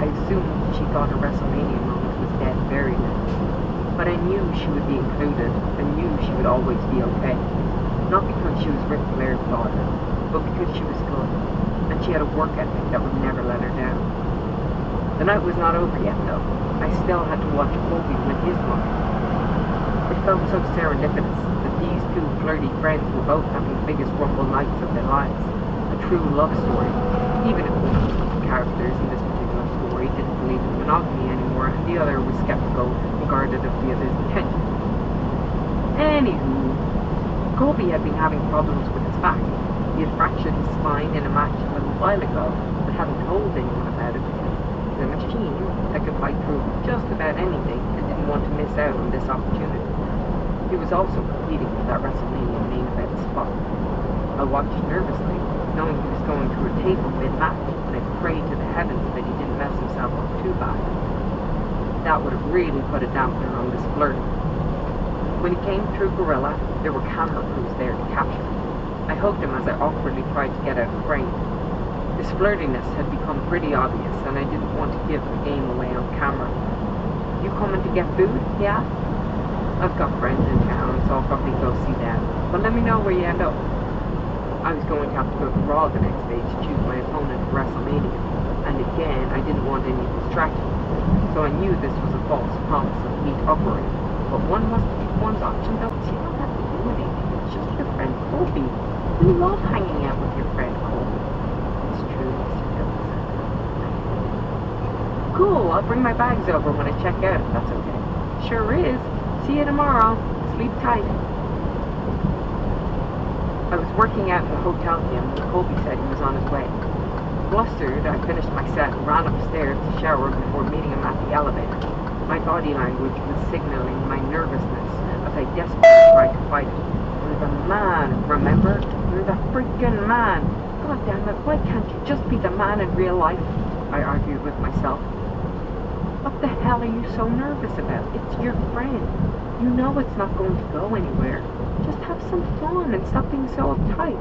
[SPEAKER 3] I assumed she thought her WrestleMania moment was dead and buried now. But I knew she would be included, and knew she would always be okay. Not because she was Ric Flair's daughter, but because she was good, and she had a work ethic that would never let her down. The night was not over yet, though. I still had to watch Colby win his moment. It felt so serendipitous that these two flirty friends were both having the biggest Rumble nights of their lives. A true love story, even if one of the characters in this particular story didn't believe in monogamy anymore, and the other was skeptical, regarded of the other's intentions. Anywho, Colby had been having problems with his back. He had fractured his spine in a match a little while ago, but hadn't told anyone about it because he's a machine that could fight through just about anything and didn't want to miss out on this opportunity. He was also competing for that WrestleMania main event spot. I watched nervously, knowing he was going to rotate table mid-match, and I prayed to the heavens that he didn't mess himself up too bad. That would have really put a dampener on this flirting. When he came through Gorilla, there were camera crews there to capture him. I hugged him as I awkwardly tried to get out of frame. His flirtiness had become pretty obvious, and I didn't want to give the game away on camera. "You coming to get food?" he asked. "I've got friends in town, so I'll probably go see them. But let me know where you end up." I was going to have to go to Raw the next day to choose my opponent for WrestleMania, and again, I didn't want any distractions, so I knew this was a false promise of meet upper end. But one must keep one's options open. You don't have to do anything. It's just your friend Colby. We love hanging out with your friend Colby. It's true, Mr. Dillon. Cool, I'll bring my bags over when I check out, if that's okay. Sure is. See you tomorrow. Sleep tight. I was working out in the hotel gym when Colby said he was on his way. Flustered, I finished my set and ran upstairs to shower before meeting him at the elevator. My body language was signaling my nervousness as I desperately tried to fight it. "You're the man, remember? You're the freaking man. God damn it, why can't you just be the man in real life?" I argued with myself. "What the hell are you so nervous about? It's your friend. You know it's not going to go anywhere. Just have some fun and stop being so uptight."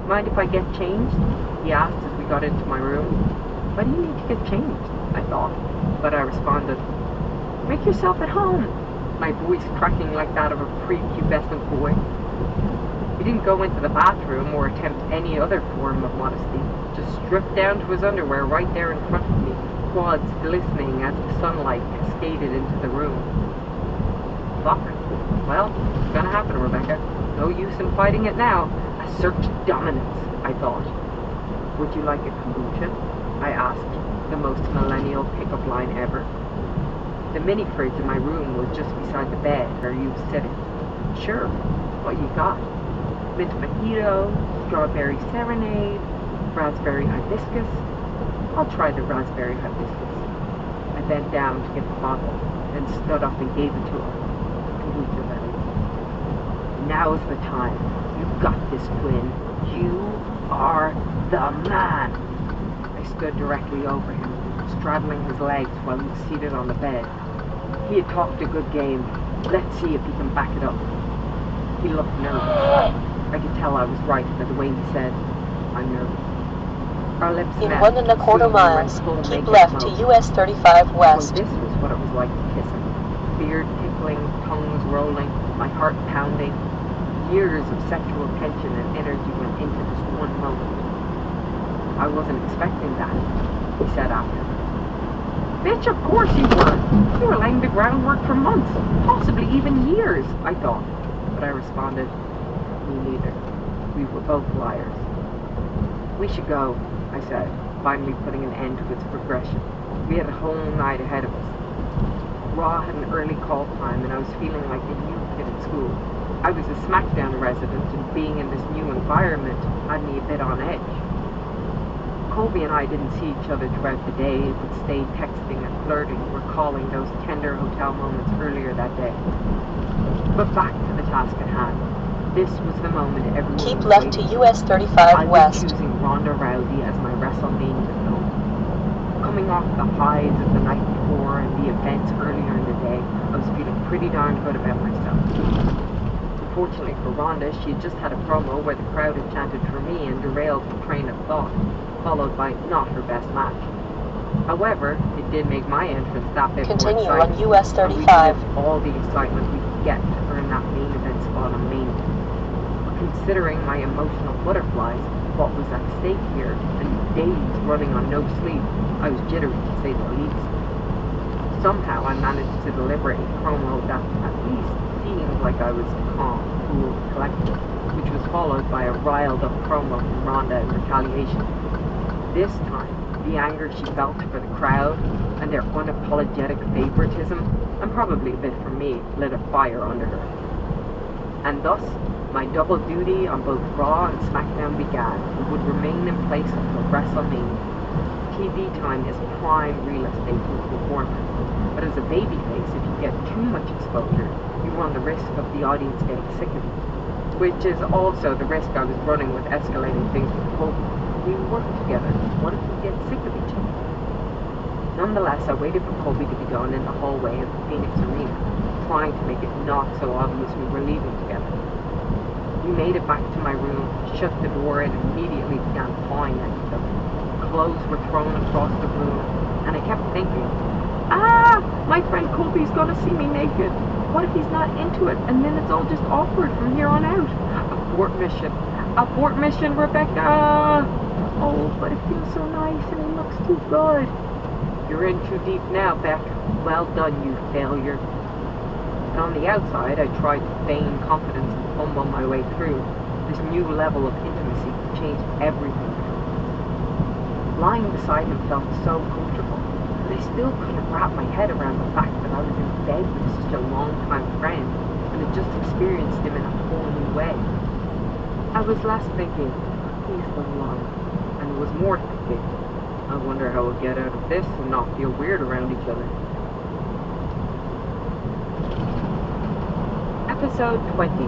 [SPEAKER 3] "Mind if I get changed?" he asked as we got into my room. "Why do you need to get changed?" I thought, but I responded, "Make yourself at home," my voice cracking like that of a prepubescent boy. He didn't go into the bathroom or attempt any other form of modesty, just stripped down to his underwear right there in front of me, quads glistening as the sunlight cascaded into the room. Fuck. Well, it's gonna happen, Rebecca. No use in fighting it now. Assert dominance, I thought. "Would you like a kombucha?" I asked, the most millennial pickup line ever. The mini fridge in my room was just beside the bed where he was sitting. "Sure. What you got?" "Mint mojito, strawberry serenade, raspberry hibiscus." "I'll try the raspberry hibiscus." I bent down to get the bottle, then stood up and gave it to him. Kombucha, that is. "Now's the time. You've got this, Quinn. You are the man." I stood directly over him, straddling his legs while he was seated on the bed. He had talked a good game. Let's see if he can back it up. He looked nervous. I could tell I was right by the way he said, "I'm nervous." Our lips
[SPEAKER 1] In
[SPEAKER 3] met.
[SPEAKER 1] 1¼
[SPEAKER 3] Soon we were in
[SPEAKER 1] miles,
[SPEAKER 3] full
[SPEAKER 1] keep
[SPEAKER 3] naked
[SPEAKER 1] left to
[SPEAKER 3] mode.
[SPEAKER 1] US 35
[SPEAKER 3] So
[SPEAKER 1] West.
[SPEAKER 3] this was what it was like to kiss him. Beard tickling, tongues rolling, my heart pounding. Years of sexual tension and energy went into this one moment. "I wasn't expecting that," he said after. "Bitch, of course you were. You were laying the groundwork for months, possibly even years," I thought. But I responded, "Me neither. We were both liars." "We should go," I said, finally putting an end to its progression. We had a whole night ahead of us. Raw had an early call time, and I was feeling like a new kid at school. I was a SmackDown resident, and being in this new environment had me a bit on edge. Colby and I didn't see each other throughout the day, but stayed texting and flirting, recalling those tender hotel moments earlier that day. But back to the task at hand. This was the moment everyone
[SPEAKER 1] Keep
[SPEAKER 3] was
[SPEAKER 1] left to
[SPEAKER 3] waiting
[SPEAKER 1] US
[SPEAKER 3] for.
[SPEAKER 1] 35
[SPEAKER 3] I was
[SPEAKER 1] West.
[SPEAKER 3] choosing Ronda Rousey as my WrestleMania film. Coming off the highs of the night before and the events earlier in the day, I was feeling pretty darn good about myself. Unfortunately for Ronda, she had just had a promo where the crowd had chanted for me and derailed her train of thought, followed by not her best match. However, it did make my entrance that bit
[SPEAKER 1] Continue
[SPEAKER 3] more
[SPEAKER 1] on
[SPEAKER 3] exciting.
[SPEAKER 1] US
[SPEAKER 3] and we
[SPEAKER 1] 35.
[SPEAKER 3] lived all the excitement we could get to earn that main event spot on Mania. Considering my emotional butterflies, what was at stake here, and days running on no sleep, I was jittery to say the least. Somehow I managed to deliver a promo that at least seemed like I was calm, cool, collected, which was followed by a riled-up promo from Ronda in retaliation. This time, the anger she felt for the crowd and their unapologetic favoritism, and probably a bit from me, lit a fire under her. And thus, my double duty on both Raw and SmackDown began and would remain in place until WrestleMania. TV time is prime real estate to a performer, but as a babyface, if you get too much exposure, you run the risk of the audience getting sick of you, which is also the risk I was running with escalating things with Colby. We work together? What if we get sick of each other? Nonetheless, I waited for Colby to be gone in the hallway of the Phoenix Arena, trying to make it not so obvious we were leaving together. We made it back to my room, shut the door, and immediately began pawing at each other. Clothes were thrown across the room, and I kept thinking, my friend Colby's gonna see me naked. What if he's not into it, and then it's all just awkward from here on out? Abort mission. Abort mission, Rebecca! Oh, but it feels so nice, and he looks too good. You're in too deep now, Beck. Well done, you failure. And on the outside, I tried to feign confidence and fumble my way through. This new level of intimacy changed everything. Lying beside him felt so comfortable, but I still couldn't wrap my head around the fact that I was in bed with such a long-time friend and had just experienced him in a whole new way. I was less thinking, he's the one, and was more thinking, I wonder how we'll get out of this and not feel weird around each other. Episode 20.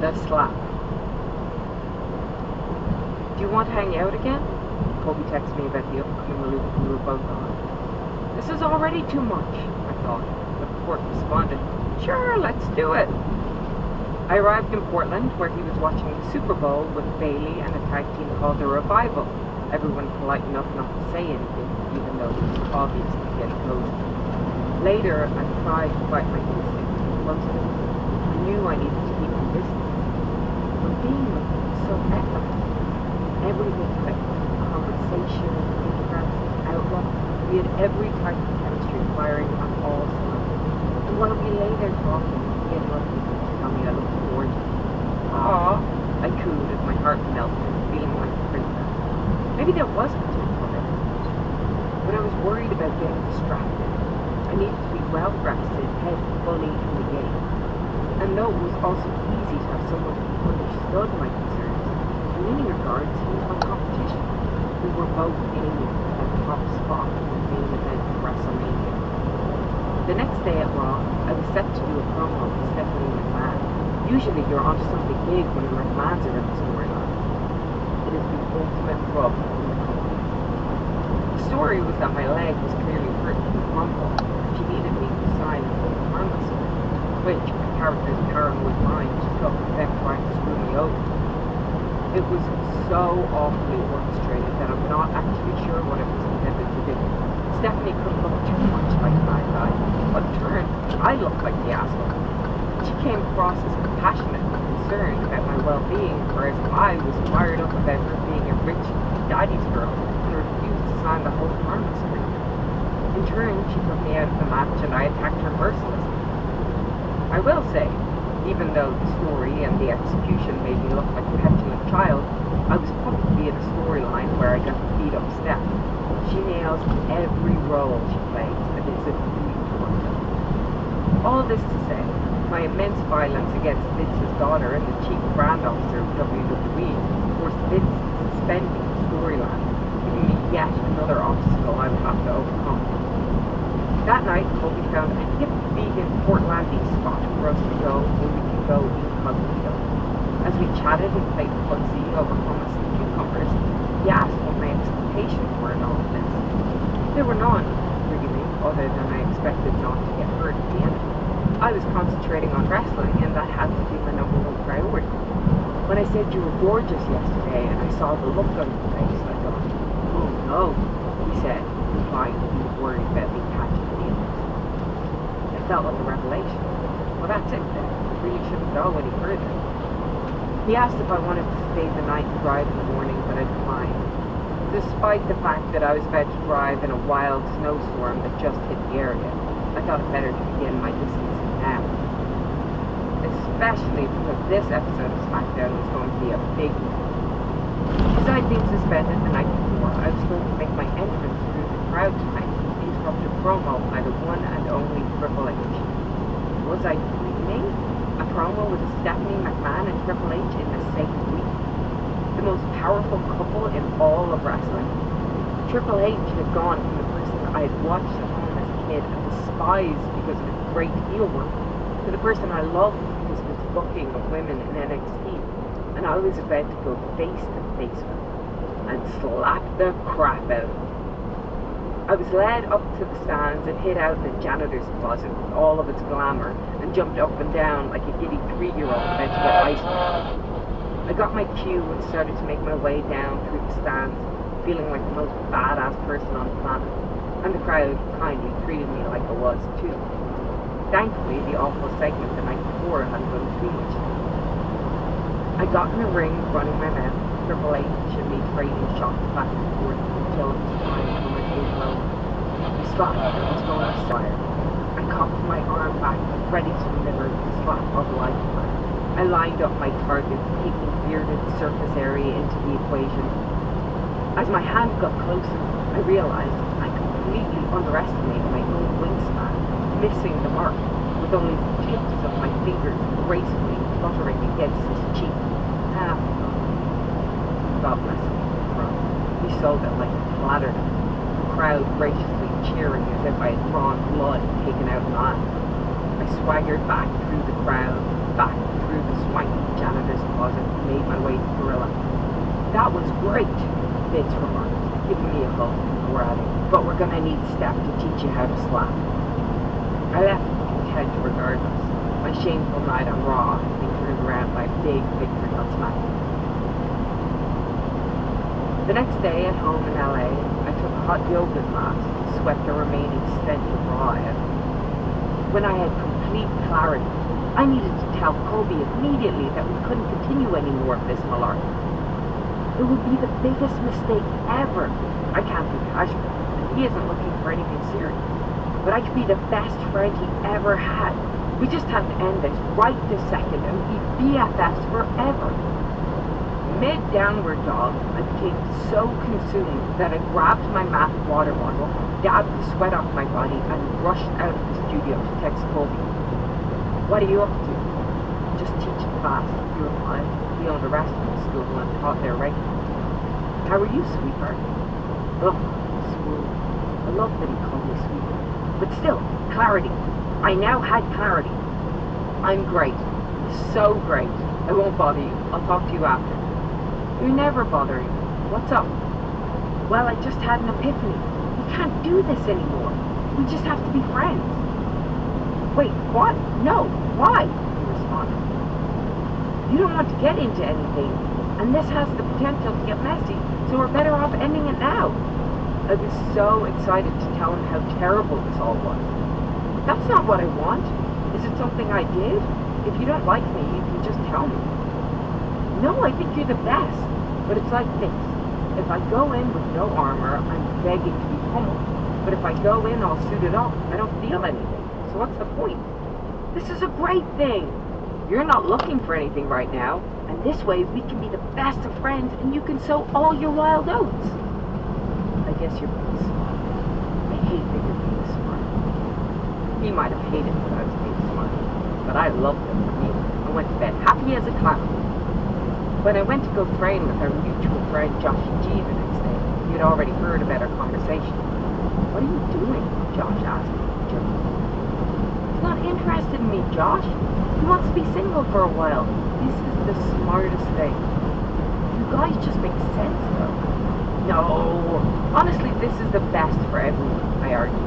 [SPEAKER 3] The Slap. Do you want to hang out again? Colby texted me about the upcoming loop we were both on. This is already too much, I thought, but Port responded, sure, let's do it. I arrived in Portland, where he was watching the Super Bowl with Bailey and a tag team called The Revival. Everyone polite enough not to say anything, even though it was obviously getting cozy. Later, I tried to fight my instinct to be close to him. I knew I needed to keep my distance. But being with him was so effortless. Everything clicked. Conversation, interests, outlook. We had every type of chemistry firing on all cylinders. And while we lay there talking, he interrupted me to tell me I looked gorgeous. Aww, I cooed as my heart melted, feeling like a princess. Maybe there was potential there. But I was worried about getting distracted. I needed to be well-rested, head fully in the game. And though it was also easy to have someone who understood my concerns, in many regards, he was my competition. We were both aiming for that top spot in the main event of WrestleMania. The next day at Raw, I was set to do a promo with Stephanie McMahon. Usually you're onto something big when the McMahons are in the storyline. It is the ultimate rub in the company. The story was that my leg was clearly hurt in the rumble, and she needed me to sign a full arm wrestle, which my character's paranoid mind took them trying to screw me over. It was so awfully orchestrated that I'm not actually sure what it was intended to do. Stephanie couldn't look too much like a bad guy, but in turn, I looked like the asshole. She came across as compassionate and concerned about my well-being, whereas I was fired up about her being a rich daddy's girl and refused to sign the whole harmless agreement. In turn, she took me out of the match and I attacked her mercilessly. I will say, even though the story and the execution made me look like a petulant child, I was probably in a storyline where I got to beat up Steph. She nails every role she plays, and it's a huge one. All this to say, my immense violence against Vince's daughter and the chief brand officer of WWE forced Vince to suspend me in the storyline, giving me yet another obstacle I would have to overcome. That night, Colby found a hip vegan Portlandy spot for us to go where we could go incognito. As we chatted and played footsie over hummus and cucumbers, he asked what my expectations were in all of this. There were none, really, other than I expected not to get hurt at the end. I was concentrating on wrestling, and that had to be my number one priority. When I said you were gorgeous yesterday, and I saw the look on your face, I thought, oh no, he said, implying he was worried about me catching feelings. It felt like a revelation. Well, that's it then. I really shouldn't go any further. He asked if I wanted to stay the night and drive in the morning, but I declined. Despite the fact that I was about to drive in a wild snowstorm that just hit the area, I thought it better to begin my distancing now. Especially because this episode of SmackDown was going to be a big one. As I'd been suspended the night before, I was told to make my entrance through the crowd tonight to interrupt a promo by the one and only Triple H. Was I dreaming? A promo with Stephanie McMahon and Triple H in the same week? The most powerful couple in all of wrestling? Triple H had gone from the person I had watched at home as a kid and despised because of his great heel work to the person I loved because of his booking of women in NXT. And I was about to go face to face with him. and slapped the crap out of him. I was led up to the stands and hid out in the janitor's closet with all of its glamour and jumped up and down like a giddy 3-year-old about to get ice cream. I got my cue and started to make my way down through the stands, feeling like the most badass person on the planet, and the crowd kindly treated me like I was too. Thankfully, the awful segment the night before hadn't done too much to me. I got in a ring running my mouth, Triple H and me trading shots back and forth until it was time for my big blow. The slap was going to fire. I cocked my arm back, ready to deliver the slap of a lifetime. I lined up my target, taking bearded surface area into the equation. As my hand got closer, I realized I completely underestimated my own wingspan, missing the mark, with only the tips of my fingers gracefully fluttering against his cheek. God bless him. He sold it like a flattered him, the crowd graciously cheering as if I had drawn blood and taken out an eye. I swaggered back through the crowd, back through the swanky janitor's closet, and made my way to Gorilla. That was great, Vince remarked, giving me a hug before adding, but we're gonna need Steph to teach you how to slap. I left content regardless. My shameful night on Raw had been turned around by a big victory on SmackDown. The next day at home in LA, I took a hot yoga class and swept the remaining stench of Raw out. When I had complete clarity, I needed to tell Kobe immediately that we couldn't continue any more of this malarkey. It would be the biggest mistake ever. I can't be casual, and he isn't looking for anything serious. But I could be the best friend he ever had. We just have to end this right this second and be BFFs forever. Mid-downward dog, I became so consumed that I grabbed my MAP water bottle, dabbed the sweat off my body, and rushed out of the studio to text Kobe. What are you up to? Just teaching class, he replied. He owned a restaurant school and taught there regularly. How are you, sweetheart? Ugh, school. I love that he called me sweetheart. But still, clarity. I now had clarity. I'm great. So great. I won't bother you. I'll talk to you after. You're never bothering me. What's up? Well, I just had an epiphany. We can't do this anymore. We just have to be friends. Wait, what? No. Why? He responded. You don't want to get into anything, and this has the potential to get messy, so we're better off ending it now. I was so excited to tell him how terrible this all was. That's not what I want. Is it something I did? If you don't like me, you can just tell me. No, I think you're the best. But it's like this. If I go in with no armor, I'm begging to be pummeled. But if I go in all suited up, I don't feel anything. So what's the point? This is a great thing. You're not looking for anything right now. And this way, we can be the best of friends and you can sow all your wild oats. I guess you're being smart. I hate that you're being smart. He might have hated that I was being smart. But I loved it for me. I went to bed happy as a clown. When I went to go train with our mutual friend Josh G the next day, he had already heard about our conversation. What are you doing? Josh asked me, joking. He's not interested in me, Josh. He wants to be single for a while. This is the smartest thing. You guys just make sense, though. No. Honestly, this is the best for everyone, I argued.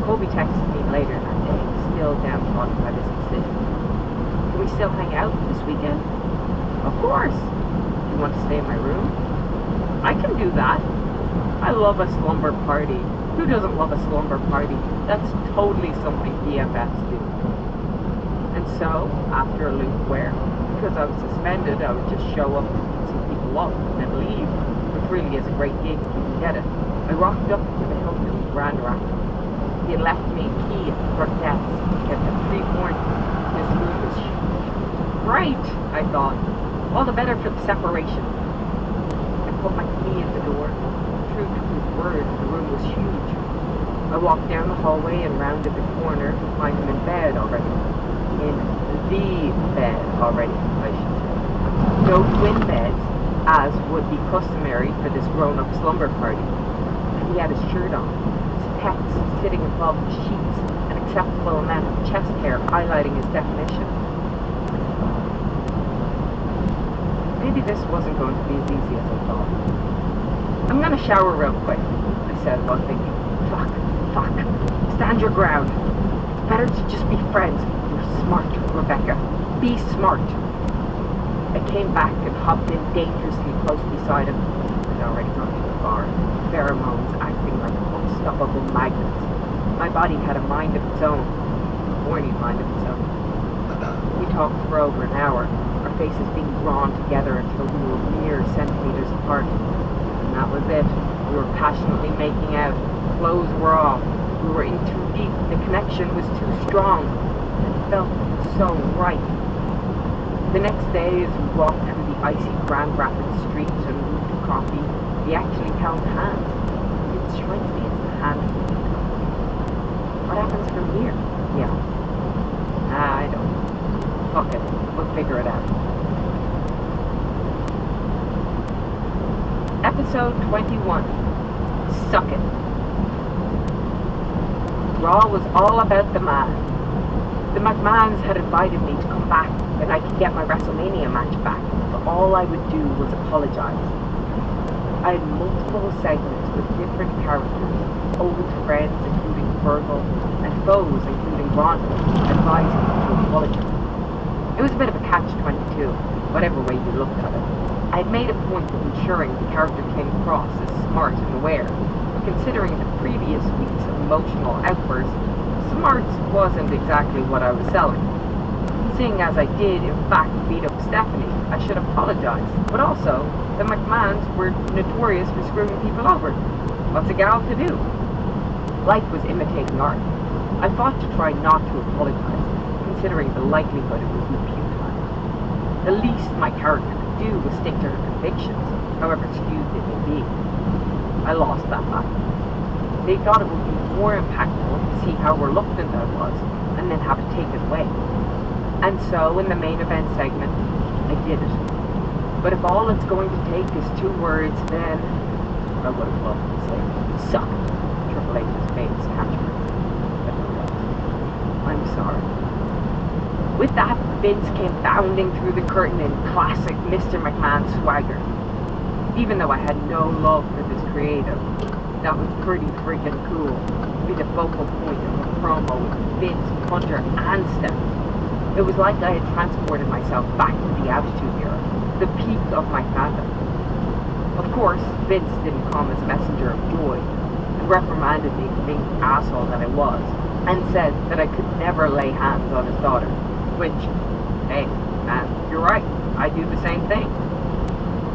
[SPEAKER 3] Kobe texted me later that day, still downtrodden by this decision. Can we still hang out this weekend? Of course. Do you want to stay in my room? I can do that. I love a slumber party. Who doesn't love a slumber party? That's totally something BFFs do. And so, after a loop where, because I was suspended, I would just show up and see people up and leave, which really is a great gig if you can get it, I rocked up to the Hilton Grand Rapids. He had left me a key at the front desk, kept it pre-warned. His room was great, I thought. All the better for the separation. I put my key in the door. True to his word, the room was huge. I walked down the hallway and rounded the corner to find him in bed already. In the bed already, I should say. No twin beds, as would be customary for this grown-up slumber party. And he had his shirt on, his pecs sitting above the sheets, an acceptable amount of chest hair highlighting his definition. Maybe this wasn't going to be as easy as I thought. gonna shower real quick, I said while thinking. Fuck. Stand your ground. It's better to just be friends. You're smart, Rebecca. Be smart. I came back and hopped in dangerously close beside him. I'd already gone too far. Pheromones acting like unstoppable magnets. My body had a mind of its own. A horny mind of its own. We talked for over an hour, our faces being drawn together until we were mere centimeters apart. And that was it. We were passionately making out. Clothes were off. We were in too deep. The connection was too strong. It felt so right. The next day, as we walked through the icy Grand Rapids streets and moved to coffee, we actually held hands. It strikes me as the hand of the people. What happens from here? Yeah. I don't know. Fuck it. We'll figure it out. Episode 21. Suck it. Raw was all about the man. The McMahons had invited me to come back and I could get my WrestleMania match back, but all I would do was apologize. I had multiple segments with different characters, old friends including Virgil, and foes including Ronda, advising me to apologize. It was a bit of a catch-22, whatever way you looked at it. I had made a point of ensuring the character came across as smart and aware, but considering the previous week's emotional outburst, smarts wasn't exactly what I was selling. Seeing as I did, in fact, beat up Stephanie, I should apologize. But also, the McMahons were notorious for screwing people over. What's a gal to do? Life was imitating art. I fought to try not to apologize, considering the likelihood it would be futile. The least my character could do was stick to her convictions, however skewed they may be. I lost that battle. They thought it would be more impactful to see how reluctant I was, and then have it taken away. And so, in the main event segment, I did it. But if all it's going to take is 2 words, then I would have loved to say, suck, Triple H's famous catchphrase. But no less. I'm sorry. With that, Vince came bounding through the curtain in classic Mr. McMahon swagger. Even though I had no love for this creative, that was pretty freaking cool, to be the focal point of a promo with Vince, Hunter, and Stephanie. It was like I had transported myself back to the Attitude Era, the peak of my fandom. Of course, Vince didn't come as a messenger of joy, and reprimanded me for being the asshole that I was, and said that I could never lay hands on his daughter, which, hey, man, you're right, I do the same thing.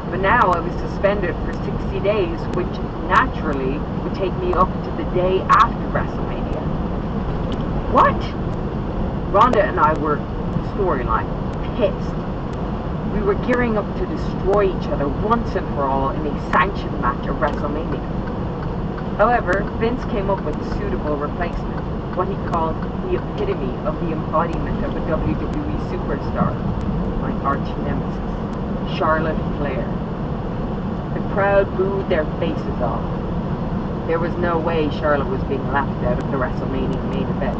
[SPEAKER 3] But now I was suspended for 60 days, which naturally would take me up to the day after WrestleMania. What? Ronda and I were, storyline, pissed. We were gearing up to destroy each other once and for all in a sanctioned match at WrestleMania. However, Vince came up with a suitable replacement, what he called the epitome of the embodiment of a WWE superstar, my arch nemesis, Charlotte Flair. The crowd booed their faces off. There was no way Charlotte was being left out of the WrestleMania main event.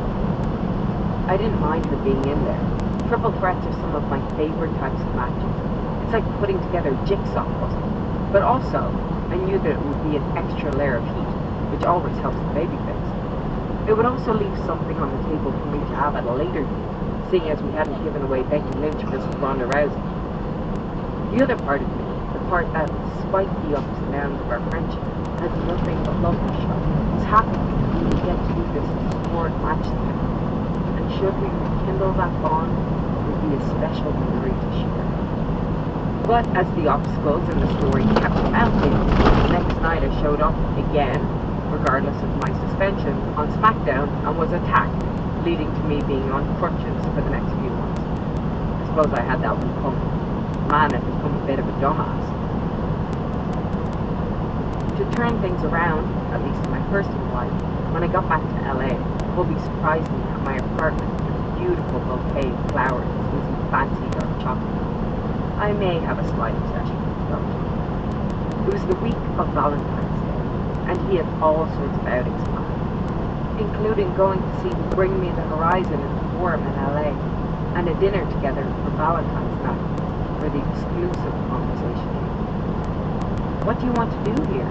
[SPEAKER 3] I didn't mind her being in there. Triple threats are some of my favorite types of matches. It's like putting together a jigsaw puzzle. But also, I knew that it would be an extra layer of heat, which always helps the babyface. It would also leave something on the table for me to have at a later date, seeing as we hadn't given away Becky Lynch versus Ronda Rousey. The other part of me, the part that, despite the ups and downs of our friendship, has nothing but love for Charlotte, was happy we would get to do this historic match together. And should we rekindle that bond, it would be a special memory to share. But as the obstacles in the story kept mounting, the next night I showed up again, regardless of my suspension, on SmackDown and was attacked, leading to me being on crutches for the next few months. I suppose I had that one coming. Man had become a bit of a dumbass. To turn things around, at least in my personal life, when I got back to LA, Bobby surprised me at my apartment with a beautiful bouquet of flowers using fancy dark chocolate. I may have a slight obsession with dark chocolate. It was the week of Valentine's Day, and he had all sorts of outings planned, including going to see Bring Me the Horizon in the Forum in LA, and a dinner together for Valentine's night, for the exclusive conversation. What do you want to do here?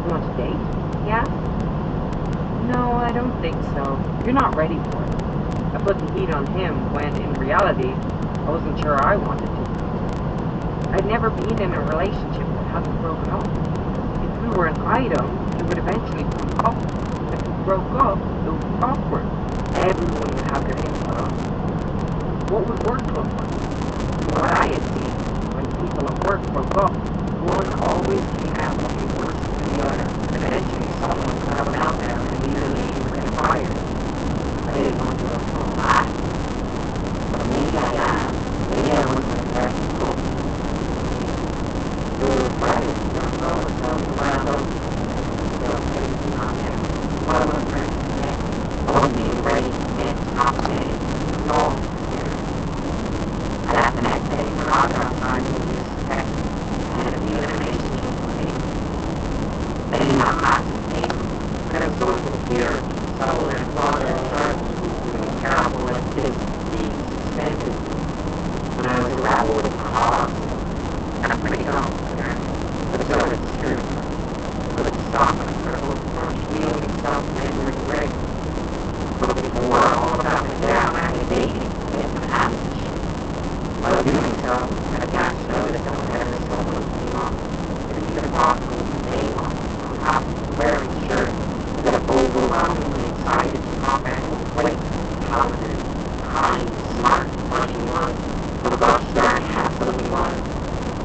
[SPEAKER 3] You want to date? He asked. No, I don't think so. You're not ready for it. I put the heat on him when, in reality, I wasn't sure I wanted to. I'd never been in a relationship that hadn't broken up. If we were an item, it would eventually come up. If we broke up, it would be awkward. Everyone would have their input on it. What would work look like? What I had seen, when people at work broke up, one always came out looking worse than the other, and eventually someone would have an meltdown and immediately would get fired. I didn't want to go through that. But maybe I am. Maybe I wasn't a very cool. You were right. Your girl was telling me around those still facing on him. What was right to say? Only ready to get compensated. No. And at the next day, for other outside, we just checked and the elimination of me. They did not match the team, but it was social fear, so their father started doing terrible at this being suspended. When I was rebel with the cause, and I'm pretty dumb, but so it's true. But it's stop and critical for feeling self-measured great. But people were all about me down and dating with an ambush. While doing so, I got noticed that whenever someone came up, it was either possible to name on, perhaps very sure that overwhelmingly excited to comment on quick, talented, kind, smart, funny one, but gosh darn handsome one.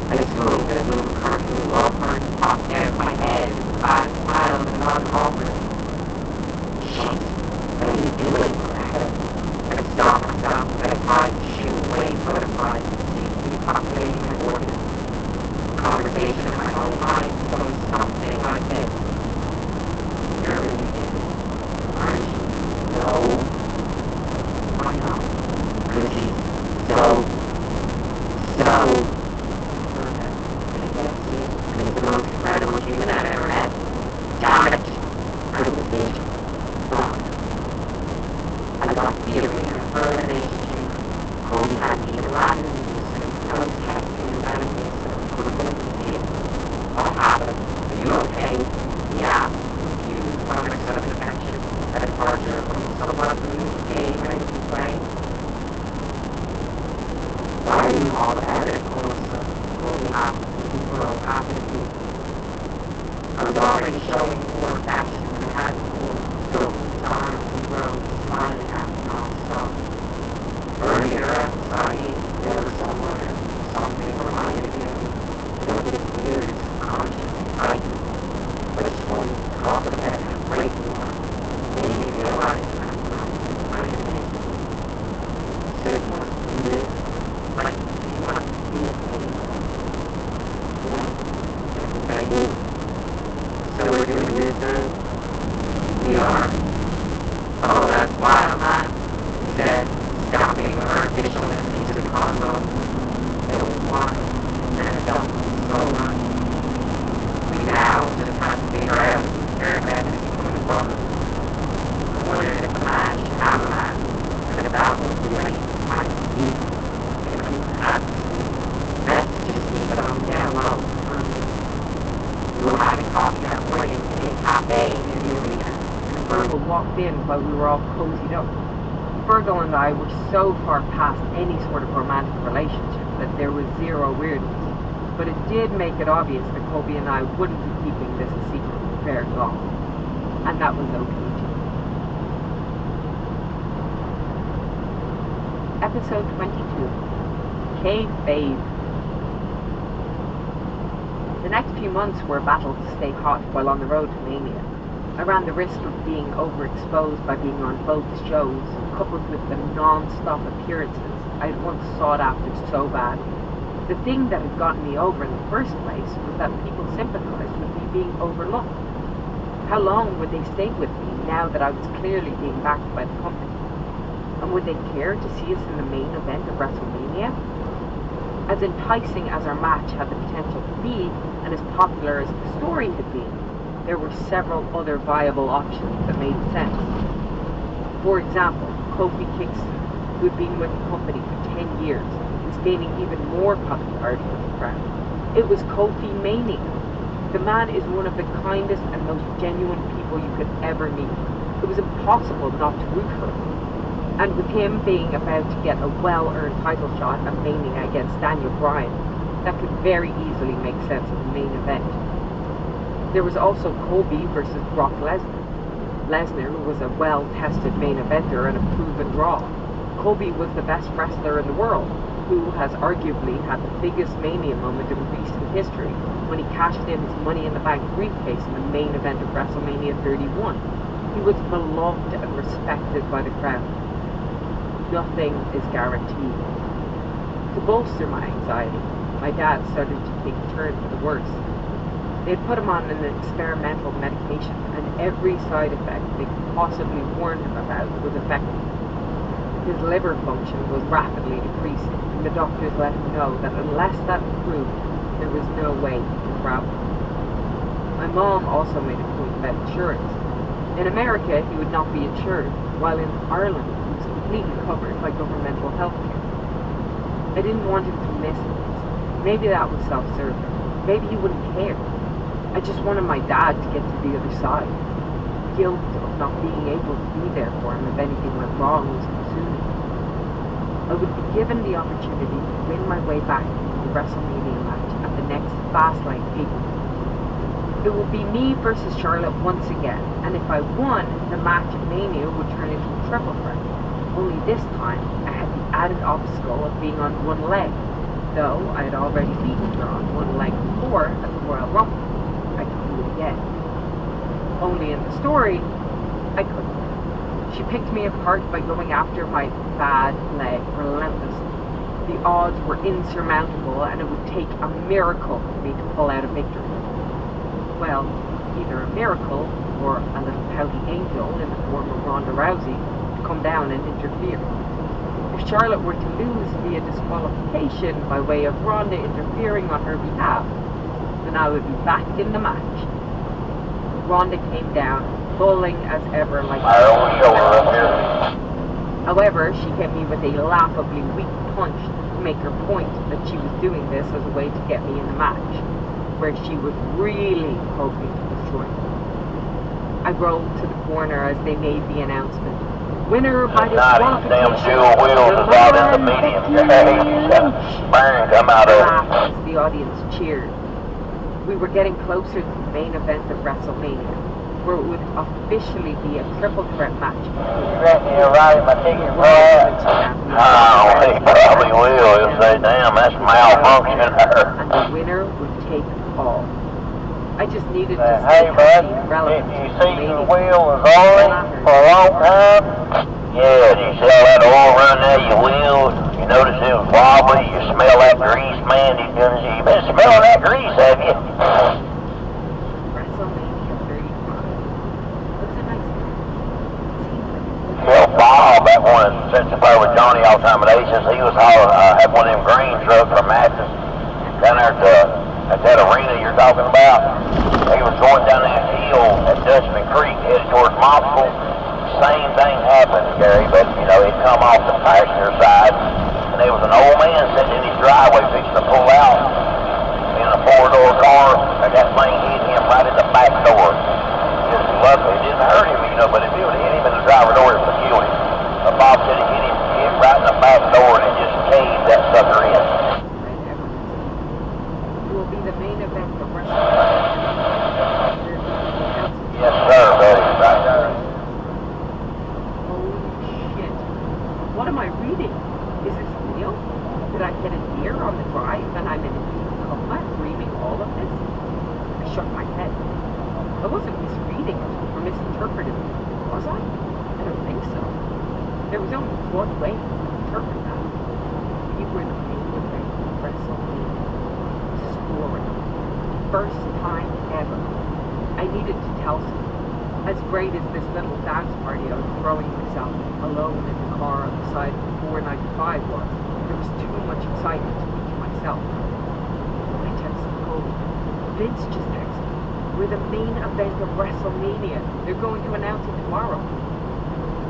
[SPEAKER 3] I assumed that a little cartoon love heart popped out of my head with a bad smile and not offering. Shit, what are you doing? I stopped myself and I tried to shoot away butterflies that seemed to be populating my organs. A conversation in my own mind was something like this. You're really into it, aren't you? No. Why not? Because he's so perfect. I guess he is the most incredible human I've ever met. Damn it! Privilege. Fuck. I got theory in a further relationship. Cody had me in Latin music, and I was texting him about it, so I couldn't believe it. What happened? Are you okay? Yeah. You found a sudden affection, a departure from somewhat of the new game I used to play. Why are you all about it, Melissa? Cody asked, the girl after the meeting. I was already showing more affection than I had before, so his arms and grows smiling at me non-stop. Earlier outside, there was something reminded me of his weird, conscious excitement. Which one talked about a great war, made me realize that I had missed it. So it must live like he must be a thing. Yeah, I knew. So we're doing this then? We are. Oh, that's wild, man, he said, stopping our official message to the combo. It was wild, and it felt so right. We now just have to figure out where that is coming from. I wondered if the man should have a man, and if that was the way it might be. If he had to see, let's just keep it on down low. We were having coffee that morning in a cafe near the arena. Virgil walked in while we were all cozied up. Virgil and I were so far past any sort of romantic relationship that there was zero weirdness. But it did make it obvious that Kobe and I wouldn't be keeping this a secret for very long. And that was okay too. Episode 22. Kayfabe. The next few months were a battle to stay hot while on the road to Mania. I ran the risk of being overexposed by being on both shows, coupled with the non-stop appearances I had once sought after so badly. The thing that had gotten me over in the first place was that people sympathized with me being overlooked. How long would they stay with me now that I was clearly being backed by the company? And would they care to see us in the main event of WrestleMania? As enticing as our match had the potential to be, and as popular as the story had been, there were several other viable options that made sense. For example, Kofi Kingston, who had been with the company for 10 years, was gaining even more popularity with the crowd. It was Kofi Mania. The man is one of the kindest and most genuine people you could ever meet. It was impossible not to root for him. And with him being about to get a well-earned title shot at Mania against Daniel Bryan, that could very easily make sense of the main event. There was also Colby versus Brock Lesnar. Lesnar was a well-tested main eventer and a proven draw. Colby was the best wrestler in the world, who has arguably had the biggest Mania moment in recent history when he cashed in his Money in the Bank briefcase in the main event of WrestleMania 31. He was beloved and respected by the crowd. Nothing is guaranteed. To bolster my anxiety, my dad started to take a turn for the worse. They had put him on an experimental medication, and every side effect they could possibly warn him about was effective. His liver function was rapidly decreasing, and the doctors let him know that unless that improved, there was no way he could travel. My mom also made a point about insurance. In America, he would not be insured, while in Ireland, he was completely covered by governmental health care. I didn't want him to miss this. Maybe that was self-serving. Maybe he wouldn't care. I just wanted my dad to get to the other side. Guilt of not being able to be there for him if anything went wrong was consuming me. I would be given the opportunity to win my way back into the WrestleMania match at the next Fastlane pay-per-view. It would be me versus Charlotte once again, and if I won, the match at Mania would turn into a triple threat. Only this time, I had the added obstacle of being on one leg, though I had already beaten her on one leg before at the Royal Rumble. I could do it again. Only in the story, I couldn't. She picked me apart by going after my bad leg relentlessly. The odds were insurmountable, and it would take a miracle for me to pull out a victory. Well, either a miracle or a little pouty angel in the form of Ronda Rousey to come down and interfere. If Charlotte were to lose via disqualification by way of Ronda interfering on her behalf, then I would be back in the match. Ronda came down, bowling as ever like However, she hit me with a laughably weak punch to make her point that she was doing this as a way to get me in the match, where she was really hoping to destroy me. I rolled to the corner as they made the announcement. Winner by disqualification. As the audience cheered. We were getting closer to the main event of WrestleMania, where it would officially be a triple threat match.
[SPEAKER 4] You reckon you're riding my ticket, bro? Oh, he probably will. He'll say, damn, that's malfunction there.
[SPEAKER 3] And the winner would take all. I just needed to
[SPEAKER 4] hey, bud, did you see the wheel was oily for a long time? Yeah, did you see all that oil running out of your wheels? You notice it was wobbly? You smell that grease, man? You've been smelling that grease, have you?
[SPEAKER 3] WrestleMania 35. Looks a nice one.
[SPEAKER 4] Well, Bob, that one, since I played with Johnny all the time at Aces, he was had one of them green trucks or matches down there at that arena you're talking about. He was going down that hill at Dutchman Creek, headed towards Mobsville. Same thing happened, Gary, but, you know, he'd come off the passenger side, and there was an old man sitting in his driveway fixing to pull out in a four-door car, and that thing hit him right in the back door. Just luckily, it didn't hurt him, you know, but if it would have hit him in the driver door, it would have killed him. But Bob said it hit him right in the back door, and it just caved that sucker in.
[SPEAKER 3] Will be the main event of WrestleMania.
[SPEAKER 4] Yes, sir, buddy. Right there.
[SPEAKER 3] What am I reading? Is this real? Did I hit a deer on the drive and I'm in a deep coma dreaming all of this? I shook my head. I wasn't misreading it or misinterpreting it, was I? I don't think so. There was only one way to interpret that. You were the main event of WrestleMania. Story. First time ever. I needed to tell someone. As great as this little dance party I was throwing myself alone in the car on the side of the 495 was, there was too much excitement to keep to myself. I texted Cody. Vince just texted me. We're the main event of WrestleMania. They're going to announce it tomorrow.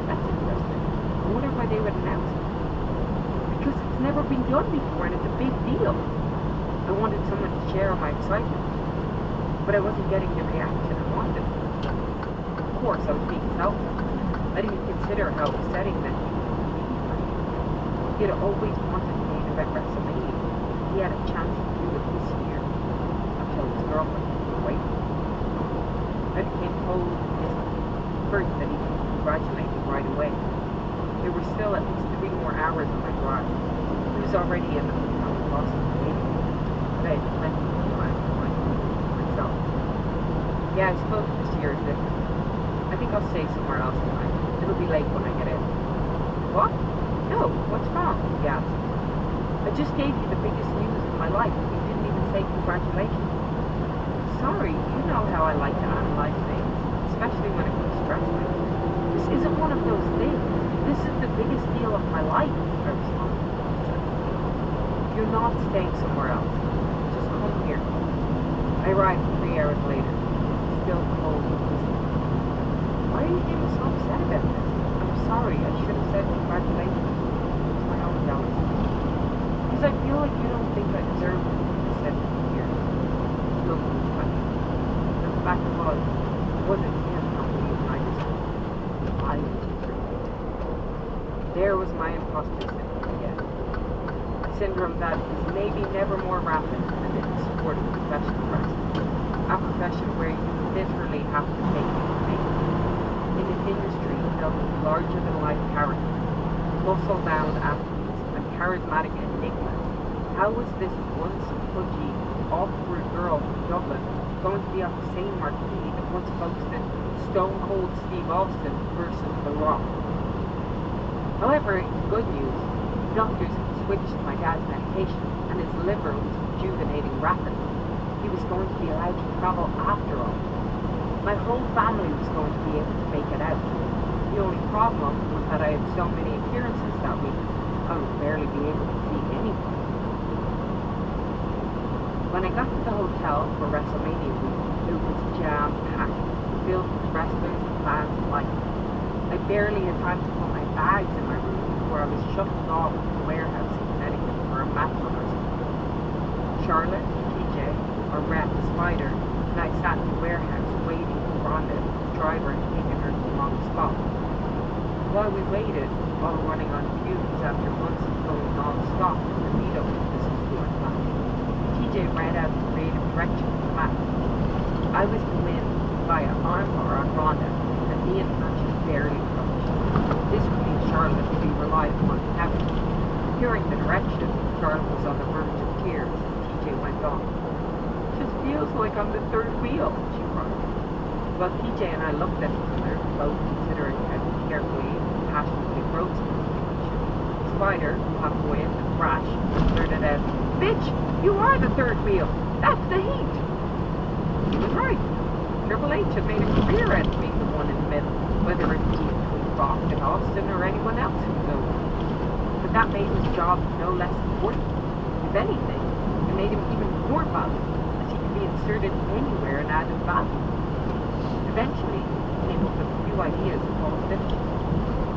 [SPEAKER 3] That's interesting. I wonder why they would announce it. Because it's never been done before and it's a big deal. I wanted someone to share my excitement. but I wasn't getting the reaction I wanted. Of course, I was being selfish. I didn't consider how upsetting that he would be. He had always wanted to main event WrestleMania. He had a chance to do it this year until his girlfriend took it away from him. I became cold and distant. First, that he didn't congratulate me right away. There were still at least 3 more hours on my drive. He was already in the hotel in Boston waiting, but I had plenty of time to find myself. Yeah, I suppose this year is different. I think I'll stay somewhere else tonight. It'll be late when I get in. What? No, what's wrong? He asked. I just gave you the biggest news of my life, and you didn't even say congratulations. Sorry, you know how I like to analyze things, especially when it comes to wrestling. This isn't one of those things. This is the biggest deal of my life, I responded. You're not staying somewhere else. Just come here. I arrived 3 hours later, still cold and distant. Why are you getting so upset about this? I'm sorry, I should have said congratulations. It's my own jealousy. Because I feel like you don't think I deserve it, I said to him here. He looked at me funny. The fact was, it wasn't him not believing I deserved it. I deserved it. There was my imposter syndrome again. A syndrome that is maybe never more rampant than in the sport of professional wrestling. A profession where you literally have to make it. In an industry filled with larger-than-life characters, muscle-bound athletes, and charismatic enigmas, how was this once pudgy, awkward girl from Dublin going to be on the same marquee that once boasted Stone Cold Steve Austin versus The Rock? However, in good news, doctors had switched my dad's medication, and his liver was rejuvenating rapidly. He was going to be allowed to travel after all. My whole family was going to be able to make it out. The only problem was that I had so many appearances that week, I would barely be able to see anyone. When I got to the hotel for WrestleMania week, it was jam-packed, filled with wrestlers and fans alike. I barely had time to put my bags in my room before I was shuffled off to the warehouse in Connecticut for a match rehearsal. Charlotte, TJ, our rep, Spider, and I sat in the warehouse waiting for Rhonda, the driver, had taken her to the wrong spot. While we waited, while running on fumes after months of going non-stop in the lead-up to this historic match, TJ ran out the creative direction of the match. I was to win via armbar on Rhonda, and me and her just barely touched. This would mean Charlotte to be relied upon heavily. Hearing the direction, Charlotte was on the verge of tears as TJ went on. Just feels like I'm the third wheel, she cried. Well, TJ and I looked at each other, both considering how carefully and passionately wrote the situation. Spider, flamboyant and brash, blurted out, "Bitch, you are the third wheel! That's the heat!" He was right. Triple H had made a career out of being the one in the middle, whether it be between Rock and Austin or anyone else who knows. But that made his job no less important. If anything, it made him even more valuable, as he could be inserted anywhere and added value. Eventually, he came up with a few ideas of Paul's finishes.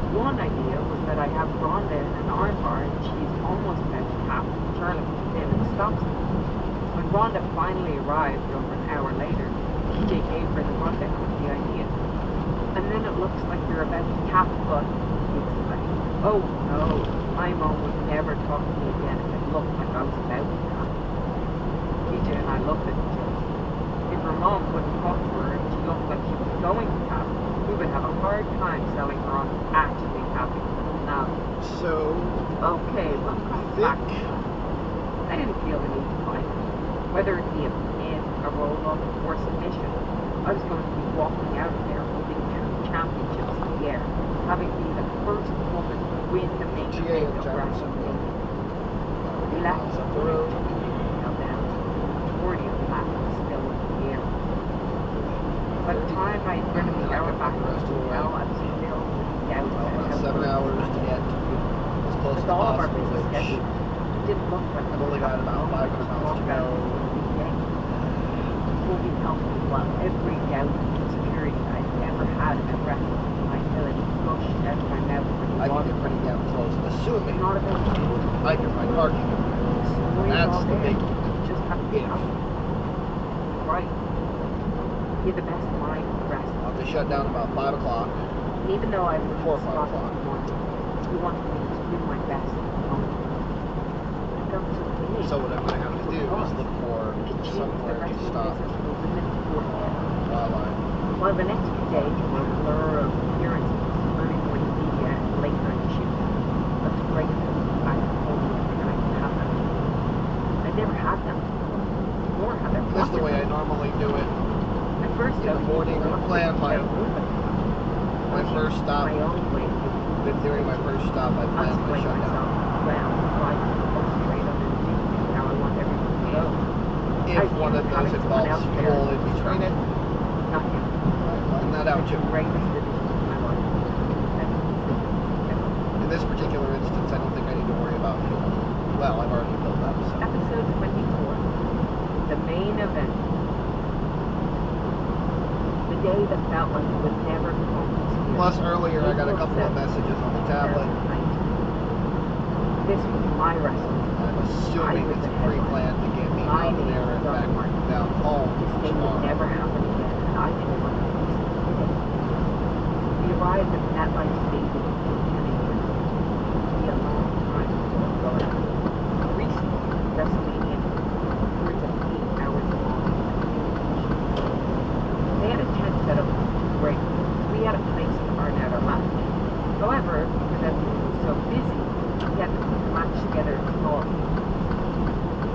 [SPEAKER 3] One idea was that I have Rhonda in an armbar and she's almost about to tap, Charlotte comes in and stops her. When Rhonda finally arrived over an hour later, TJ gave her the rundown of the idea. And then it looks like you're about to tap, but it's like, oh no, my mom would never talk to me again if it looked like I was about to tap. TJ and I looked at each other. If her mom wouldn't talk to her and she looked like she was going to tap, we would have a hard time selling her on actually tapping. Now,
[SPEAKER 2] So,
[SPEAKER 3] okay, let's come back to that. I didn't feel the need to find her. Whether it be a pin, a roll-up, or submission, I was going to be walking out of there holding 2 championships in the air, having been the first woman to win the main event of WrestleMania. We left the road now down. The majority of the match was still in the air. By the time I had driven the hour back to the hotel, I was filled with doubt about how
[SPEAKER 2] 7 hours to get as close as
[SPEAKER 3] with all of our
[SPEAKER 2] possible,
[SPEAKER 3] busy
[SPEAKER 2] which
[SPEAKER 3] schedules, it didn't look like
[SPEAKER 2] I've only got about 500 miles to go.
[SPEAKER 3] Will be helpful while every doubt and insecurity I've ever had about wrestling and my ability gushed out of my mouth when
[SPEAKER 2] I
[SPEAKER 3] you
[SPEAKER 2] can
[SPEAKER 3] walked.
[SPEAKER 2] get pretty damn close, assuming
[SPEAKER 3] It's not about the
[SPEAKER 2] I can find parking everywhere.
[SPEAKER 3] story
[SPEAKER 2] That's
[SPEAKER 3] all
[SPEAKER 2] the
[SPEAKER 3] there.
[SPEAKER 2] big
[SPEAKER 3] You just have to
[SPEAKER 2] if.
[SPEAKER 3] tell it. Right. He had the best mind of the rest.
[SPEAKER 2] They shut down about 5 o'clock.
[SPEAKER 3] And even though I was in
[SPEAKER 2] 4 or
[SPEAKER 3] the
[SPEAKER 2] 5
[SPEAKER 3] spot
[SPEAKER 2] o'clock.
[SPEAKER 3] in the morning, he wanted me to do my best at home. I felt so big.
[SPEAKER 2] So what I'm going to have to do is look for somewhere to stop
[SPEAKER 3] While the next few days were a blur of appearances, early morning media and late night shooting. But to break them, I told me that I could have them. I never had them. Nor had I
[SPEAKER 2] This is the way I normally do it.
[SPEAKER 3] At first,
[SPEAKER 2] In the morning, I plan my first stop.
[SPEAKER 3] My own way.
[SPEAKER 2] Been doing my first stop. I plan my shutdown.
[SPEAKER 3] Well, like straight up and how I want everyone to go.
[SPEAKER 2] If one of those involves fuel in between it,
[SPEAKER 3] Nothing.
[SPEAKER 2] find that out too. In this particular instance, I don't think I need to worry about fuel. Well, I've already built that. So.
[SPEAKER 3] Episode 24. The main event. The day that felt like it would never come.
[SPEAKER 2] Plus, earlier I got a couple of messages on the tablet.
[SPEAKER 3] This was my wrestling.
[SPEAKER 2] I'm assuming it's a pre-plan to get me out of there and back down home
[SPEAKER 3] This thing would never happen again, and I didn't want to lose it. We arrived at that life stadium in Sheboygan. Be a long time before we go out. Recently, WrestleMania tours of 8 hours long. They had a tent set up great. We had a place to earn out our money. However, because everyone was so busy, we had to match together a small team.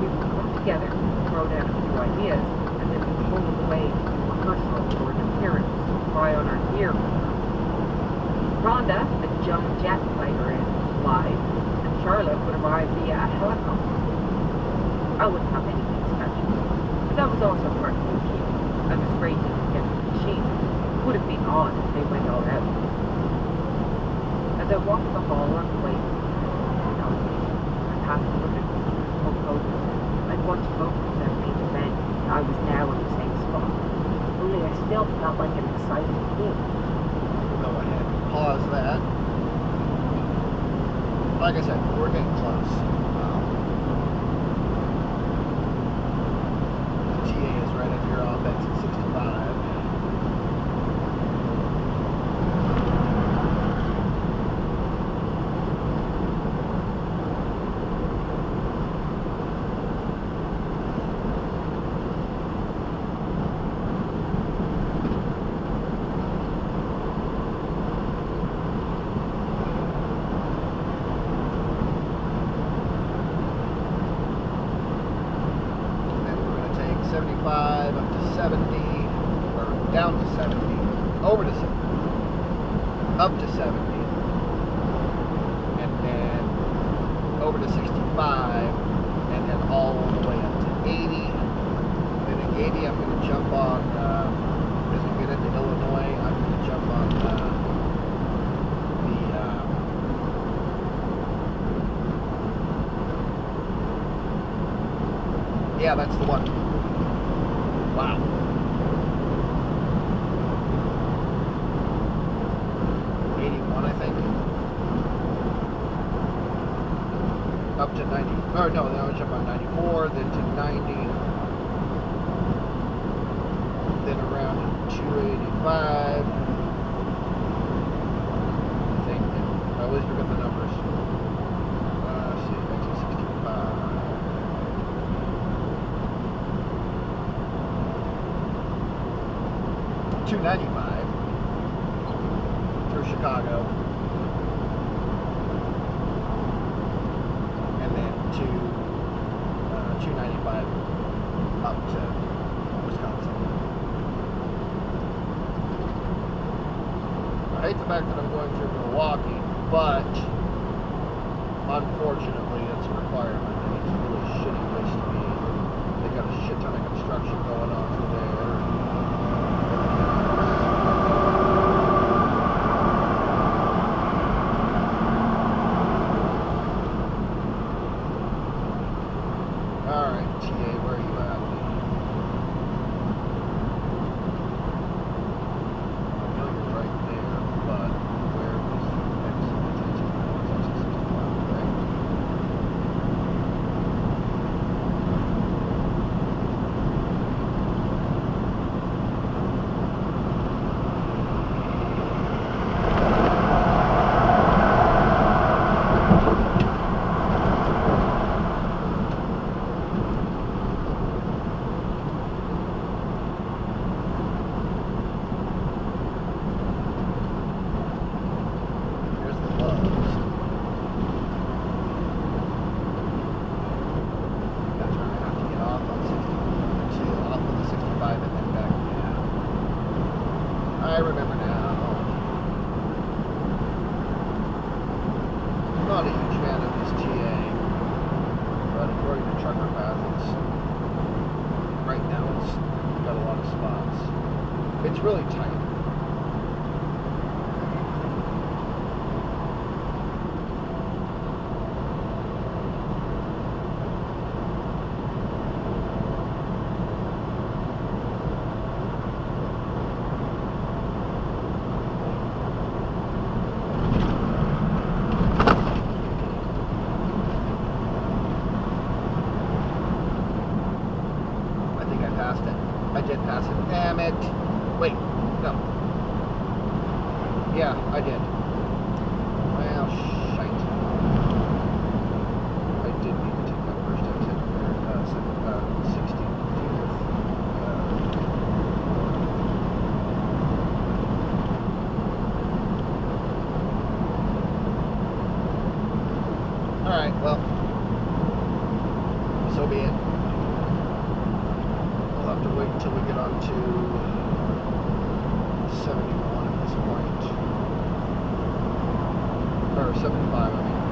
[SPEAKER 3] We would come together, throw down a few ideas, and then we'd pull away to rehearsal or an appearance to try on our gear. Rhonda, the young jet fighter, is live, and Charlotte would arrive via a helicopter. I wouldn't have anything special, but that was also part of the appeal. I was great to get the machine. It would have been odd if they went all out. As I walked the hall on the way to the I passed a look at Hulk Hogan. I'd once voted for that main event, and I was now in the same spot. Only I still felt like an exciting kid.
[SPEAKER 2] Go ahead and pause that. Like I said, we're getting close. The TA is right up here off exit 65. Down to 70, over to 70, up to 70, and then over to 65, and then all the way up to 80. Then at 80, I'm going to jump on, as we get into Illinois, I'm going to jump on yeah, that's the one. Wow. 81, I think. Up to 90. Oh no, then I'll jump on 94, then to 90. Then around to 285. I think. I always forget the numbers. Let's see, 1965. 295 through Chicago, and then to 295 up to Wisconsin. I hate the fact that I'm going through Milwaukee, but unfortunately it's a requirement, and it's a really shitty place to be. They got a shit ton of construction going on through there. I remember now. I'm not a huge fan of this TA, but according to Trucker Path, right now it's got a lot of spots. It's really tight. I did pass it. Damn it. Wait, no. Yeah, I did. Well, shite. I did need to take that first exit. 60. Alright, well. So be it. We'll have to wait until we get on to 71 at this point. Or 75, I mean.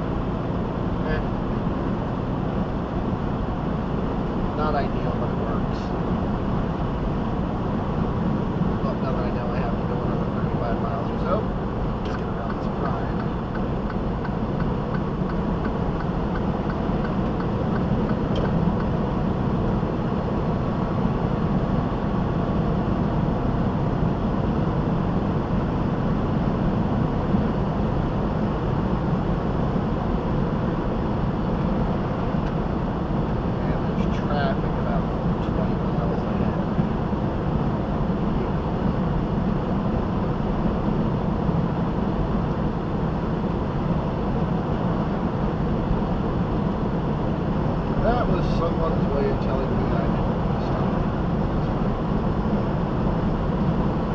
[SPEAKER 2] Not ideal, but it works. Well, now that I know I have to go another 35 miles or so, just get around this prime. That was someone's way of telling me I didn't stop.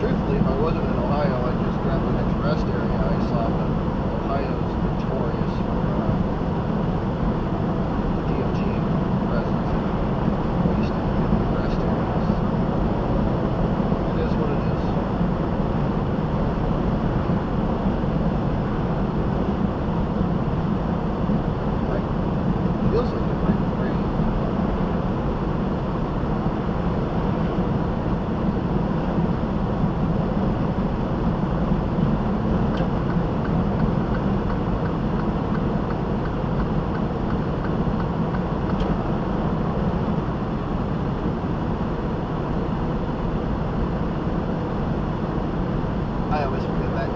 [SPEAKER 2] Truthfully, if I wasn't in Ohio, I'd just grab the next rest area I saw, but Ohio's notorious for DOT presence and wasting rest areas. It is what it is. It feels like it might be rain. I always forget that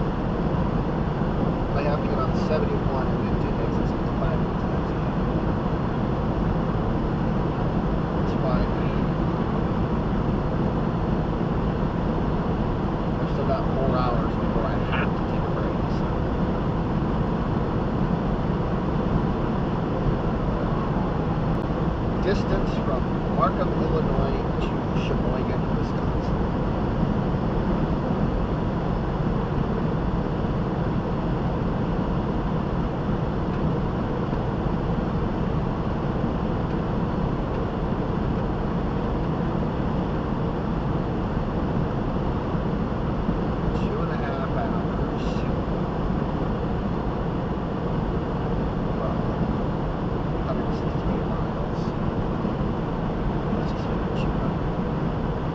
[SPEAKER 2] I have to get on 71 and it takes us 5 minutes. It's fine. I've still got 4 hours before I have to take a break. So. Distance from Markham, Illinois to Sheboygan, Wisconsin. Let's just make it 200.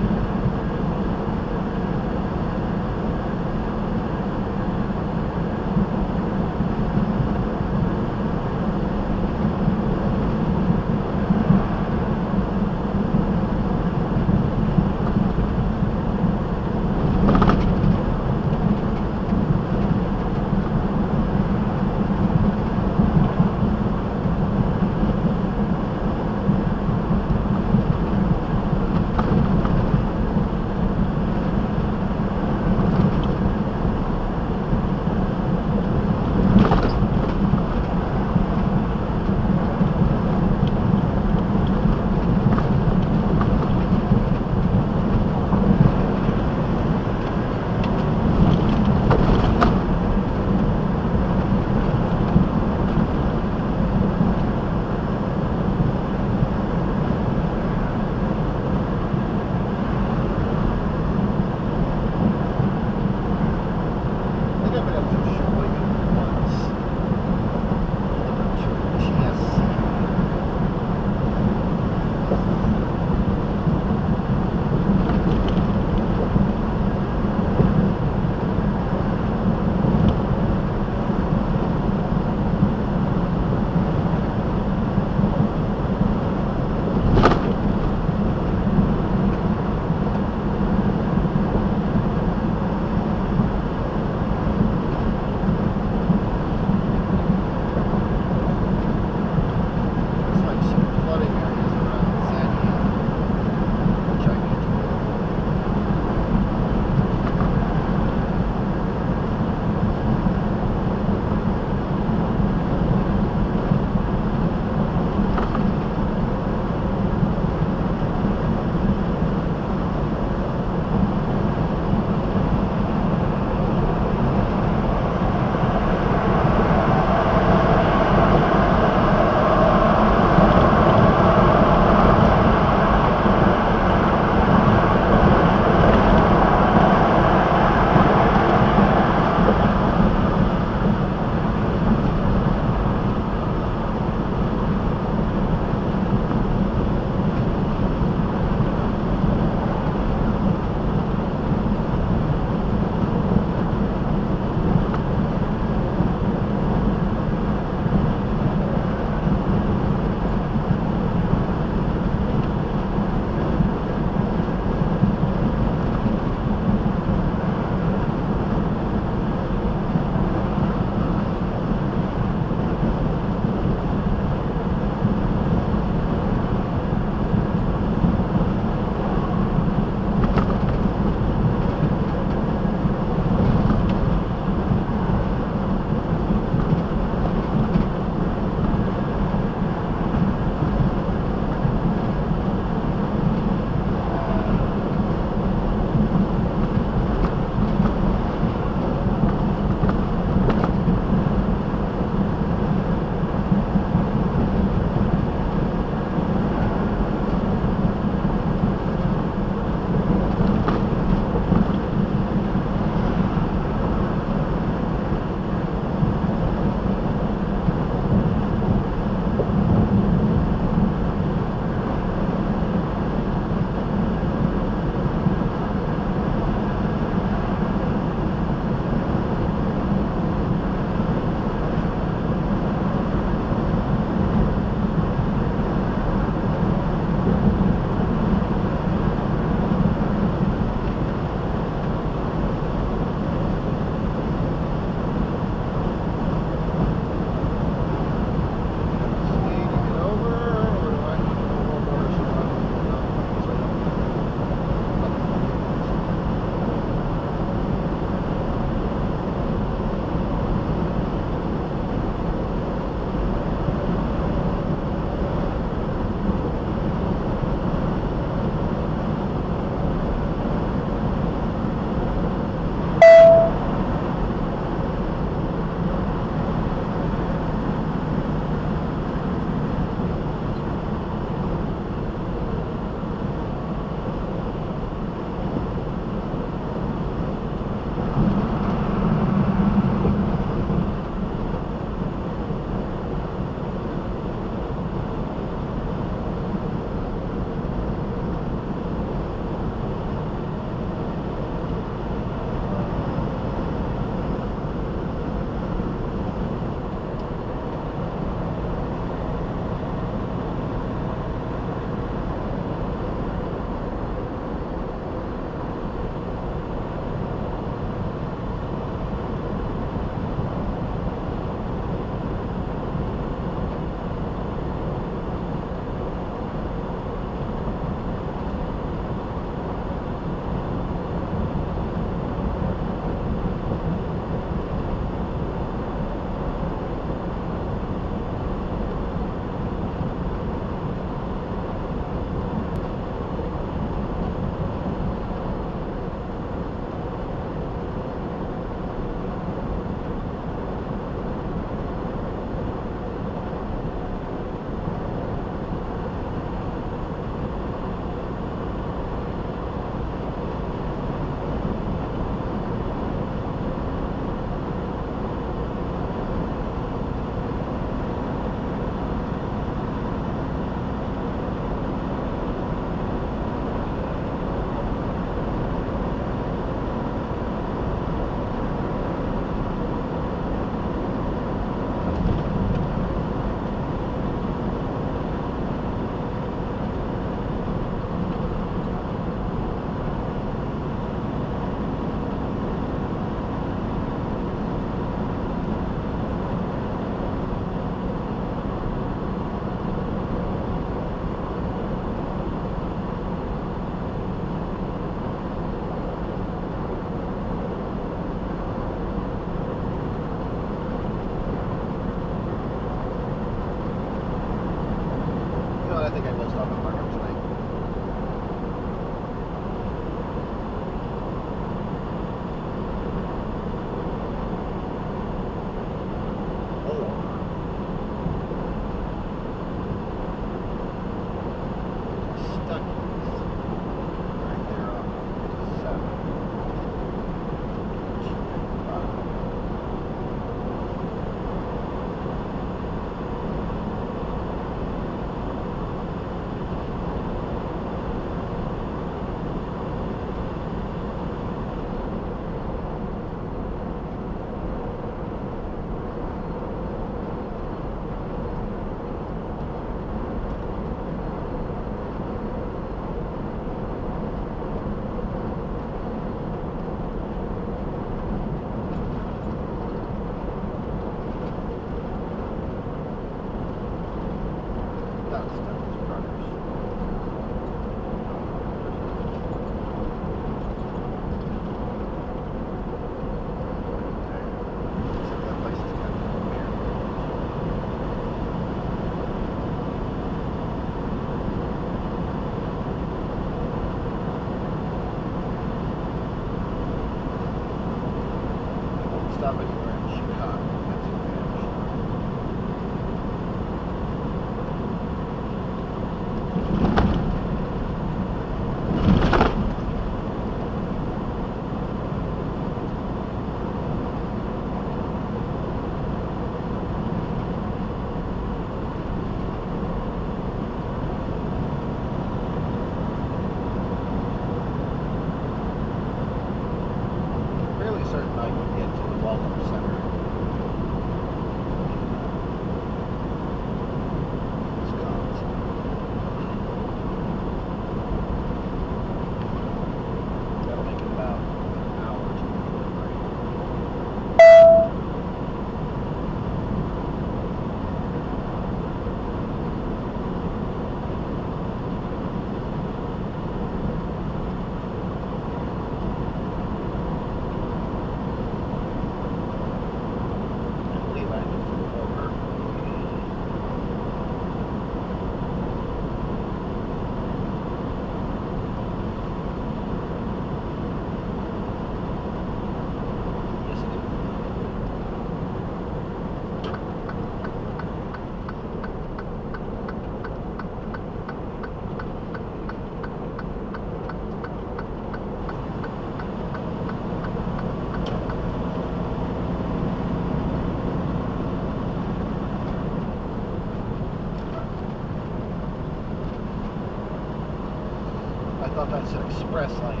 [SPEAKER 2] it's an express lane.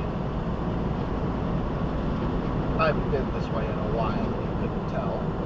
[SPEAKER 2] I haven't been this way in a while, you couldn't tell.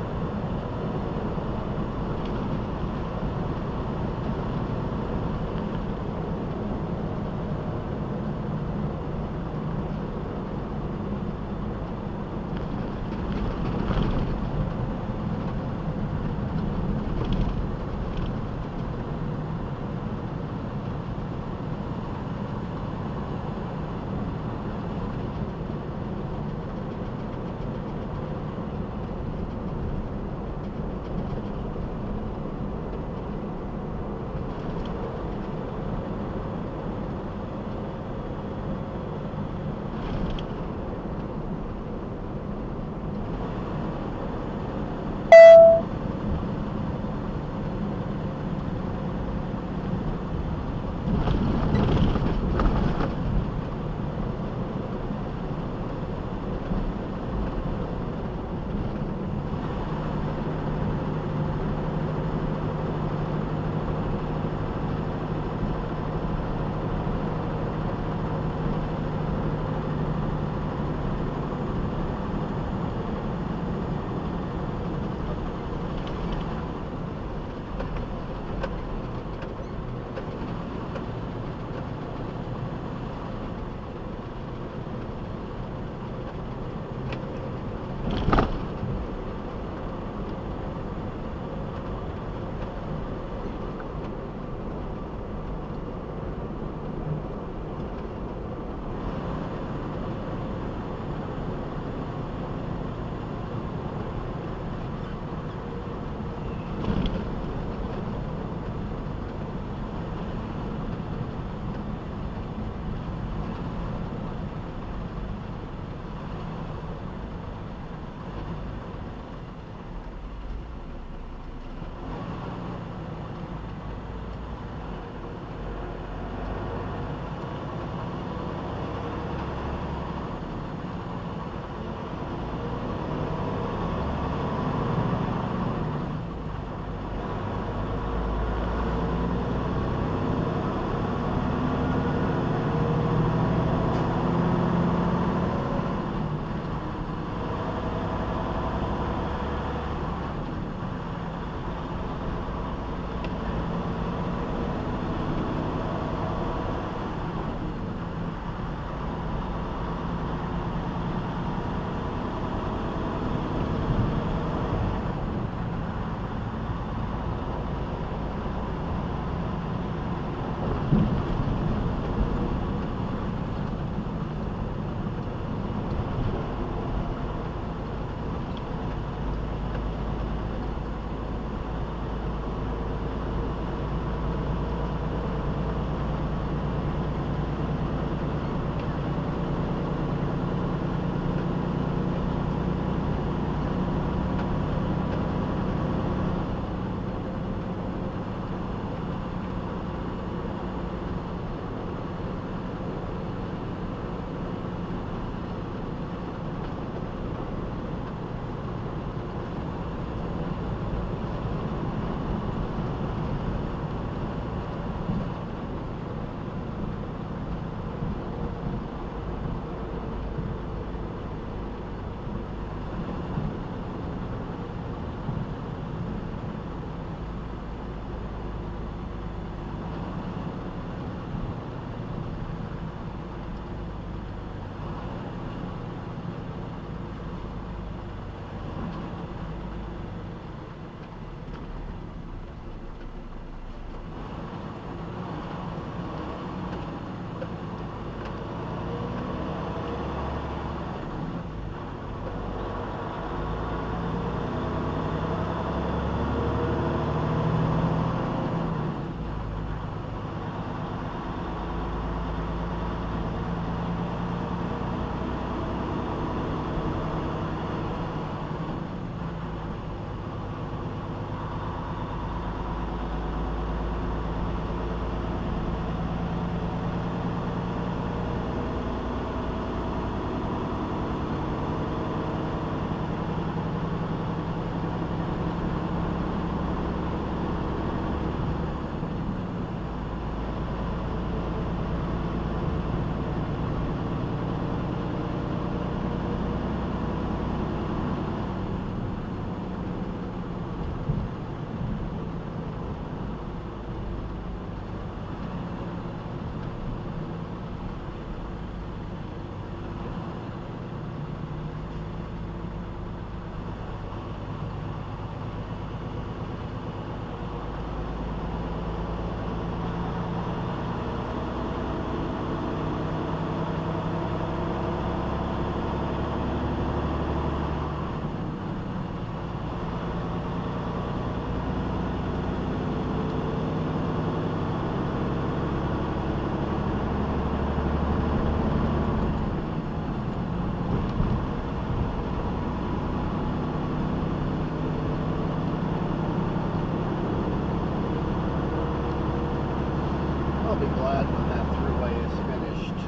[SPEAKER 2] I'll be glad when that throughway is finished.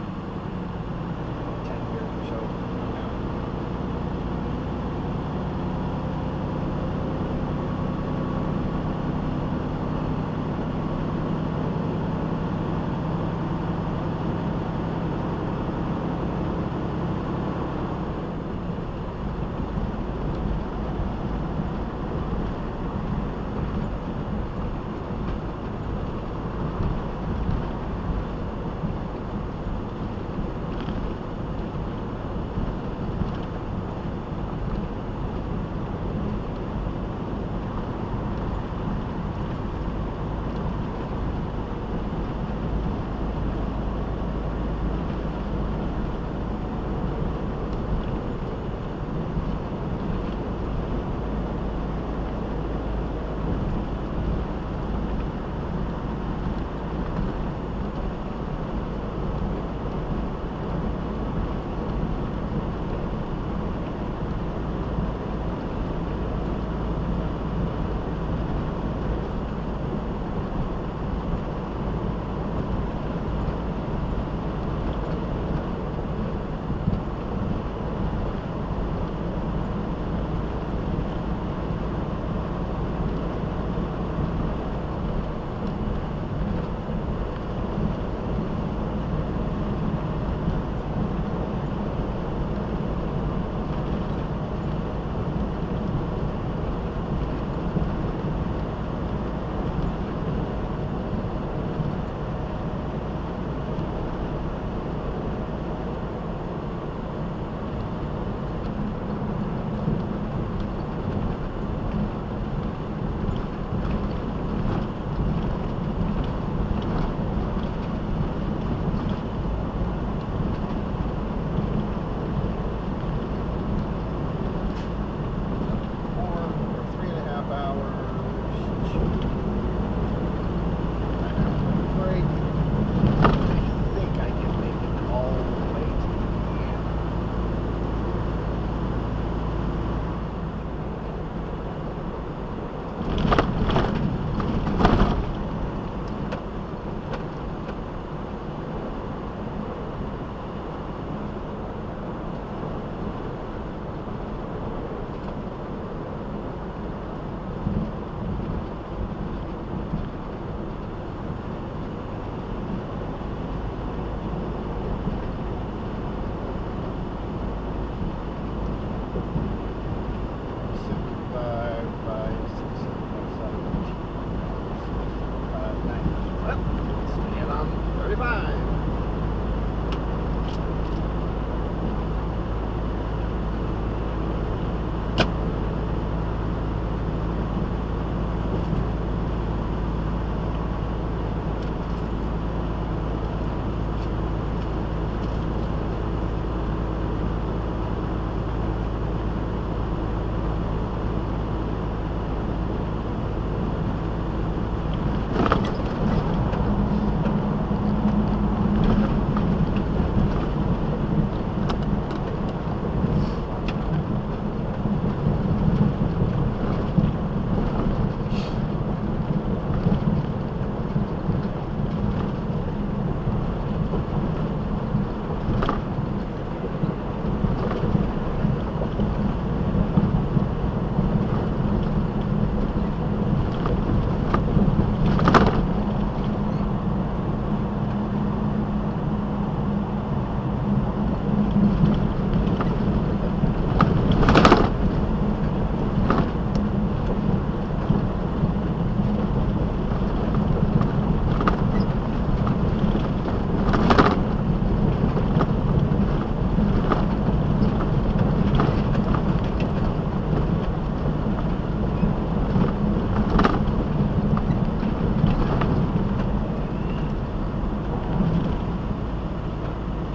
[SPEAKER 2] 10 years or so from now.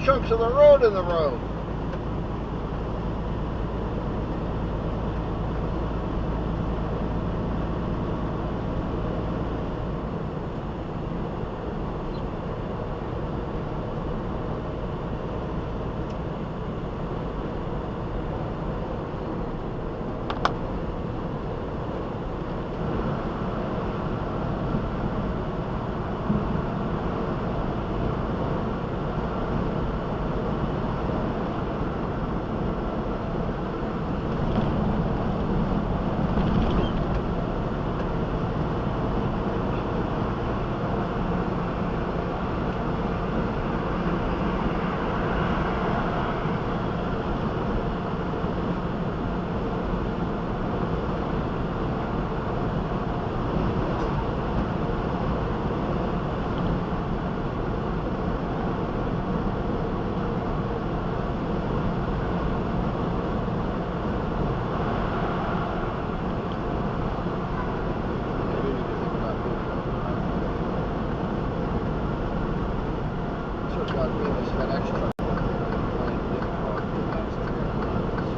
[SPEAKER 2] chunks of the road in the road. FedEx truck. Playing big car for the last 300 miles.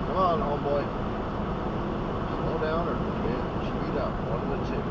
[SPEAKER 2] Come on, homeboy. Slow down or speed up. One of the two.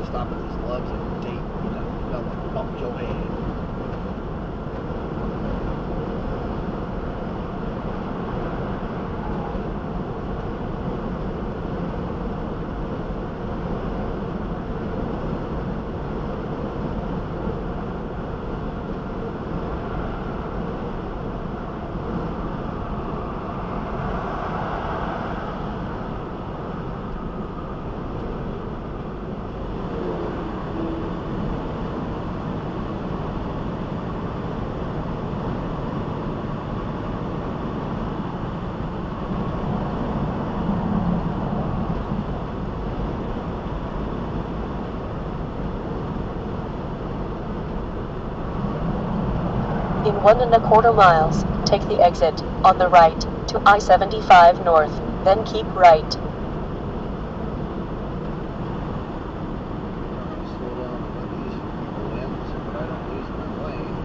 [SPEAKER 2] Stop at this loves and tape, you know, fella, bump your head.
[SPEAKER 1] In 1¼ miles, take the exit on the right to I-75 North, then keep right.
[SPEAKER 2] Slow down and let these people in so that I don't lose my lane.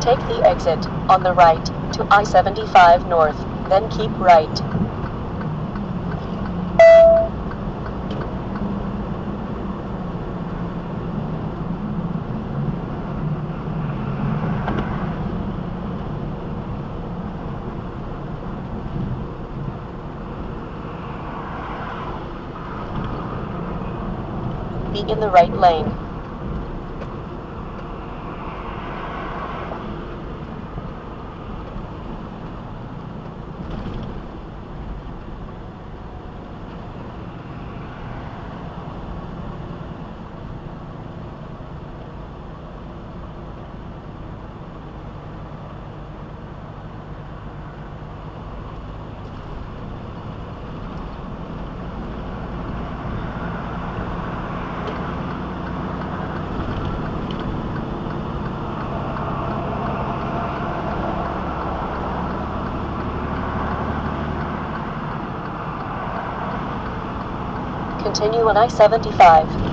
[SPEAKER 1] Take the exit on the right to I-75 North, then keep right. Be in the right lane. Continue on I-75.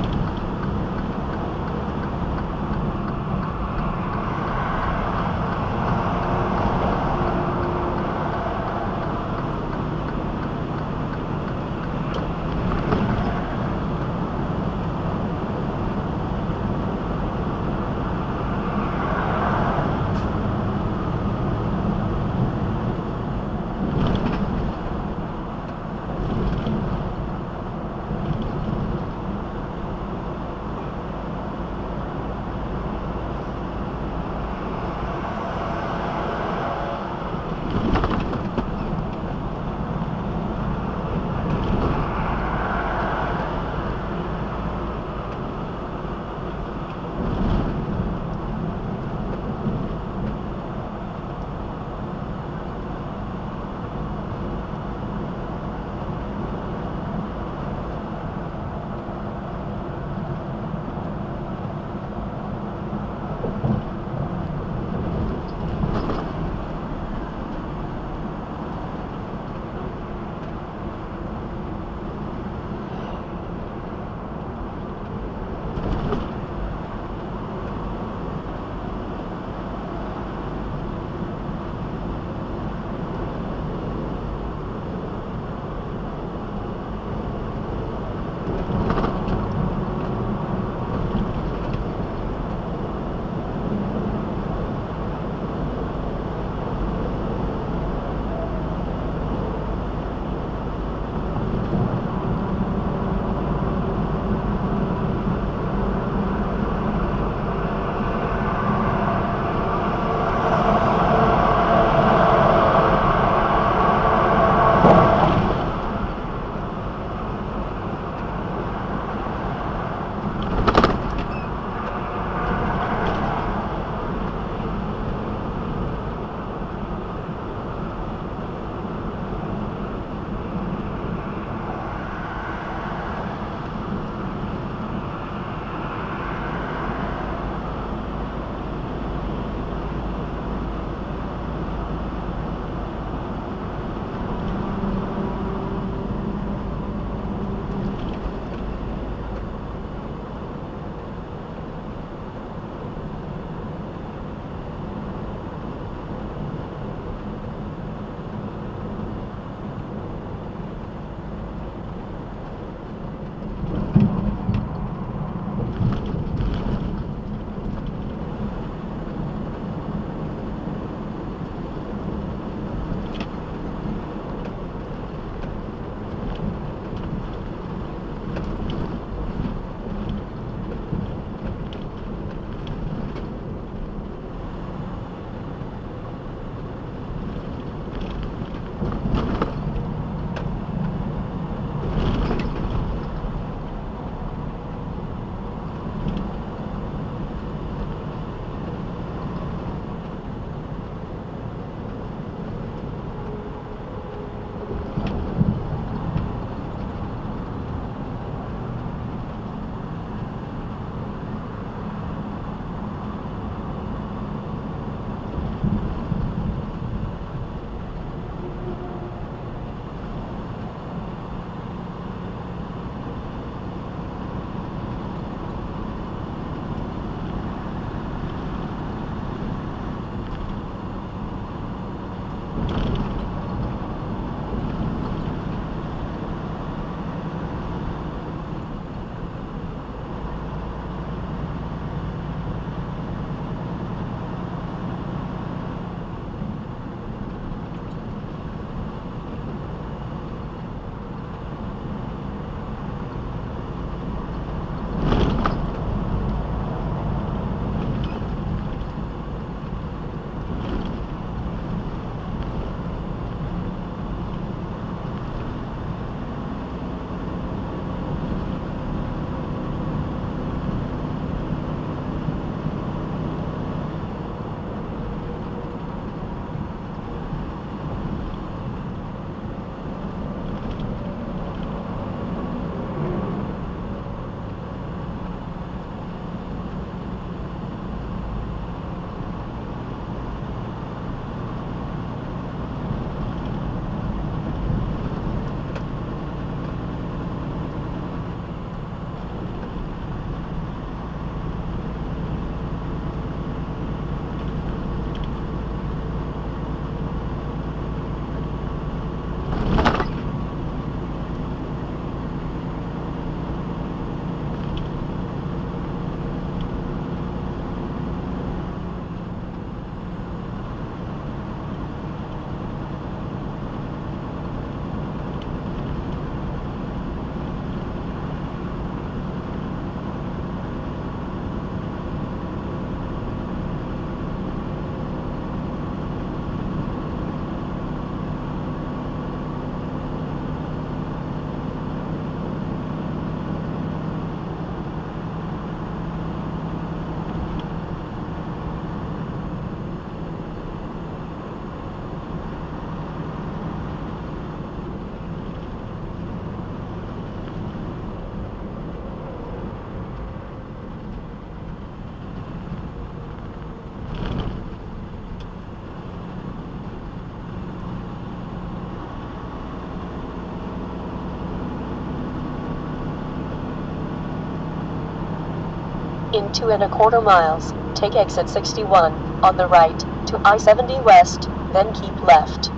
[SPEAKER 1] In 2¼ miles, take exit 61 on the right to I-70 West, then keep left.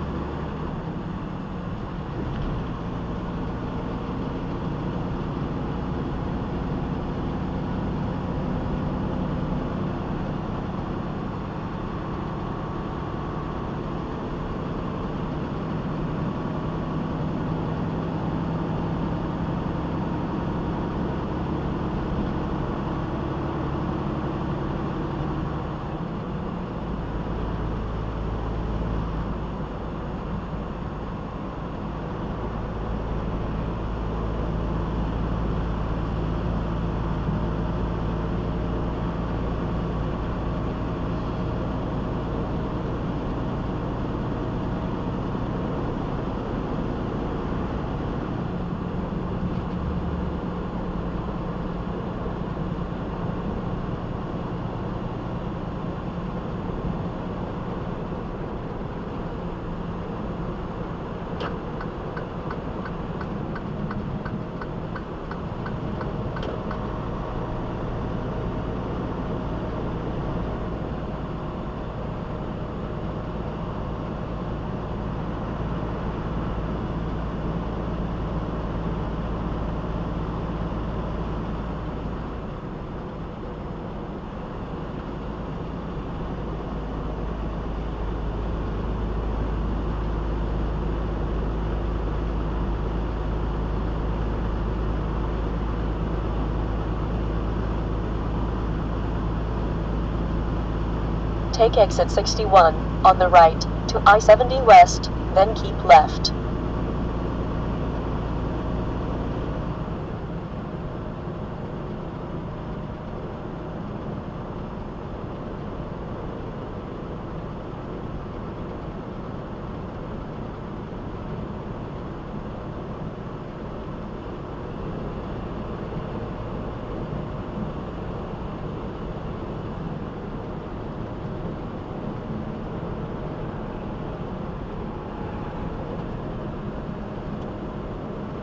[SPEAKER 1] Take exit 61 on the right to I-70 West, then keep left.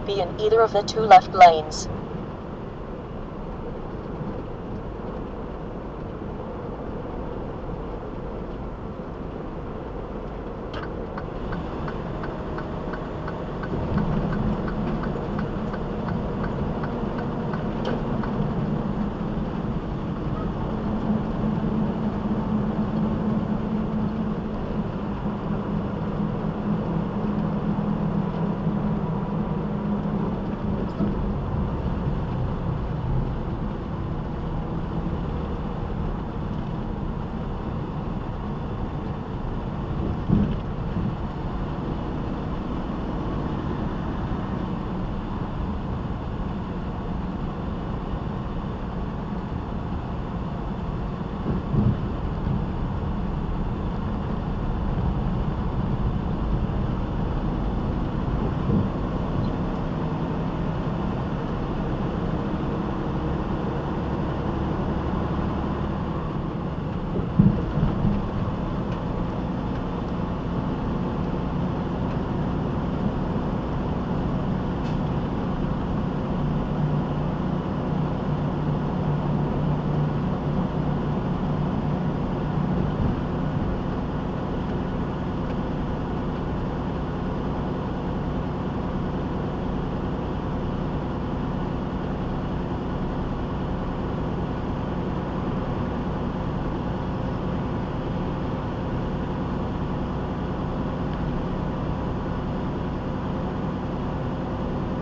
[SPEAKER 1] Be in either of the two left lanes.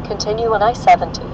[SPEAKER 1] Continue on I-70.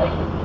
[SPEAKER 4] Hey.